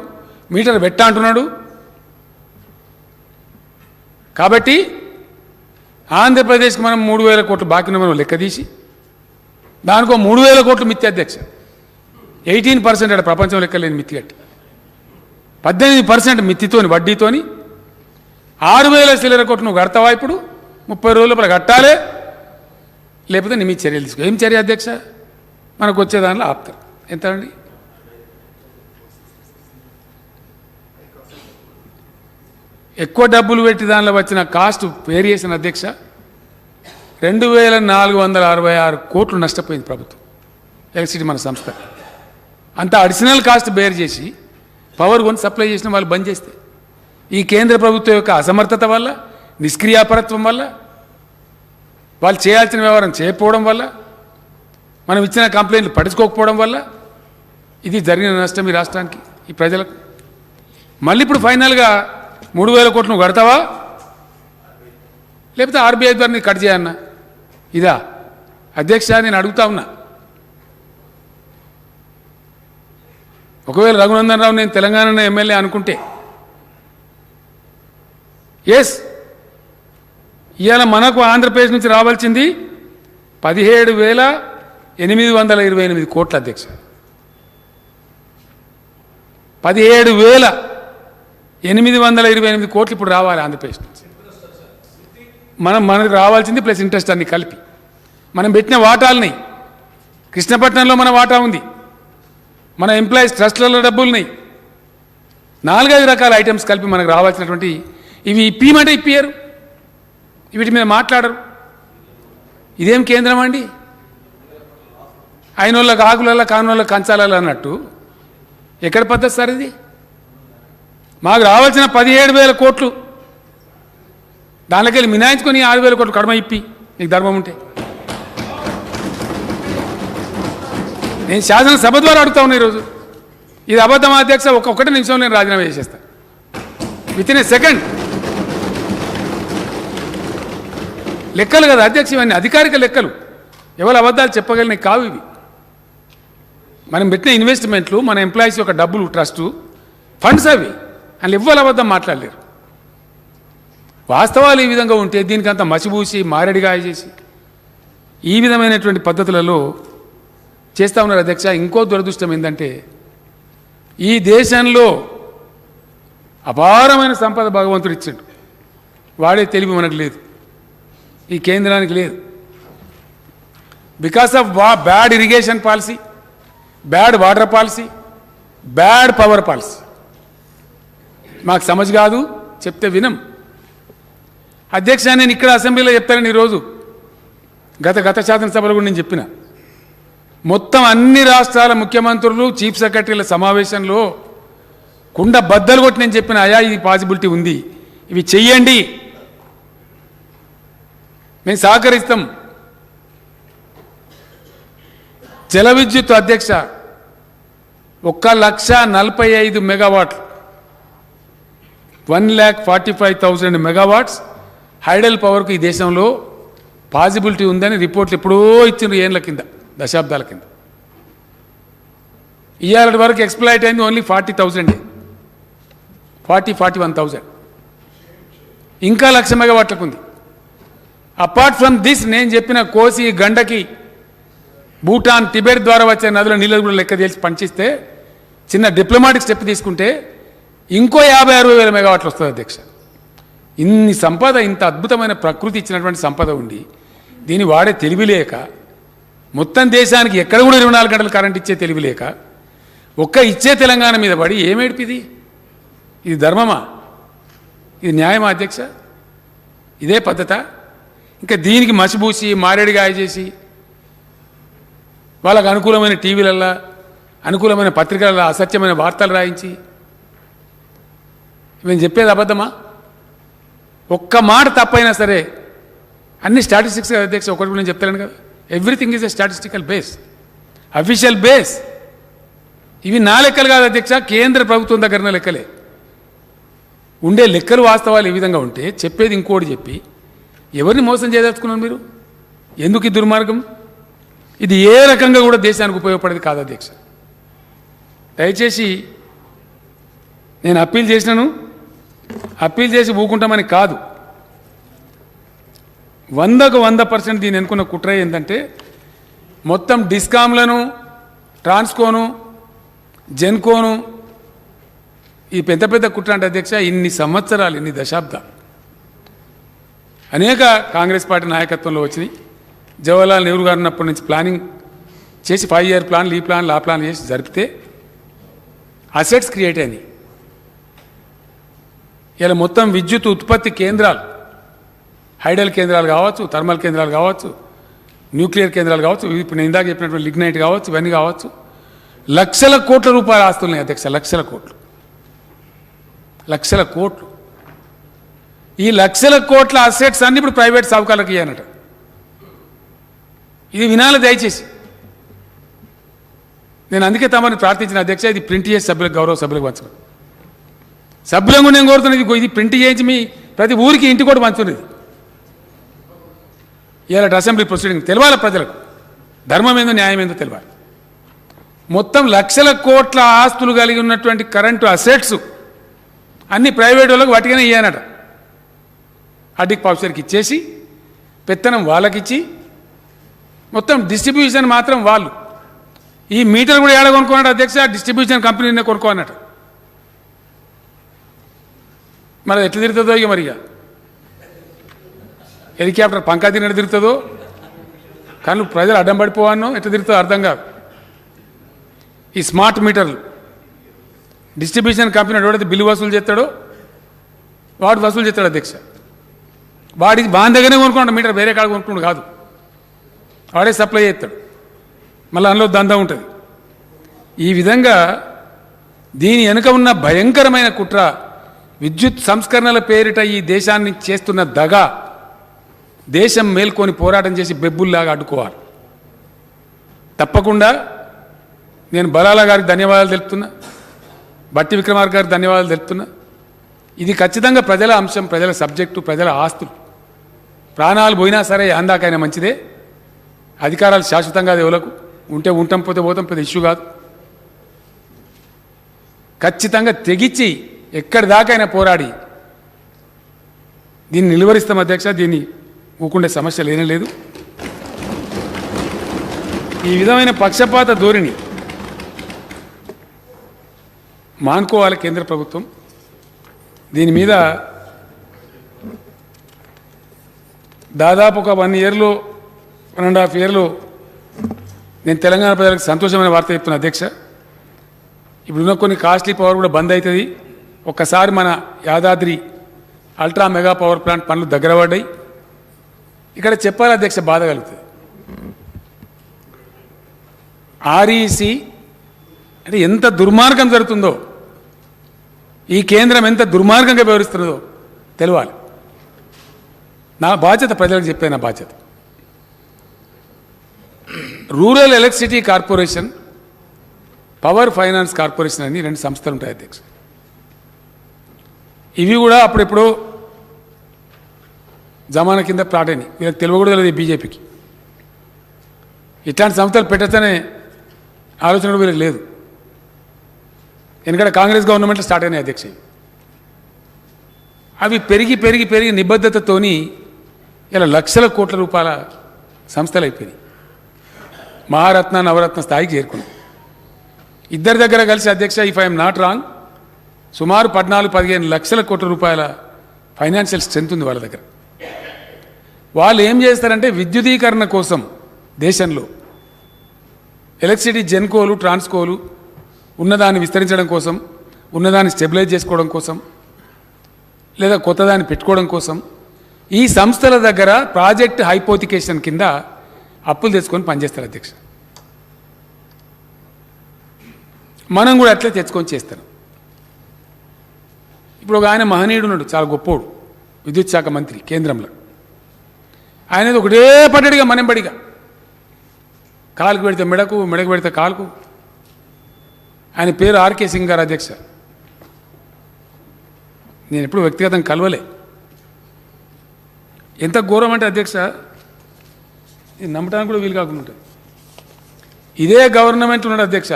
A: మీటర్ పెట్టా అంటున్నాడు. కాబట్టి ఆంధ్రప్రదేశ్కి మనం 3,000 కోట్లు బాకీ మనం లెక్క తీసి దానికో 3,000 కోట్లు మిత్తి అధ్యక్ష. 18% అక్కడ ప్రపంచం లెక్కలేని మిత్తి కట్టి 18% మిత్తితోని వడ్డీతోని 6,000 చిల్లర కోట్లు నువ్వు కడతావా? ఇప్పుడు 30 రోజుల లోపల కట్టాలే, లేకపోతే నీ మీద చర్యలు తీసుకో. ఏం చర్య అధ్యక్ష? మనకు వచ్చే దానిలో ఆపుతారు. ఎంత అండి? ఎక్కువ డబ్బులు పెట్టి దానిలో వచ్చిన కాస్ట్ వేరియేషన్ అధ్యక్ష 2,466 కోట్లు నష్టపోయింది ప్రభుత్వం, ఎలక్ట్రిసిటీ మన సంస్థ. అంత అడిషనల్ కాస్ట్ బేర్ చేసి పవర్ కొని సప్లై చేసిన వాళ్ళు బంద్ చేస్తే ఈ కేంద్ర ప్రభుత్వం యొక్క అసమర్థత వల్ల, నిష్క్రియాపరత్వం వల్ల, వాళ్ళు చేయాల్సిన వ్యవహారం చేయకపోవడం వల్ల, మనం ఇచ్చిన కంప్లైంట్లు పట్టించుకోకపోవడం వల్ల ఇది జరిగిన నష్టం ఈ రాష్ట్రానికి, ఈ ప్రజలకు. మళ్ళీ ఇప్పుడు ఫైనల్గా 3,000 కోట్లు నువ్వు కడతావా, లేకపోతే ఆర్బీఐ ద్వారా నీకు కట్ చేయన్నా? ఇదా అధ్యక్ష? నేను అడుగుతా ఉన్నా. ఒకవేళ రఘునందన్ రావు నేను తెలంగాణ ఎమ్మెల్యే అనుకుంటే, ఎస్, ఇవాళ మనకు ఆంధ్రప్రదేశ్ నుంచి రావాల్సింది 17,828 కోట్ల అధ్యక్ష. 17,828 కోట్లు ఇప్పుడు రావాలి ఆంధ్రప్రదేశ్ నుంచి. మనకు రావాల్సింది ప్లస్ ఇంట్రెస్ట్ అన్ని కలిపి. మనం పెట్టిన వాటాలని, కృష్ణపట్నంలో మన వాటా ఉంది, మన ఎంప్లాయీస్ ట్రస్ట్లలో డబ్బులున్నాయి, 4-5 రకాల ఐటమ్స్ కలిపి మనకు రావాల్సినటువంటి ఇవి ఇప్పిమంటే ఇప్పియరు, వీటి మీద మాట్లాడరు. ఇదేం కేంద్రం అండి? అయినోళ్ళకి ఆకులలో కానోళ్ళకి కంచాలలో అన్నట్టు ఎక్కడ పద్ధతి సార్ ఇది? మాకు రావాల్సిన 17,000 కోట్లు దానిలోకి వెళ్ళి మినాయించుకొని 6,000 కోట్లు కడమ ఇప్పి, నీకు ధర్మం ఉంటే. నేను శాసనసభ ద్వారా అడుగుతా ఉన్నా ఈరోజు. ఇది అబద్ధం అధ్యక్ష. ఒక్కొక్కటి నిమిషంలో నేను రాజీనామా చేసేస్తాను, విత్ ఇన్ ఏ సెకండ్. లెక్కలు కదా అధ్యక్ష, ఇవన్నీ అధికారిక లెక్కలు. ఎవరు అబద్ధాలు చెప్పగలిగిన కావు ఇవి. మనం పెట్టిన ఇన్వెస్ట్మెంట్లు, మన ఎంప్లాయీస్ యొక్క డబ్బులు, ట్రస్టు ఫండ్స్ అవి. అని ఎవ్వరు అబద్ధం మాట్లాడలేరు. వాస్తవాలు ఈ విధంగా ఉంటే దీనికంతా మసిబూసి మారేడిగాయ చేసి ఈ విధమైనటువంటి పద్ధతులలో చేస్తూ ఉన్నారు అధ్యక్ష. ఇంకో దురదృష్టం ఏంటంటే, ఈ దేశంలో అపారమైన సంపద భగవంతుడు ఇచ్చాడు, వాడే తెలివి మనకు లేదు, ఈ కేంద్రానికి లేదు. Because of bad irrigation policy, bad water policy, bad power policy. మాకు సమజ్ కాదు, చెప్తే వినం అధ్యక్ష. నేను ఇక్కడ అసెంబ్లీలో చెప్తానని ఈరోజు గత శాసనసభలో కూడా నేను చెప్పిన, మొత్తం అన్ని రాష్ట్రాల ముఖ్యమంత్రులు, చీఫ్ సెక్రటరీల సమావేశంలో కుండ బద్దలు కొట్టి నేను చెప్పిన, అయా ఇది పాసిబిలిటీ ఉంది, ఇవి చెయ్యండి, మేము సహకరిస్తాం. జల విద్యుత్ అధ్యక్ష 1,45,000 మెగావాట్లు, 1,45,000 మెగావాట్స్ హైడల్ పవర్కు ఈ దేశంలో పాసిబిలిటీ ఉందని రిపోర్ట్లు ఎప్పుడో ఇచ్చిన ఏళ్ళ కింద, దశాబ్దాల కింద. ఇవాళ వరకు ఎక్స్ప్లాయిట్ అయింది ఓన్లీ 40,000, 41,000. ఇంకా 1,00,000 మెగావాట్లకు ఉంది. అపార్ట్ ఫ్రమ్ దిస్ నేను చెప్పిన కోసి, గండకి, భూటాన్, టిబెట్ ద్వారా వచ్చే నదుల నీళ్ళు కూడా లెక్క చేసి పనిచేస్తే, చిన్న డిప్లొమాటిక్ స్టెప్ తీసుకుంటే ఇంకో 50-60 వేల మెగావాట్లు వస్తుంది అధ్యక్ష. ఇన్ని సంపద, ఇంత అద్భుతమైన ప్రకృతి ఇచ్చినటువంటి సంపద ఉండి దీన్ని వాడే తెలివి లేక, మొత్తం దేశానికి ఎక్కడ కూడా 24 గంటలు కరెంట్ ఇచ్చే తెలివి లేక, ఒక్క ఇచ్చే తెలంగాణ మీద పడి ఏమేడిపిది? ఇది ధర్మమా? ఇది న్యాయమా అధ్యక్ష? ఇదే పద్ధత? ఇంకా దీనికి మసిబూసి మారేడుగాయ చేసి వాళ్ళకు అనుకూలమైన టీవీలల్లో అనుకూలమైన పత్రికలలో అసత్యమైన వార్తలు రాయించి మేము చెప్పేది అబద్ధమా? ఒక్క మాట తప్పైనా సరే అన్ని స్టాటిస్టిక్స్ అధ్యక్ష, ఒకటి కూడా నేను చెప్తాను కదా, everything is a statistical base, official base. ఇవి నా లెక్కలు కాదు అధ్యక్ష, కేంద్ర ప్రభుత్వం దగ్గర లెక్కలే. ఉండే లెక్కలు వాస్తవాలు ఈ విధంగా ఉంటే చెప్పేది ఇంకోటి చెప్పి ఎవరిని మోసం చేయదలుచుకున్నారు మీరు? ఎందుకు ఈ దుర్మార్గం? ఇది ఏ రకంగా కూడా దేశానికి ఉపయోగపడేది కాదు అధ్యక్ష. దయచేసి నేను అప్పీల్ చేసినాను, అప్పీల్ చేసి ఊకుంటామని కాదు, 100కు 100% దీన్ని ఎన్నుకున్న కుట్ర ఏంటంటే మొత్తం డిస్కామ్లను, ట్రాన్స్కోను, జెన్కోను, ఈ పెద్ద పెద్ద కుట్ర అంటే అధ్యక్ష ఇన్ని సంవత్సరాలు, ఇన్ని దశాబ్దాలు అనేక కాంగ్రెస్ పార్టీ నాయకత్వంలో వచ్చినాయి. జవహర్లాల్ నెహ్రూ గారు ఉన్నప్పటి నుంచి ప్లానింగ్ చేసి 5 ఇయర్ ప్లాన్లు, ఈ ప్లాన్లు, ఆ ప్లాన్లు చేసి జరిపితే అసెట్స్ క్రియేట్ అయినాయి. ఇలా మొత్తం విద్యుత్ ఉత్పత్తి కేంద్రాలు, హైడల్ కేంద్రాలు కావచ్చు, థర్మల్ కేంద్రాలు కావచ్చు, న్యూక్లియర్ కేంద్రాలు కావచ్చు, ఇప్పుడు నేను ఇందాక చెప్పినటువంటి లిగ్నైట్ కావచ్చు, ఇవన్నీ కావచ్చు, లక్షల కోట్ల రూపాయల ఆస్తులున్నాయి అధ్యక్ష, లక్షల కోట్లు, లక్షల కోట్లు. ఈ లక్షల కోట్ల అసెట్స్ అన్ని ఇప్పుడు ప్రైవేట్ సావుకారులకు ఇవ్వనట. ఇది వినాలి దయచేసి. నేను అందుకే తమని ప్రార్థించిన అధ్యక్ష, ఇది ప్రింట్ చేసి సభ్యులకు, గౌరవ సభ్యులకు పంచడం. సభ్యులను నేను కోరుతున్నది, ఇది ప్రింట్ చేయించి మీ ప్రతి ఊరికి ఇంటి కూడా పంచున్నది. ఇలాంటి అసెంబ్లీ ప్రొసీడింగ్ తెలవాలి ప్రజలకు, ధర్మం ఏందో న్యాయం ఏందో తెలవాలి. మొత్తం లక్షల కోట్ల ఆస్తులు కలిగి ఉన్నటువంటి కరెంటు అసెట్స్ అన్ని ప్రైవేట్ వాళ్ళకు వాటికనే ఇయ్యానట. అడ్డిక్ పాఫ్సర్కి ఇచ్చేసి పెత్తనం వాళ్ళకిచ్చి మొత్తం డిస్ట్రిబ్యూషన్ మాత్రం వాళ్ళు. ఈ మీటర్ కూడా ఏడ కొనుక్కున్నాడు అధ్యక్ష? డిస్ట్రిబ్యూషన్ కంపెనీనే కొనుక్కోన్నట్టు. మరి ఎట్లా తిరుగుతుందో ఇక, మరి హెలికాప్టర్ పంకా తిన్నట్టు తిరుగుతుందో, కానీ ప్రజలు అడ్డం పడిపోవానో ఎట్లా తిరుగుతుందో అర్థం కాదు. ఈ స్మార్ట్ మీటర్లు డిస్ట్రిబ్యూషన్ కంపెనీ ఎవడైతే బిల్లు వసూలు చేస్తాడో వాడు వసూలు చేస్తాడు అధ్యక్ష. వాడికి బాగా దగ్గరనే కొనుక్కున్నాడు మీటర్, వేరే కాడ కొనుక్కున్నాడు కాదు, వాడే సప్లై చేస్తాడు. మళ్ళీ అందులో దందా ఉంటుంది. ఈ విధంగా దీని వెనుక ఉన్న భయంకరమైన కుట్ర, విద్యుత్ సంస్కరణల పేరిట ఈ దేశాన్ని చేస్తున్న దగా, దేశం మేల్కొని పోరాటం చేసి బెబ్బుల్లాగా అడ్డుకోవాలి. తప్పకుండా నేను బలాల గారికి ధన్యవాదాలు తెలుపుతున్నా, బట్టి విక్రమార్క గారికి ధన్యవాదాలు తెలుపుతున్నా. ఇది ఖచ్చితంగా ప్రజల అంశం, ప్రజల సబ్జెక్టు, ప్రజల ఆస్తులు. ప్రాణాలు పోయినా సరే అందాకైనా మంచిదే. అధికారాలు శాశ్వతంగా దేవులకు ఉంటే ఉంటాం, పోతే పోతాం, పెద్ద ఇష్యూ కాదు. ఖచ్చితంగా తెగించి ఎక్కడి దాకైనా పోరాడి దీన్ని నిలువరిస్తాం అధ్యక్ష. దీన్ని ఊకుండే సమస్య లేనే లేదు. ఈ విధమైన పక్షపాత ధోరణి మానుకోవాలి కేంద్ర ప్రభుత్వం. దీని మీద దాదాపు ఒక 1 ఇయర్లో 1.5 ఇయర్లో నేను తెలంగాణ ప్రజలకు సంతోషమైన వార్త చెప్తున్నా అధ్యక్ష. ఇప్పుడున్న కొన్ని కాస్ట్లీ పవర్ కూడా బంద్ అవుతుంది. ఒక్కసారి మన Yadadri ultra mega power plant పనులు దగ్గర పడ్డాయి. ఇక్కడ చెప్పాలి అధ్యక్ష, బాధ కలుగుతుంది. ఆర్ఈసి అంటే ఎంత దుర్మార్గం జరుగుతుందో, ఈ కేంద్రం ఎంత దుర్మార్గంగా వ్యవహరిస్తున్నదో తెలవాలి. నా బాధ్యత ప్రజలకు చెప్పే నా బాధ్యత. Rural electricity corporation, power finance corporation అని 2 సంస్థలు ఉంటాయి అధ్యక్ష. ఇవి కూడా అప్పుడెప్పుడు జమానా కింద ప్రాటని వీళ్ళకి తెలియకూడదు లేదు బీజేపీకి. ఇట్లాంటి సంస్థలు పెట్టచ్చనే ఆలోచన కూడా వీళ్ళకి లేదు. ఎందుకంటే కాంగ్రెస్ గవర్నమెంట్లో స్టార్ట్ అయినాయి అధ్యక్ష. అవి పెరిగి పెరిగి పెరిగి నిబద్ధతతోని ఇలా లక్షల కోట్ల రూపాయల సంస్థలు అయిపోయినాయి. మహారత్న, నవరత్న స్థాయికి చేరుకున్నాయి. ఇద్దరి దగ్గర కలిసి అధ్యక్ష, ఇఫ్ ఐఎమ్ నాట్ రాంగ్, సుమారు 14-15 లక్షల కోట్ల రూపాయల ఫైనాన్షియల్ స్ట్రెంత్ ఉంది వాళ్ళ దగ్గర. వాళ్ళు ఏం చేస్తారంటే విద్యుదీకరణ కోసం దేశంలో ఎలక్ట్రిసిటీ జెన్కోలు, ట్రాన్స్కోలు ఉన్నదాన్ని విస్తరించడం కోసం ఉన్నదాన్ని స్టెబిలైజ్ చేసుకోవడం కోసం లేదా కొత్తదాన్ని పెట్టుకోవడం కోసం ఈ సంస్థల దగ్గర ప్రాజెక్ట్ హైపోతికేషన్ కింద అప్పులు తెచ్చుకొని పనిచేస్తారు అధ్యక్ష. మనం కూడా అట్లే తెచ్చుకొని చేస్తాం. ఇప్పుడు ఒక ఆయన మహనీయుడు ఉన్నాడు, చాలా గొప్పోడు, విద్యుత్ శాఖ మంత్రి కేంద్రంలో. ఆయనది ఒకటే పడ్డడిగా మనంబడిగా, కాలుకు పెడితే మెడకు, మెడకు పెడితే కాలుకు. ఆయన పేరు ఆర్కే సింగ్ గారు అధ్యక్ష. నేను ఎప్పుడు వ్యక్తిగతంగా కలవలే. ఎంత ఘోరం అంటే అధ్యక్ష, ఇది నమ్మటానికి కూడా వీలు కాకుండా ఉంటుంది. ఇదే గవర్నమెంట్ ఉన్నాడు అధ్యక్ష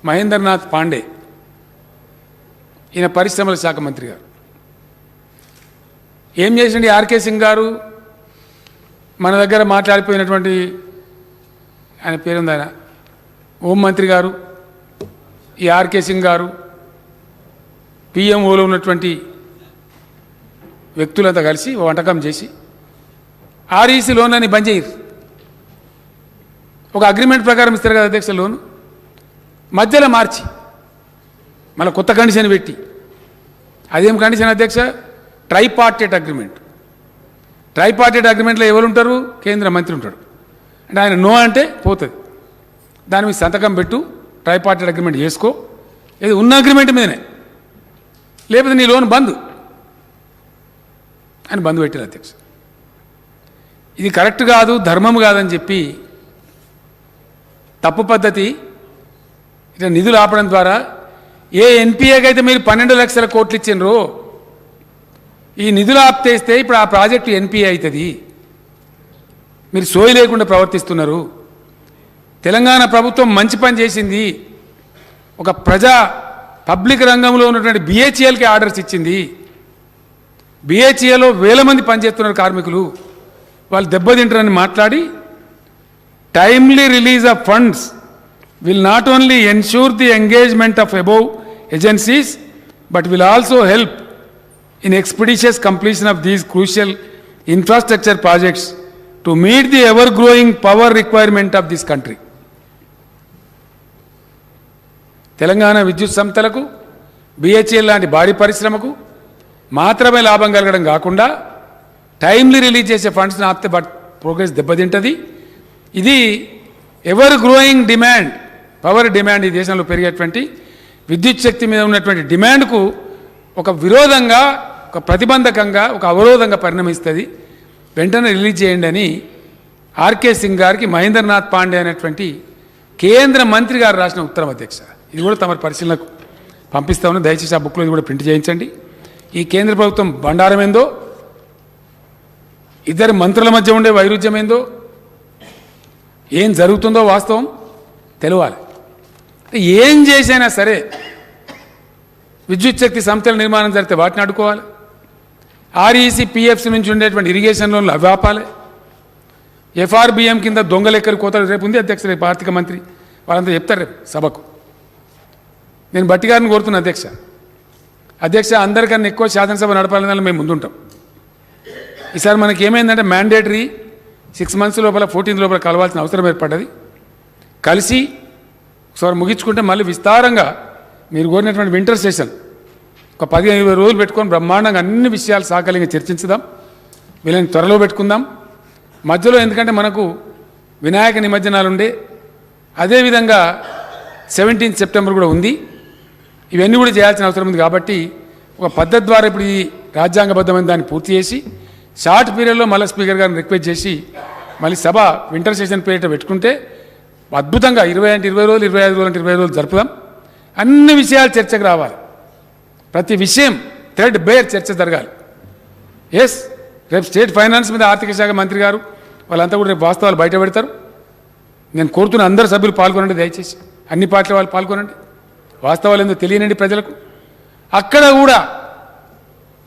A: మహేంద్రనాథ్ పాండే, ఈయన పరిశ్రమల శాఖ మంత్రి గారు. ఏం చేసిండి ఆర్కే సింగ్ గారు? మన దగ్గర మాట్లాడిపోయినటువంటి ఆయన పేరుంది, ఆయన హోంమంత్రి గారు, ఈ ఆర్కే సింగ్ గారు, పిఎంఓలో ఉన్నటువంటి వ్యక్తులంతా కలిసి ఓ వంటకం చేసి ఆర్ఈసీ లోన్ అని బంద్ చేయరు. ఒక అగ్రిమెంట్ ప్రకారం ఇస్తారు కదా అధ్యక్ష లోను, మధ్యలో మార్చి మళ్ళీ కొత్త కండిషన్ పెట్టి. అదేం కండిషన్ అధ్యక్ష? ట్రైపార్టెట్ అగ్రిమెంట్. ట్రైపార్టెట్ అగ్రిమెంట్లో ఎవరు ఉంటారు? కేంద్ర మంత్రి ఉంటాడు. అంటే ఆయన నో అంటే పోతుంది, దాని మీద సంతకం పెట్టు, ట్రైపార్టెట్ అగ్రిమెంట్ చేసుకో, ఇది ఉన్న అగ్రిమెంట్ మీదనే, లేకపోతే నీ లోన్ బంద్ అని బంద్ పెట్టారు అధ్యక్ష. ఇది కరెక్ట్ కాదు, ధర్మం కాదని చెప్పి తప్పు పద్ధతి ఇట్లా నిధులు ఆపడం ద్వారా ఏ ఎన్పిఏకి అయితే మీరు 12 లక్షల కోట్లు ఇచ్చిండ్రో ఈ నిధులు ఆప్తేస్తే ఇప్పుడు ఆ ప్రాజెక్టు ఎన్పిఏ అవుతుంది. మీరు సోయి లేకుండా ప్రవర్తిస్తున్నారు. తెలంగాణ ప్రభుత్వం మంచి పని చేసింది. ఒక పబ్లిక్ రంగంలో ఉన్నటువంటి బిహెచ్ఎల్కి ఆర్డర్స్ ఇచ్చింది. బిహెచ్ఏలో వేల మంది పనిచేస్తున్నారు కార్మికులు, వాళ్ళు దెబ్బతింటారని మాట్లాడి timely release of funds will not only ensure the engagement of above agencies but will also help in expeditious completion of these crucial infrastructure projects to meet the ever growing power requirement of this country. Telangana విద్యుత్ సంస్థలకు BHEL లాంటి భారీ పరిశ్రమకు మాత్రమే లాభం కలగడం కాకుండా timely release చేసే ఫండ్స్ని ఆపితే ప్రోగ్రెస్ దెబ్బతింటుంది. ఇది ever growing demand, power demand, ఈ దేశంలో పెరిగేటువంటి విద్యుత్ శక్తి మీద ఉన్నటువంటి డిమాండ్కు ఒక విరోధంగా, ఒక ప్రతిబంధకంగా, ఒక అవరోధంగా పరిణమిస్తుంది. వెంటనే రిలీజ్ చేయండి అని ఆర్కే సింగ్ గారికి మహేంద్రనాథ్ పాండే అనేటువంటి కేంద్ర మంత్రి గారు రాసిన ఉత్తరం అధ్యక్ష. ఇది కూడా తమ పరిశీలనకు పంపిస్తా ఉన్నా, దయచేసి ఆ బుక్లో ఇది కూడా ప్రింట్ చేయించండి. ఈ కేంద్ర ప్రభుత్వం బండారం ఏందో, ఇద్దరు మంత్రుల మధ్య ఉండే వైరుధ్యం ఏందో, ఏం జరుగుతుందో వాస్తవం తెలవాలి. ఏం చేసైనా సరే విద్యుత్ శక్తి సంస్థల నిర్మాణం జరిగితే వాటిని అడ్డుకోవాలి. ఆర్ఈసీ పిఎఫ్సి నుంచి ఉండేటువంటి ఇరిగేషన్ లోన్లు అవి ఆపాలి. ఎఫ్ఆర్బిఎం కింద దొంగలు ఎక్కడి కోతలు రేపు ఉంది అధ్యక్ష, రేపు ఆర్థిక మంత్రి వాళ్ళంతా చెప్తారు రేపు సభకు. నేను బట్టి గారిని కోరుతున్నా అధ్యక్ష అందరికన్నా ఎక్కువ శాసనసభ నడపాలని మేము ముందుంటాం. ఈసారి మనకి ఏమైందంటే మ్యాండేటరీ 6 months లోపల 14th లోపల కలవాల్సిన అవసరం ఏర్పడ్డది. కలిసి ఒకసారి ముగించుకుంటే మళ్ళీ విస్తారంగా మీరు కోరినటువంటి వింటర్ సెషన్ ఒక 15-20 రోజులు పెట్టుకొని బ్రహ్మాండంగా అన్ని విషయాలు సాకలింగా చర్చించుదాం. వీళ్ళని త్వరలో పెట్టుకుందాం. మధ్యలో ఎందుకంటే మనకు వినాయక నిమజ్జనాలు ఉండే, అదేవిధంగా 17th September కూడా ఉంది. ఇవన్నీ కూడా చేయాల్సిన అవసరం ఉంది. కాబట్టి ఒక పద్ధతి ద్వారా ఇప్పుడు ఈ రాజ్యాంగబద్ధమైన దాన్ని పూర్తి చేసి షార్ట్ పీరియడ్లో మళ్ళీ స్పీకర్ గారిని రిక్వెస్ట్ చేసి మళ్ళీ సభ వింటర్ సెషన్ పీరియడ్ పెట్టుకుంటే అద్భుతంగా 20 అంటే 20 రోజులు, 25 రోజులు అంటే 25 రోజులు జరుపుదాం. అన్ని విషయాలు చర్చకు రావాలి. ప్రతి విషయం థ్రెడ్ బేర్ చర్చ జరగాలి. ఎస్, రేపు స్టేట్ ఫైనాన్స్ మీద ఆర్థిక శాఖ మంత్రి గారు వాళ్ళంతా కూడా రేపు వాస్తవాలు బయట పెడతారు. నేను కోరుతున్న అందరు సభ్యులు పాల్గొనండి, దయచేసి అన్ని పార్టీల వాళ్ళు పాల్గొనండి. వాస్తవాలు ఏందో తెలియనండి ప్రజలకు. అక్కడ కూడా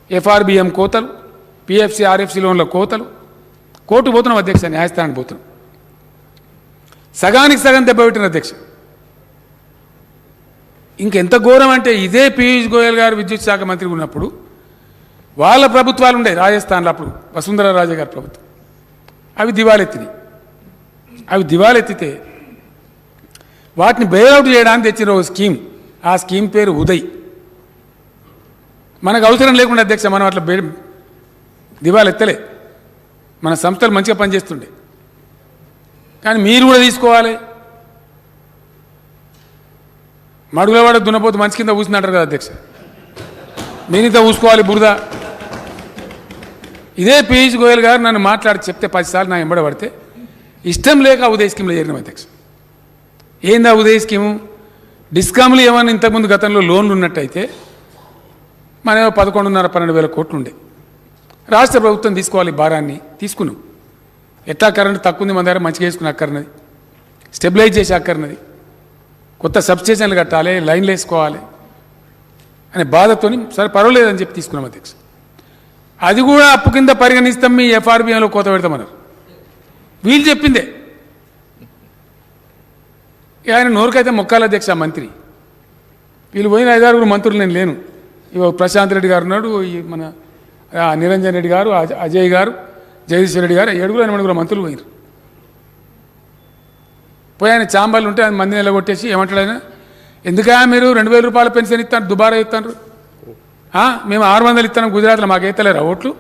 A: ఎఫ్ఆర్బిఎం కోతలు, పిఎఫ్సి ఆర్ఎఫ్సి లోన్ల కోతలు, కోర్టు పోతున్నాం అధ్యక్ష, న్యాయస్థానానికి పోతున్నాం. సగానికి సగం దెబ్బపెట్టిన అధ్యక్ష. ఇంకెంత ఘోరం అంటే ఇదే పీయూష్ గోయల్ గారు విద్యుత్ శాఖ మంత్రి ఉన్నప్పుడు వాళ్ళ ప్రభుత్వాలు ఉండే రాజస్థాన్లో, అప్పుడు వసుంధరా రాజే గారి ప్రభుత్వం, అవి దివాలెత్తినాయి. అవి దివాలెత్తితే వాటిని బెయిల్అవుట్ చేయడానికి తెచ్చిన ఒక స్కీమ్, ఆ స్కీమ్ పేరు ఉదయ్. మనకు అవసరం లేకుండా అధ్యక్ష మనం అట్లా దివాలు ఎత్తలే, మన సంస్థలు మంచిగా పనిచేస్తుండే. కానీ మీరు కూడా తీసుకోవాలి. మడుగులవాడ దున్నపోతు మంచి కింద కూర్చుందంటారు కదా అధ్యక్ష, మీరింత ఊసుకోవాలి బురద. ఇదే పీయూష్ గోయల్ గారు నన్ను మాట్లాడి చెప్తే 10 సార్లు నా ఎంబడ పడితే ఇష్టం లేక ఉదయ స్కీమ్లో చేరినాం అధ్యక్ష. ఏందా ఉదయ స్కీము? డిస్కామ్లు ఏమన్నా ఇంతకుముందు గతంలో లోన్లు ఉన్నట్టయితే మనమేమో 11,500-12,000 కోట్లు ఉండే. రాష్ట్ర ప్రభుత్వం తీసుకోవాలి భారాన్ని, తీసుకున్నాం. ఎట్లా కరెంటు తక్కువ ఉంది మన దగ్గర, మంచిగా వేసుకుని అక్కర్నది, స్టెబిలైజ్ చేసి అక్కర్నది, కొత్త సబ్స్టేషన్లు కట్టాలి, లైన్లు వేసుకోవాలి అనే బాధతోని సరే పర్వాలేదని చెప్పి తీసుకున్నాం అధ్యక్ష. అది కూడా అప్పు కింద పరిగణిస్తాం, మీ ఎఫ్ఆర్బిఎంలో కోత పెడతామన్నారు. వీళ్ళు చెప్పిందే. ఆయన నోరుకైతే మొక్కాల అధ్యక్ష మంత్రి. వీళ్ళు పోయిన 5-6 మంత్రులు నేను లేను. ఇవో ప్రశాంత్ రెడ్డి గారు ఉన్నాడు, ఈ మన నిరంజన్ రెడ్డి గారు, అజయ్ గారు, జగదీశ్వర్ రెడ్డి గారు, 7-8 మంత్రులు పోయినారు. పోయి ఆయన చాంబాలు ఉంటే ఆయన మంది నిలగొట్టేసి ఏమంటాడు ఆయన, ఎందుకా మీరు 2,000 రూపాయల పెన్షన్ ఇస్తాను, దుబారా ఇస్తాను, మేము 600 ఇస్తాను గుజరాత్లో, మాకు ఎత్తలేరా ఓట్లు,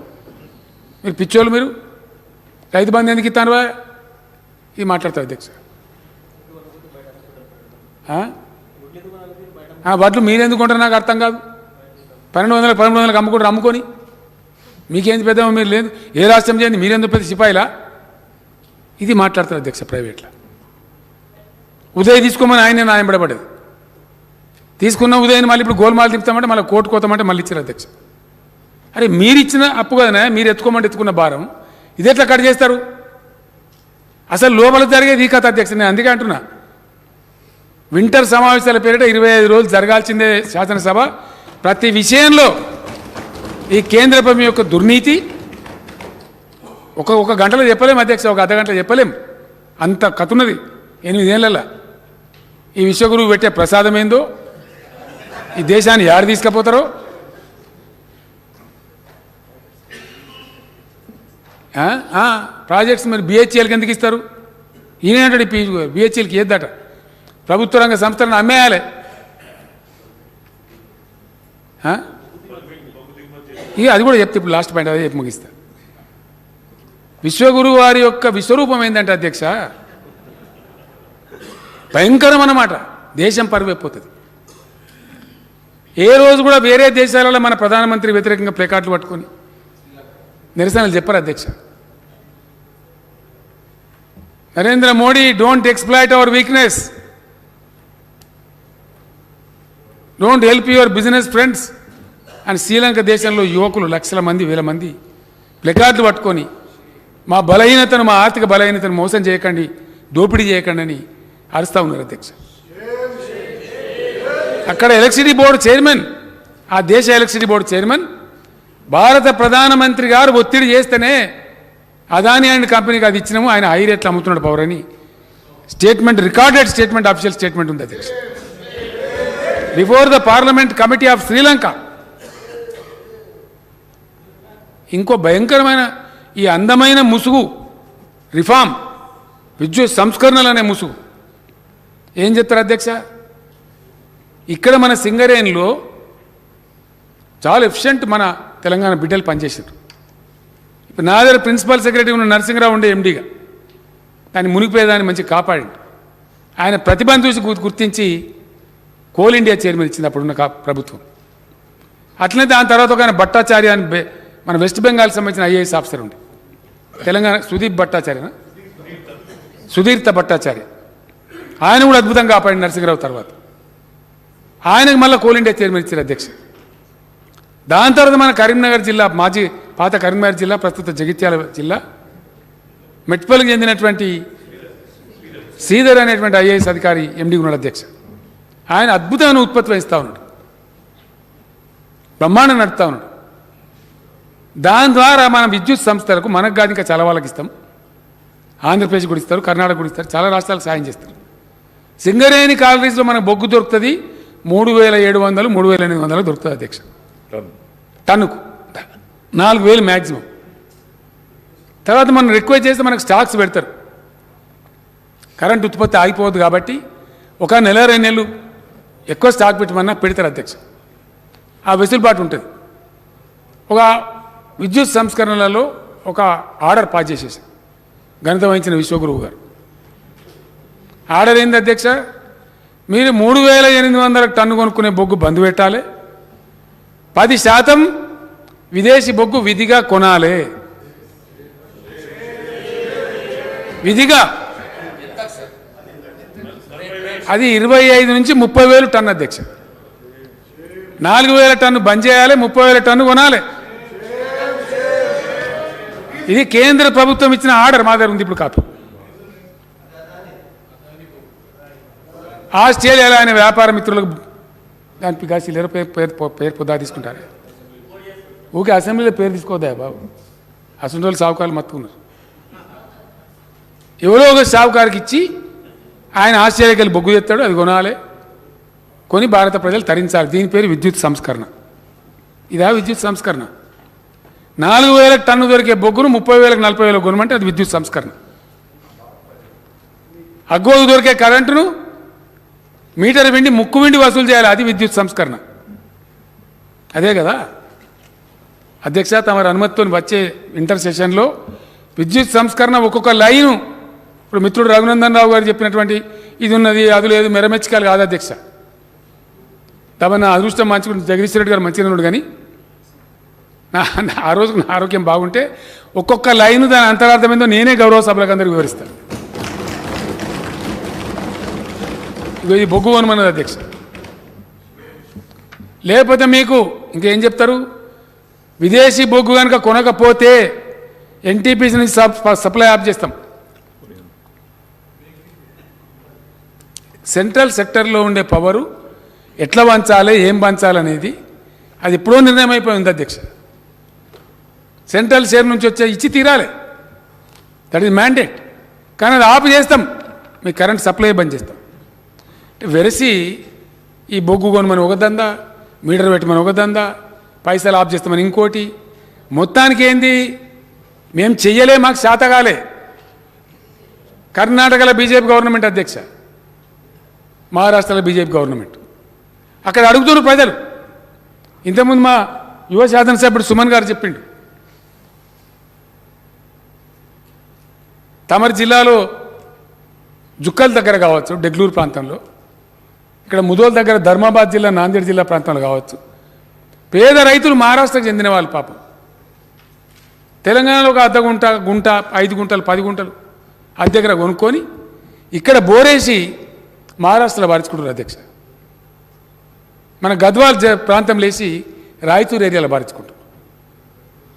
A: మీరు పిచ్చోళ్ళు, మీరు రైతు బంధు ఎందుకు ఇస్తాను ఇది మాట్లాడతారు అధ్యక్ష. వడ్లు మీరెందుకు కొంటారు నాకు అర్థం కాదు. 1,200-1,300 అమ్ముకుంటారు, అమ్ముకొని మీకేంది పెద్ద, మీరు లేదు ఏ రాష్ట్రం చేయండి, మీరెందుకు పెద్ద సిపాయిలా, ఇది మాట్లాడతారు అధ్యక్ష. ప్రైవేట్లో ఉదయ్ తీసుకోమని ఆయన నా ఎంబడబడేది, తీసుకున్న ఉదయం మళ్ళీ ఇప్పుడు గోల్మాలు తిప్పుతామంటే మళ్ళీ కోర్టు కోతామంటే మళ్ళీ ఇచ్చారు అధ్యక్ష. అరే మీరు ఇచ్చిన అప్పు కదనా, మీరు ఎత్తుకోమంటే ఎత్తుకున్న భారం ఇది ఎట్లా కట్ చేస్తారు? అసలు లోపల జరిగేది ఈ కథ అధ్యక్ష. నేను అందుకే అంటున్నా, వింటర్ సమావేశాల పేరిట 25 రోజులు జరగాల్సిందే శాసనసభ. ప్రతి విషయంలో ఈ కేంద్ర ప్రభుత్వం యొక్క దుర్నీతి ఒక గంటలో చెప్పలేం అధ్యక్ష, ఒక అర్ధగంటలో చెప్పలేం, అంత కథ ఉన్నది 8 ఏళ్ళ. ఈ విశ్వగురువు పెట్టే ప్రసాదం ఏందో, ఈ దేశాన్ని యాడ తీసుకుపోతారో. ప్రాజెక్ట్స్ మరి బిహెచ్ఎల్కి ఎందుకు ఇస్తారు? ఈయనంటాడు బిహెచ్ఎల్కి ఏద్దట, ప్రభుత్వ రంగ సంస్థలను అమ్మేయాలి. ఇక అది కూడా చెప్తే ఇప్పుడు లాస్ట్ పాయింట్ అదే చెప్పి ముగిస్తా. విశ్వగురు వారి యొక్క విశ్వరూపం ఏంటంటే అధ్యక్ష, భయంకరం అన్నమాట. దేశం పరువైపోతుంది. ఏ రోజు కూడా వేరే దేశాలలో మన ప్రధానమంత్రి వ్యతిరేకంగా ప్లేకార్డులు పట్టుకొని నిరసనలు చెప్పారు అధ్యక్ష. Narendra Modi, don't exploit hour weakness, don't help your business friends అని శ్రీలంక దేశంలో యువకులు లక్షల మంది, వేల మంది ప్లేకార్డులు పట్టుకొని మా బలహీనతను, మా ఆర్థిక బలహీనతను మోసం చేయకండి, దోపిడీ చేయకండి అని అరుస్తూ ఉన్నారు అధ్యక్ష. అక్కడ ఎలక్ట్రిసిటీ బోర్డు చైర్మన్, ఆ దేశ ఎలక్ట్రిసిటీ బోర్డు చైర్మన్ భారత ప్రధానమంత్రి గారు ఒత్తిడి చేస్తేనే అదాని అండ్ కంపెనీకి అది ఇచ్చినాము, ఆయన హై రేట్లు అమ్ముతున్నాడు పవర్ అని statement, recorded statement, official statement ఉంది అధ్యక్ష. Before the parliament committee of Sri Lanka. ఇంకో భయంకరమైన ఈ అందమైన ముసుగు రిఫార్మ్, విద్యుత్ సంస్కరణలు అనే ముసుగు ఏం చెప్తారు అధ్యక్ష? ఇక్కడ మన సింగరేణిలో చాలా ఎఫిషియెంట్ మన తెలంగాణ బిడ్డలు పనిచేసారు. ఇప్పుడు నా దగ్గర ప్రిన్సిపల్ సెక్రటరీ ఉన్న నరసింహరావు ఉండే ఎండీగా దాన్ని మునిగిపోయేదాన్ని మంచి కాపాడింది. ఆయన ప్రతిభను చూసి గుర్తించి కోల్ ఇండియా చైర్మన్ ఇచ్చింది అప్పుడున్న ప్రభుత్వం. అట్లనే దాని తర్వాత ఒక ఆయన భట్టాచార్య అని మన వెస్ట్ బెంగాల్కి సంబంధించిన ఐఏఎస్ ఆఫీసర్ ఉండే తెలంగాణ, సుధీర్త భట్టాచార్య, ఆయన కూడా అద్భుతంగా కాపాడింది నరసింహరావు తర్వాత. ఆయనకు మళ్ళీ కోల్ ఇండియా చైర్మన్ ఇచ్చారు అధ్యక్ష. దాని తర్వాత మన కరీంనగర్ జిల్లా, పాత కరీంనగర్ జిల్లా, ప్రస్తుత జగిత్యాల జిల్లా, మెట్పల్లికి చెందినటువంటి శ్రీధర్ అనేటువంటి ఐఏఎస్ అధికారి ఎండీ ఉన్నాడు అధ్యక్ష. ఆయన అద్భుతమైన ఉత్పత్తి వహిస్తూ ఉన్నాడు, బ్రహ్మాండం నడుపుతూ ఉన్నాడు. దాని ద్వారా మన విద్యుత్ సంస్థలకు, మనకు కాదు ఇంకా చాలా వాళ్ళకి ఇస్తాం, ఆంధ్రప్రదేశ్ కూడా ఇస్తారు, కర్ణాటక కూడా ఇస్తారు, చాలా రాష్ట్రాలకు సాయం చేస్తారు. సింగరేణి కాలరీస్లో మనకు బొగ్గు దొరుకుతుంది 3,700, 3,800 దొరుకుతుంది అధ్యక్ష టన్నుకు, 4,000 మ్యాక్సిమం. తర్వాత మనం రిక్వెస్ట్ చేస్తే మనకు స్టాక్స్ పెడతారు. కరెంట్ ఉత్పత్తి ఆగిపోవద్దు కాబట్టి ఒక నెల 2 నెలలు ఎక్కువ స్టాక్ పెట్టమన్నా పెడతారు అధ్యక్ష. ఆ వెసులుబాటు ఉంటుంది. ఒక విద్యుత్ సంస్కరణలలో ఒక ఆర్డర్ పాస్ చేసేసారు ఘనత వహించిన విశ్వగురువు గారు. ఆర్డర్ ఏంది అధ్యక్ష? మీరు 3,800 టన్ను కొనుక్కునే బొగ్గు బంద్ పెట్టాలి, 10% విదేశీ బొగ్గు విధిగా కొనాలి. విధిగా అది 25 నుంచి 30,000 టన్ను అధ్యక్ష. 4,000 టన్ను బంద్ చేయాలి, 30,000 టన్ను కొనాలి. ఇది కేంద్ర ప్రభుత్వం ఇచ్చిన ఆర్డర్, మా దగ్గర ఉంది ఇప్పుడు కాపీ. ఆస్ట్రేలియాలో ఆయన వ్యాపార మిత్రులకు దానికి కాసి పేరు పొద్దా తీసుకుంటారు. ఊకే అసెంబ్లీలో పేరు తీసుకోవద్దా బాబు? అసలు వాళ్ళు సావుకారులు మత్తుకున్నారు. ఎవరో ఒక సావుకారికి ఇచ్చి ఆయన ఆస్ట్రేలియాకి వెళ్ళి బొగ్గు తెస్తాడు, అది కొనాలి, కొని భారత ప్రజలు తరించాలి. దీని పేరు విద్యుత్ సంస్కరణ. ఇదా విద్యుత్ సంస్కరణ? 4,000 టన్ను దొరికే బొగ్గును 30,000 40,000 కొనమంటే అది విద్యుత్ సంస్కరణ. అగ్గోదు దొరికే కరెంటును మీటర్ విండి ముక్కు విండి వసూలు చేయాలి, అది విద్యుత్ సంస్కరణ. అదే కదా అధ్యక్ష, తమరి అనుమతితో వచ్చే ఇంటర్ సెషన్లో విద్యుత్ సంస్కరణ ఒక్కొక్క లైను, ఇప్పుడు మిత్రుడు రఘునందన్ రావు గారు చెప్పినటువంటి ఇది ఉన్నది అది లేదు మెరమెచ్చికాలు కాదు అధ్యక్ష. తమ నా అదృష్టం మంచి జగదీష్ రెడ్డి గారు మంచిగా ఉన్నాడు, కానీ ఆ రోజు నా ఆరోగ్యం బాగుంటే ఒక్కొక్క లైను దాని అంతరార్థం ఏందో నేనే గౌరవ సభలకు అందరికీ వివరిస్తాను. ఇది బొగ్గు కొనమన్నది అధ్యక్ష. లేకపోతే మీకు ఇంకేం చెప్తారు? విదేశీ బొగ్గు కనుక కొనకపోతే ఎన్టీపీసీ నుంచి సప్లై ఆఫ్ చేస్తాం. సెంట్రల్ సెక్టర్లో ఉండే పవరు ఎట్లా పంచాలి, ఏం పంచాలనేది అది ఎప్పుడో నిర్ణయం అయిపోయింది అధ్యక్ష. సెంట్రల్ షేర్ నుంచి వచ్చే ఇచ్చి తీరాలి, దట్ ఈజ్ మ్యాండేట్. కానీ అది ఆఫ్ చేస్తాం, మీ కరెంట్ సప్లై బంద్ చేస్తాం. వెరసి ఈ బొగ్గు కొనమని ఒక దందా, మీటర్ పెట్టమని ఒక దందా, పైసలు ఆఫ్ చేస్తామని ఇంకోటి. మొత్తానికి ఏంది, మేము చెయ్యలే, మాకు శాతగాలే. కర్ణాటకలో బీజేపీ గవర్నమెంట్ అధ్యక్ష, మహారాష్ట్రలో బీజేపీ గవర్నమెంట్. అక్కడ అడుగుతున్నారు ప్రజలు. ఇంతకుముందు మా యువ శాసనసభ్యుడు సుమన్ గారు చెప్పిండు, తమరి జిల్లాలో జుక్కల్ దగ్గర కావచ్చు, డెగ్లూరు ప్రాంతంలో, ఇక్కడ ముదోల్ దగ్గర ధర్మాబాద్ జిల్లా, నాందేడ్ జిల్లా ప్రాంతంలో కావచ్చు, పేద రైతులు మహారాష్ట్రకు చెందిన వాళ్ళు పాపం తెలంగాణలో ఒక గుంట 5 గుంటలు 10 గుంటలు అది దగ్గర కొనుక్కొని ఇక్కడ బోరేసి మహారాష్ట్రలో బారించుకుంటారు అధ్యక్ష. మన గద్వాల్ ప్రాంతం లేచి రాయచూరు ఏరియాలో బారించుకుంటారు,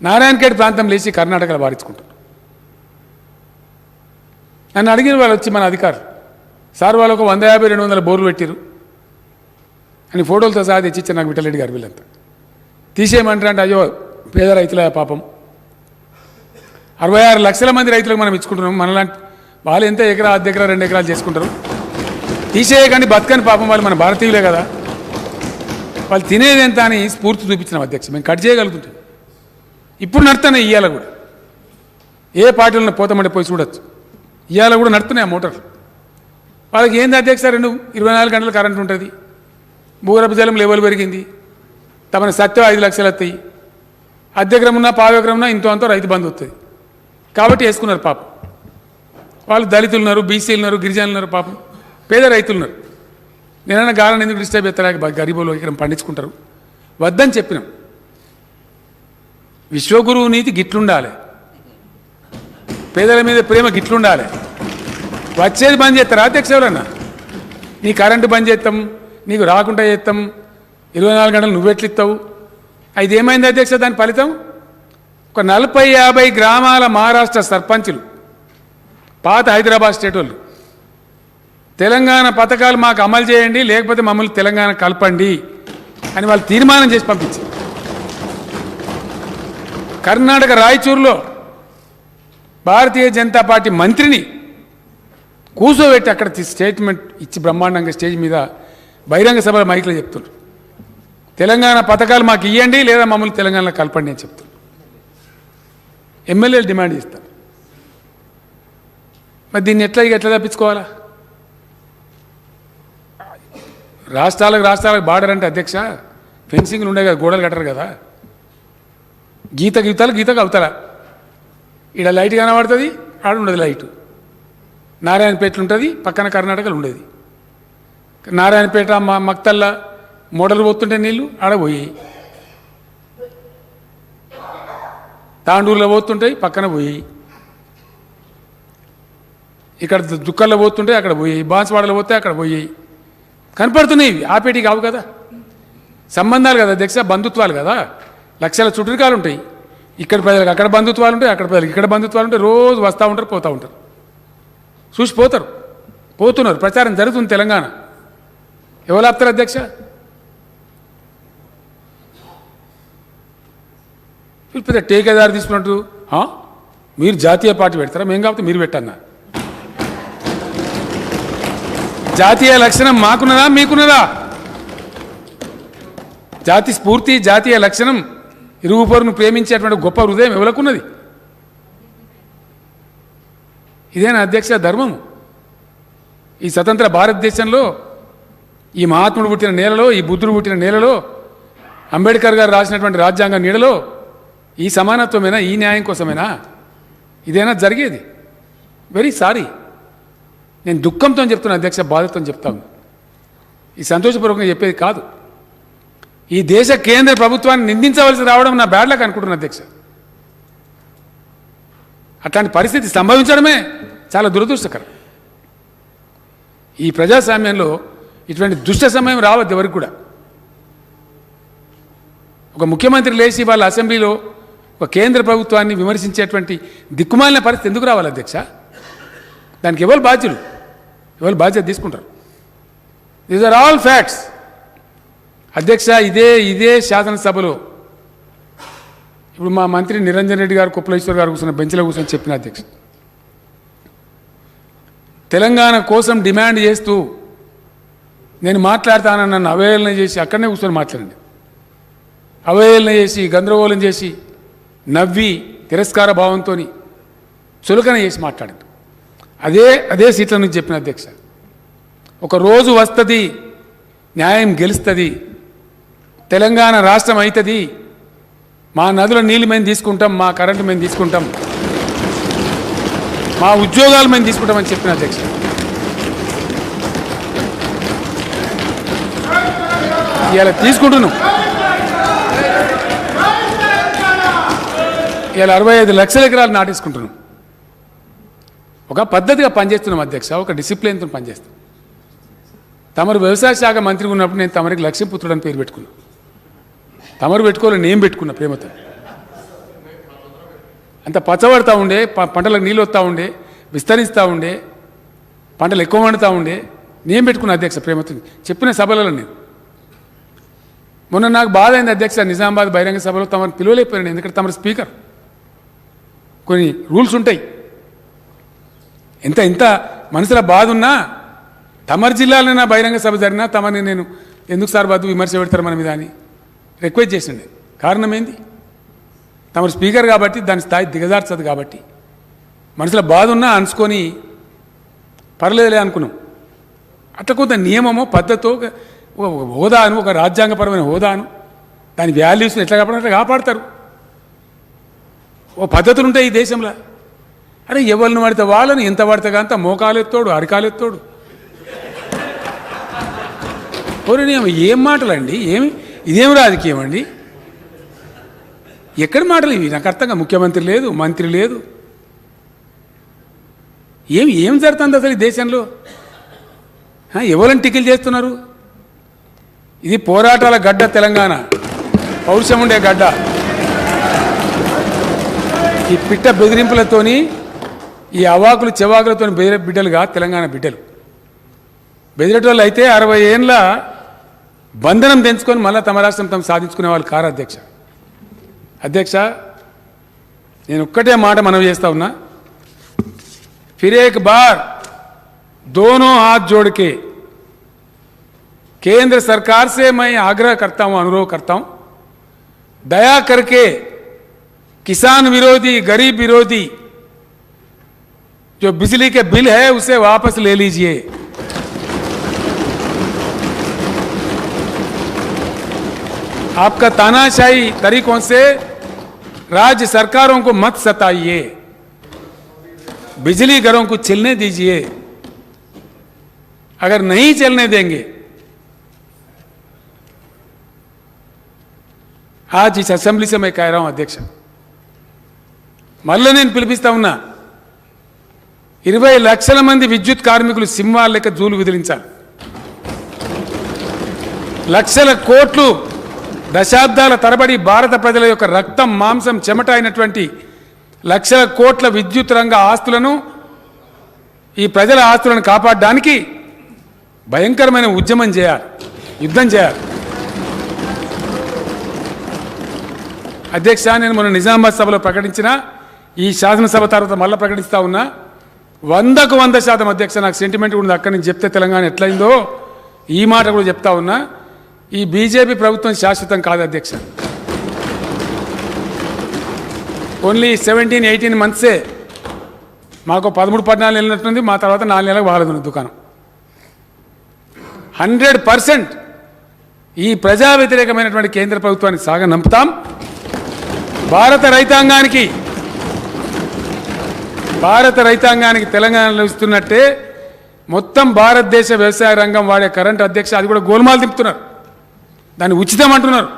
A: నారాయణఖేడ్ ప్రాంతం లేచి కర్ణాటకలో బారించుకుంటారు. నన్ను అడిగిన వాళ్ళు వచ్చి మన అధికారులు, సార్ వాళ్ళు ఒక 150-200 బోర్లు పెట్టారు అని ఫోటోలతో సహా తెచ్చిచ్చారు నాకు విఠలరెడ్డి గారు. వీళ్ళంతా తీసేయమంటారు అంటే, అయ్యో పేద రైతుల పాపం 66 లక్షల మంది రైతులకు మనం ఇచ్చుకుంటున్నాం, మనలాంటి వాళ్ళు ఎంత ఎకరా, 1 ఎకరా 2 ఎకరాలు చేసుకుంటారు. తీసేయకండి, బతకని పాపం, వాళ్ళు మన భారతీయులే కదా, వాళ్ళు తినేది ఎంత అని స్ఫూర్తి చూపించినాం అధ్యక్ష. మేము కట్ చేయగలుగుతుంటాం. ఇప్పుడు నడుతున్నాయి, ఇవాళ కూడా ఏ పార్టీలను పోతామంటే పోయి చూడొచ్చు, ఇవాళ కూడా నడుతున్నాయి ఆ మోటార్లు. వాళ్ళకి ఏంది అధ్యక్ష, 24 గంటలు కరెంట్ ఉంటుంది, భూగర్భ జలం లెవెల్ పెరిగింది, తమ సత్యం 5 లక్షలు వస్తాయి, 1 ఎకరం ఉన్నా 1/2 ఎకరం ఉన్నా ఇంతో అంతో రైతు బంధు వస్తుంది. కాబట్టి వేసుకున్నారు పాపం. వాళ్ళు దళితులు ఉన్నారు, బీసీలు ఉన్నారు, గిరిజనులు ఉన్నారు, పాపం పేద రైతులు ఉన్నారు. నేనైనా గాలని ఎందుకు డిస్టర్బ్ చేస్తారా, గరీబులు ఎకరం పండించుకుంటారు, వద్దని చెప్పినాం. విశ్వగురువు నీతి గిట్లుండాలి, పేదల మీద ప్రేమ గిట్లుండాలి. వచ్చేది బంద్ చేస్తారా అధ్యక్ష? ఎవరన్నా నీ కరెంటు బంద్ చేస్తాం, నీకు రాకుండా చేస్తాం, 24 గంటలు నువ్వెట్లిస్తావు? అది ఏమైంది అధ్యక్ష? దాని ఫలితం ఒక 40-50 గ్రామాల మహారాష్ట్ర సర్పంచులు, పాత హైదరాబాద్ స్టేట్ వాళ్ళు, తెలంగాణ పథకాలు మాకు అమలు చేయండి, లేకపోతే మమ్మల్ని తెలంగాణ కలపండి అని వాళ్ళు తీర్మానం చేసి పంపించారు. కర్ణాటక రాయచూరులో భారతీయ జనతా పార్టీ మంత్రిని కూర్చోబెట్టి అక్కడ స్టేట్మెంట్ ఇచ్చి బ్రహ్మాండంగా స్టేజ్ మీద బహిరంగ సభల మైక్లో చెప్తున్నారు, తెలంగాణ పథకాలు మాకు ఇవ్వండి లేదా మమ్మల్ని తెలంగాణలో కలపండి అని చెప్తున్నారు. ఎమ్మెల్యేలు డిమాండ్ చేస్తారు. మరి దీన్ని ఎట్లా తప్పించుకోవాలా? రాష్ట్రాలకు బార్డర్ అంటే అధ్యక్ష ఫెన్సింగ్లు ఉండే కదా, గోడలు కట్టరు కదా. గీతకు అవతల ఈడ లైట్ కనబడుతుంది, ఆడ ఉండదు లైటు. నారాయణపేటలు ఉంటుంది, పక్కన కర్ణాటకలు ఉండేది. నారాయణపేట మక్తల్లా మోటార్లు పోతుంటే నీళ్ళు ఆడ పోయి, తాండూరులో పోతుంటాయి పక్కన పోయి, ఇక్కడ దుక్కల్లో పోతుంటే అక్కడ పోయి, బాన్స్వాడలో పోతే అక్కడ పోయి కనపడుతున్నాయి. ఇవి ఆపేటి కావు కదా, సంబంధాలు కదా అధ్యక్ష, బంధుత్వాలు కదా. లక్షల చుట్టరికాలు ఉంటాయి. ఇక్కడ ప్రజలకు అక్కడ బంధుత్వాలు ఉంటాయి, అక్కడ ప్రజలకు ఇక్కడ బంధుత్వాలు ఉంటాయి. రోజు వస్తూ ఉంటారు, పోతూ ఉంటారు, చూసిపోతారు, పోతున్నారు. ప్రచారం జరుగుతుంది తెలంగాణ. ఎవరు ఆపుతారు అధ్యక్ష? పెద్ద టేకేదారు తీసుకున్నట్టు మీరు జాతీయ పార్టీ పెడతారా? మేము కాబట్టి మీరు పెట్టన్నా. జాతీయ లక్షణం మాకున్నదా మీకున్నదా? జాతి స్ఫూర్తి, జాతీయ లక్షణం, ఇరుగు పొరుగును ప్రేమించేటువంటి గొప్ప హృదయం ఎవరికున్నది? ఇదేనా అధ్యక్ష ధర్మము? ఈ స్వతంత్ర భారతదేశంలో, ఈ మహాత్ముడు పుట్టిన నేలలో, ఈ బుద్ధుడు పుట్టిన నేలలో, అంబేద్కర్ గారు రాసినటువంటి రాజ్యాంగ నీడలో ఈ సమానత్వమేనా? ఈ న్యాయం కోసమేనా? ఇదేనా జరిగేది? Very sorry. నేను దుఃఖంతో చెప్తున్నా అధ్యక్ష, బాధతో చెప్తాను. ఈ సంతోషపూర్వకంగా చెప్పేది కాదు. ఈ దేశ కేంద్ర ప్రభుత్వాన్ని నిందించవలసి రావడం నా బ్యాడ్ లక్ అనుకుంటున్నా అధ్యక్ష. అట్లాంటి పరిస్థితి సంభవించడమే చాలా దురదృష్టకరం. ఈ ప్రజాస్వామ్యంలో ఇటువంటి దుష్ట సమయం రావద్దు ఎవరికి కూడా. ఒక ముఖ్యమంత్రి లేచి వాళ్ళ అసెంబ్లీలో ఒక కేంద్ర ప్రభుత్వాన్ని విమర్శించేటువంటి దిక్కుమాలిన పరిస్థితి ఎందుకు రావాలి అధ్యక్ష? దానికి ఎవరు బాధ్యులు? ఎవరు బాధ్యత తీసుకుంటారు? దీస్ ఆర్ ఆల్ ఫ్యాక్ట్స్ అధ్యక్ష. ఇదే శాసనసభలో ఇప్పుడు మా మంత్రి నిరంజన్ రెడ్డి గారు, కుప్పలేశ్వర్ గారు కూర్చున్న బెంచ్లో కూర్చొని చెప్పిన అధ్యక్ష, తెలంగాణ కోసం డిమాండ్ చేస్తూ నేను మాట్లాడతానని నన్ను అవహేళన చేసి అక్కడనే కూర్చొని మాట్లాడండి. అవహేళన చేసి, గందరగోళం చేసి, నవ్వి, తిరస్కార భావంతో చులకన చేసి మాట్లాడండి. అదే సీట్ల నుంచి చెప్పిన అధ్యక్ష, ఒక రోజు వస్తుంది, న్యాయం గెలుస్తుంది, తెలంగాణ రాష్ట్రం అవుతుంది, మా నదుల నీళ్ళు మేము తీసుకుంటాం, మా కరెంటు మేము తీసుకుంటాం, మా ఉద్యోగాలు మేము తీసుకుంటామని చెప్పిన అధ్యక్ష. ఇలా తీసుకుంటున్నాం. ఇలా 65 లక్షల ఎకరాలు నాటేసుకుంటున్నాం. ఒక పద్ధతిగా పనిచేస్తున్నాం అధ్యక్ష, ఒక డిసిప్లిన్తో పనిచేస్తాం. తమరు వ్యవసాయ శాఖ మంత్రిగా ఉన్నప్పుడు నేను తమరికి లక్ష్మీపుత్రుడు అని పేరు పెట్టుకున్నా. తమరు పెట్టుకోవాలని నేను పెట్టుకున్నా ప్రేమతో. అంత పచ్చబడతా ఉండే, పంటలకు నీళ్ళు వస్తూ ఉండే, విస్తరిస్తూ ఉండే, పంటలు ఎక్కువ వండుతూ ఉండే, నేను పెట్టుకున్నా అధ్యక్ష ప్రేమతో. చెప్పిన సభలలో నేను మొన్న నాకు బాధ అయింది అధ్యక్ష, నిజామాబాద్ బహిరంగ సభలో తమను పిలువలేకపోయాను. ఎందుకంటే తమరు స్పీకర్, కొన్ని రూల్స్ ఉంటాయి. ఎంత మనసులో బాధ ఉన్నా, తమరి జిల్లాలో నా బహిరంగ సభ జరిగినా తమని నేను ఎందుకు సార్ బాధ విమర్శ పెడతారు మన మీద అని రిక్వెస్ట్ చేసిండే. కారణం ఏంది? తమరు స్పీకర్ కాబట్టి దాని స్థాయి దిగజార్చదు కాబట్టి మనసులో బాధ ఉన్నా అనుకొని పర్లేదులే అనుకున్నాం. అట్లా కొంత నియమమో పద్ధతో ఒక హోదాను, ఒక రాజ్యాంగపరమైన హోదాను, దాని వాల్యూస్ని ఎట్లా కాపాడాలి కాపాడతారు. ఓ పద్ధతులు ఉంటాయి ఈ దేశంలో. అరే ఎవరిని పడితే వాళ్ళని, ఎంత పడితే అంత మోకాలెత్తోడు, అరికాలెత్తోడు. ఏం మాటలండి? ఇదేం రాజకీయం అండి? ఎక్కడి మాటలు ఇవి? నాకు అర్థంగా ముఖ్యమంత్రి లేదు, మంత్రి లేదు. ఏం జరుగుతుంది అసలు ఈ దేశంలో? ఎవరిని టికిల్ చేస్తున్నారు? ఇది పోరాటాల గడ్డ తెలంగాణ, పౌరుషం ఉండే గడ్డ. ఈ పిట్ట బెదిరింపులతోని, ఈ అవాకులు చెవాకులతో బెదిరే బిడ్డలుగా తెలంగాణ బిడ్డలు. బెదిరేటోళ్ళు అయితే 60 ఏళ్ళ బంధనం తెంచుకొని మళ్ళీ తమ రాష్ట్రం తమ సాధించుకునే వాళ్ళు కారు అధ్యక్ష. అధ్యక్ష, నేను ఒక్కటే మాట మనవి చేస్తా ఉన్నా. फिर एक बार दोनों हाथ जोड़ के केंद्र सरकार से मैं आग्रह करता हूं, अनुरोध करता हूं, दया करके किसान विरोधी, गरीब विरोधी जो बिजली के बिल है उसे वापस ले लीजिए. आपका तानाशाही तरीकों से राज्य सरकारों को मत सताइए, बिजली घरों को चलने दीजिए। अगर नहीं चलने देंगे, आज इस असेंबली से मैं कह रहा हूं अध्यक्ष, మళ్ళీ నేను పిలిపిస్తా ఉన్నా, 20 లక్షల మంది విద్యుత్ కార్మికులు సింహాల లెక్క జూలు విదిలించాలి. లక్షల కోట్లు దశాబ్దాల తరబడి భారత ప్రజల యొక్క రక్తం మాంసం చెమట అయినటువంటి లక్షల కోట్ల విద్యుత్ రంగ ఆస్తులను, ఈ ప్రజల ఆస్తులను కాపాడడానికి భయంకరమైన ఉద్యమం చేయాలి, యుద్ధం చేయాలి. అధ్యక్ష, నేను మొన్న నిజామాబాద్ సభలో ప్రకటించిన, ఈ శాసనసభ తర్వాత మళ్ళీ ప్రకటిస్తా ఉన్నా, 100కు 100% అధ్యక్ష, నాకు సెంటిమెంట్ ఉంది. అక్కడి నుంచి చెప్తే తెలంగాణ ఎట్లయిందో ఈ మాట కూడా చెప్తా ఉన్నా. ఈ బీజేపీ ప్రభుత్వం శాశ్వతం కాదు అధ్యక్ష. ఓన్లీ 17-18 మంత్సే. మాకు 13-14 నెలలు ఉన్నట్టుంది, మా తర్వాత 4 నెలలకు బాగాలేదు దుకాణం. 100% ఈ ప్రజా వ్యతిరేకమైనటువంటి కేంద్ర ప్రభుత్వాన్ని సాగనంపుతాం. భారత రైతాంగానికి తెలంగాణలో ఇస్తున్నట్టే మొత్తం భారతదేశ వ్యవసాయ రంగం వాడే కరెంట్ అధ్యక్ష, అది కూడా గోల్మాల్ తిప్పుతున్నారు, దాన్ని ఉచితం అంటున్నారు.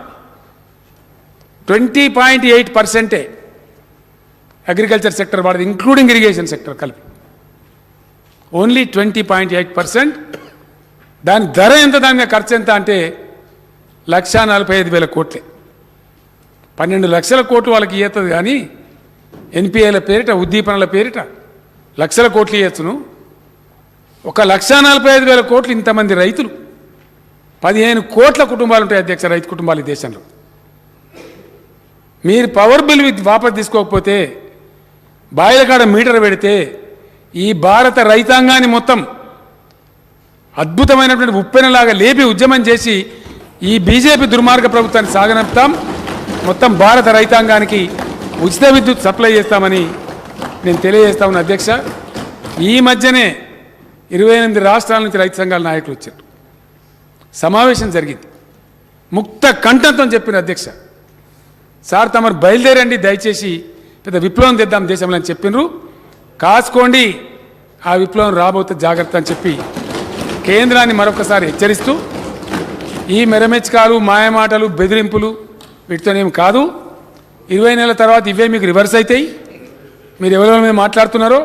A: 20.8% అగ్రికల్చర్ సెక్టర్ వాడేది, ఇంక్లూడింగ్ ఇరిగేషన్ సెక్టర్ కలిపి. ఓన్లీ 20.8%. దాని ధర ఎంత, దాని మీద ఖర్చు ఎంత అంటే 1,45,000 కోట్లే. 12 లక్షల కోట్లు వాళ్ళకి ఇయ్యతుంది, కానీ ఎన్పిఏల పేరిట, ఉద్దీపనల పేరిట లక్షల కోట్లు ఇవ్వచ్చును. 1,45,000 కోట్లు ఇంతమంది రైతులు, 15 కోట్ల కుటుంబాలు ఉంటాయి అధ్యక్ష, రైతు కుటుంబాలు ఈ దేశంలో. మీరు పవర్ బిల్ వాపసు తీసుకోకపోతే, బాయిల కాడ మీటర్ పెడితే, ఈ భారత రైతాంగాన్ని మొత్తం అద్భుతమైనటువంటి ఉప్పెనలాగా లేపి ఉద్యమం చేసి ఈ బీజేపీ దుర్మార్గ ప్రభుత్వాన్ని సాగనంపుతాం. మొత్తం భారత రైతాంగానికి ఉచిత విద్యుత్ సప్లై చేస్తామని నేను తెలియజేస్తా ఉన్నా అధ్యక్ష. ఈ మధ్యనే 28 రాష్ట్రాల నుంచి రైతు సంఘాల నాయకులు వచ్చారు, సమావేశం జరిగింది. ముక్త కంఠంతో చెప్పిన అధ్యక్ష, సార్ తమరు బయలుదేరండి, దయచేసి పెద్ద విప్లవం తెద్దాం దేశంలో అని చెప్పినారు. కాసుకోండి, ఆ విప్లవం రాబోతే జాగ్రత్త అని చెప్పి కేంద్రాన్ని మరొకసారి హెచ్చరిస్తూ, ఈ మెరమెచ్చకాలు, మాయమాటలు, బెదిరింపులు వీటితోనేం కాదు. 20 నెలల తర్వాత ఇవే మీకు రివర్స్ అవుతాయి. మీరు ఎవరెవరి మీద మాట్లాడుతున్నారో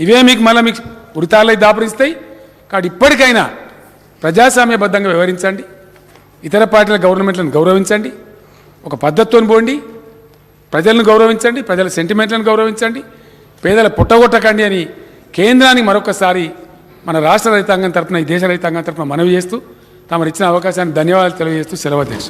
A: ఇవే మీకు మళ్ళీ మీకు ఉరితాళ్ళై దాపురిస్తాయి. కాబట్టి ఇప్పటికైనా ప్రజాస్వామ్యబద్ధంగా వ్యవహరించండి, ఇతర పార్టీల గవర్నమెంట్లను గౌరవించండి, ఒక పద్ధతితో పోండి, ప్రజలను గౌరవించండి, ప్రజల సెంటిమెంట్లను గౌరవించండి, పేదల పుట్టగొట్టకండి అని కేంద్రానికి మరొకసారి మన రాష్ట్ర రైతాంగం తరఫున, ఈ దేశ రైతాంగం తరఫున మనవి చేస్తూ, తమరు ఇచ్చిన అవకాశాన్ని ధన్యవాదాలు తెలియజేస్తూ సెలవు అధ్యక్ష.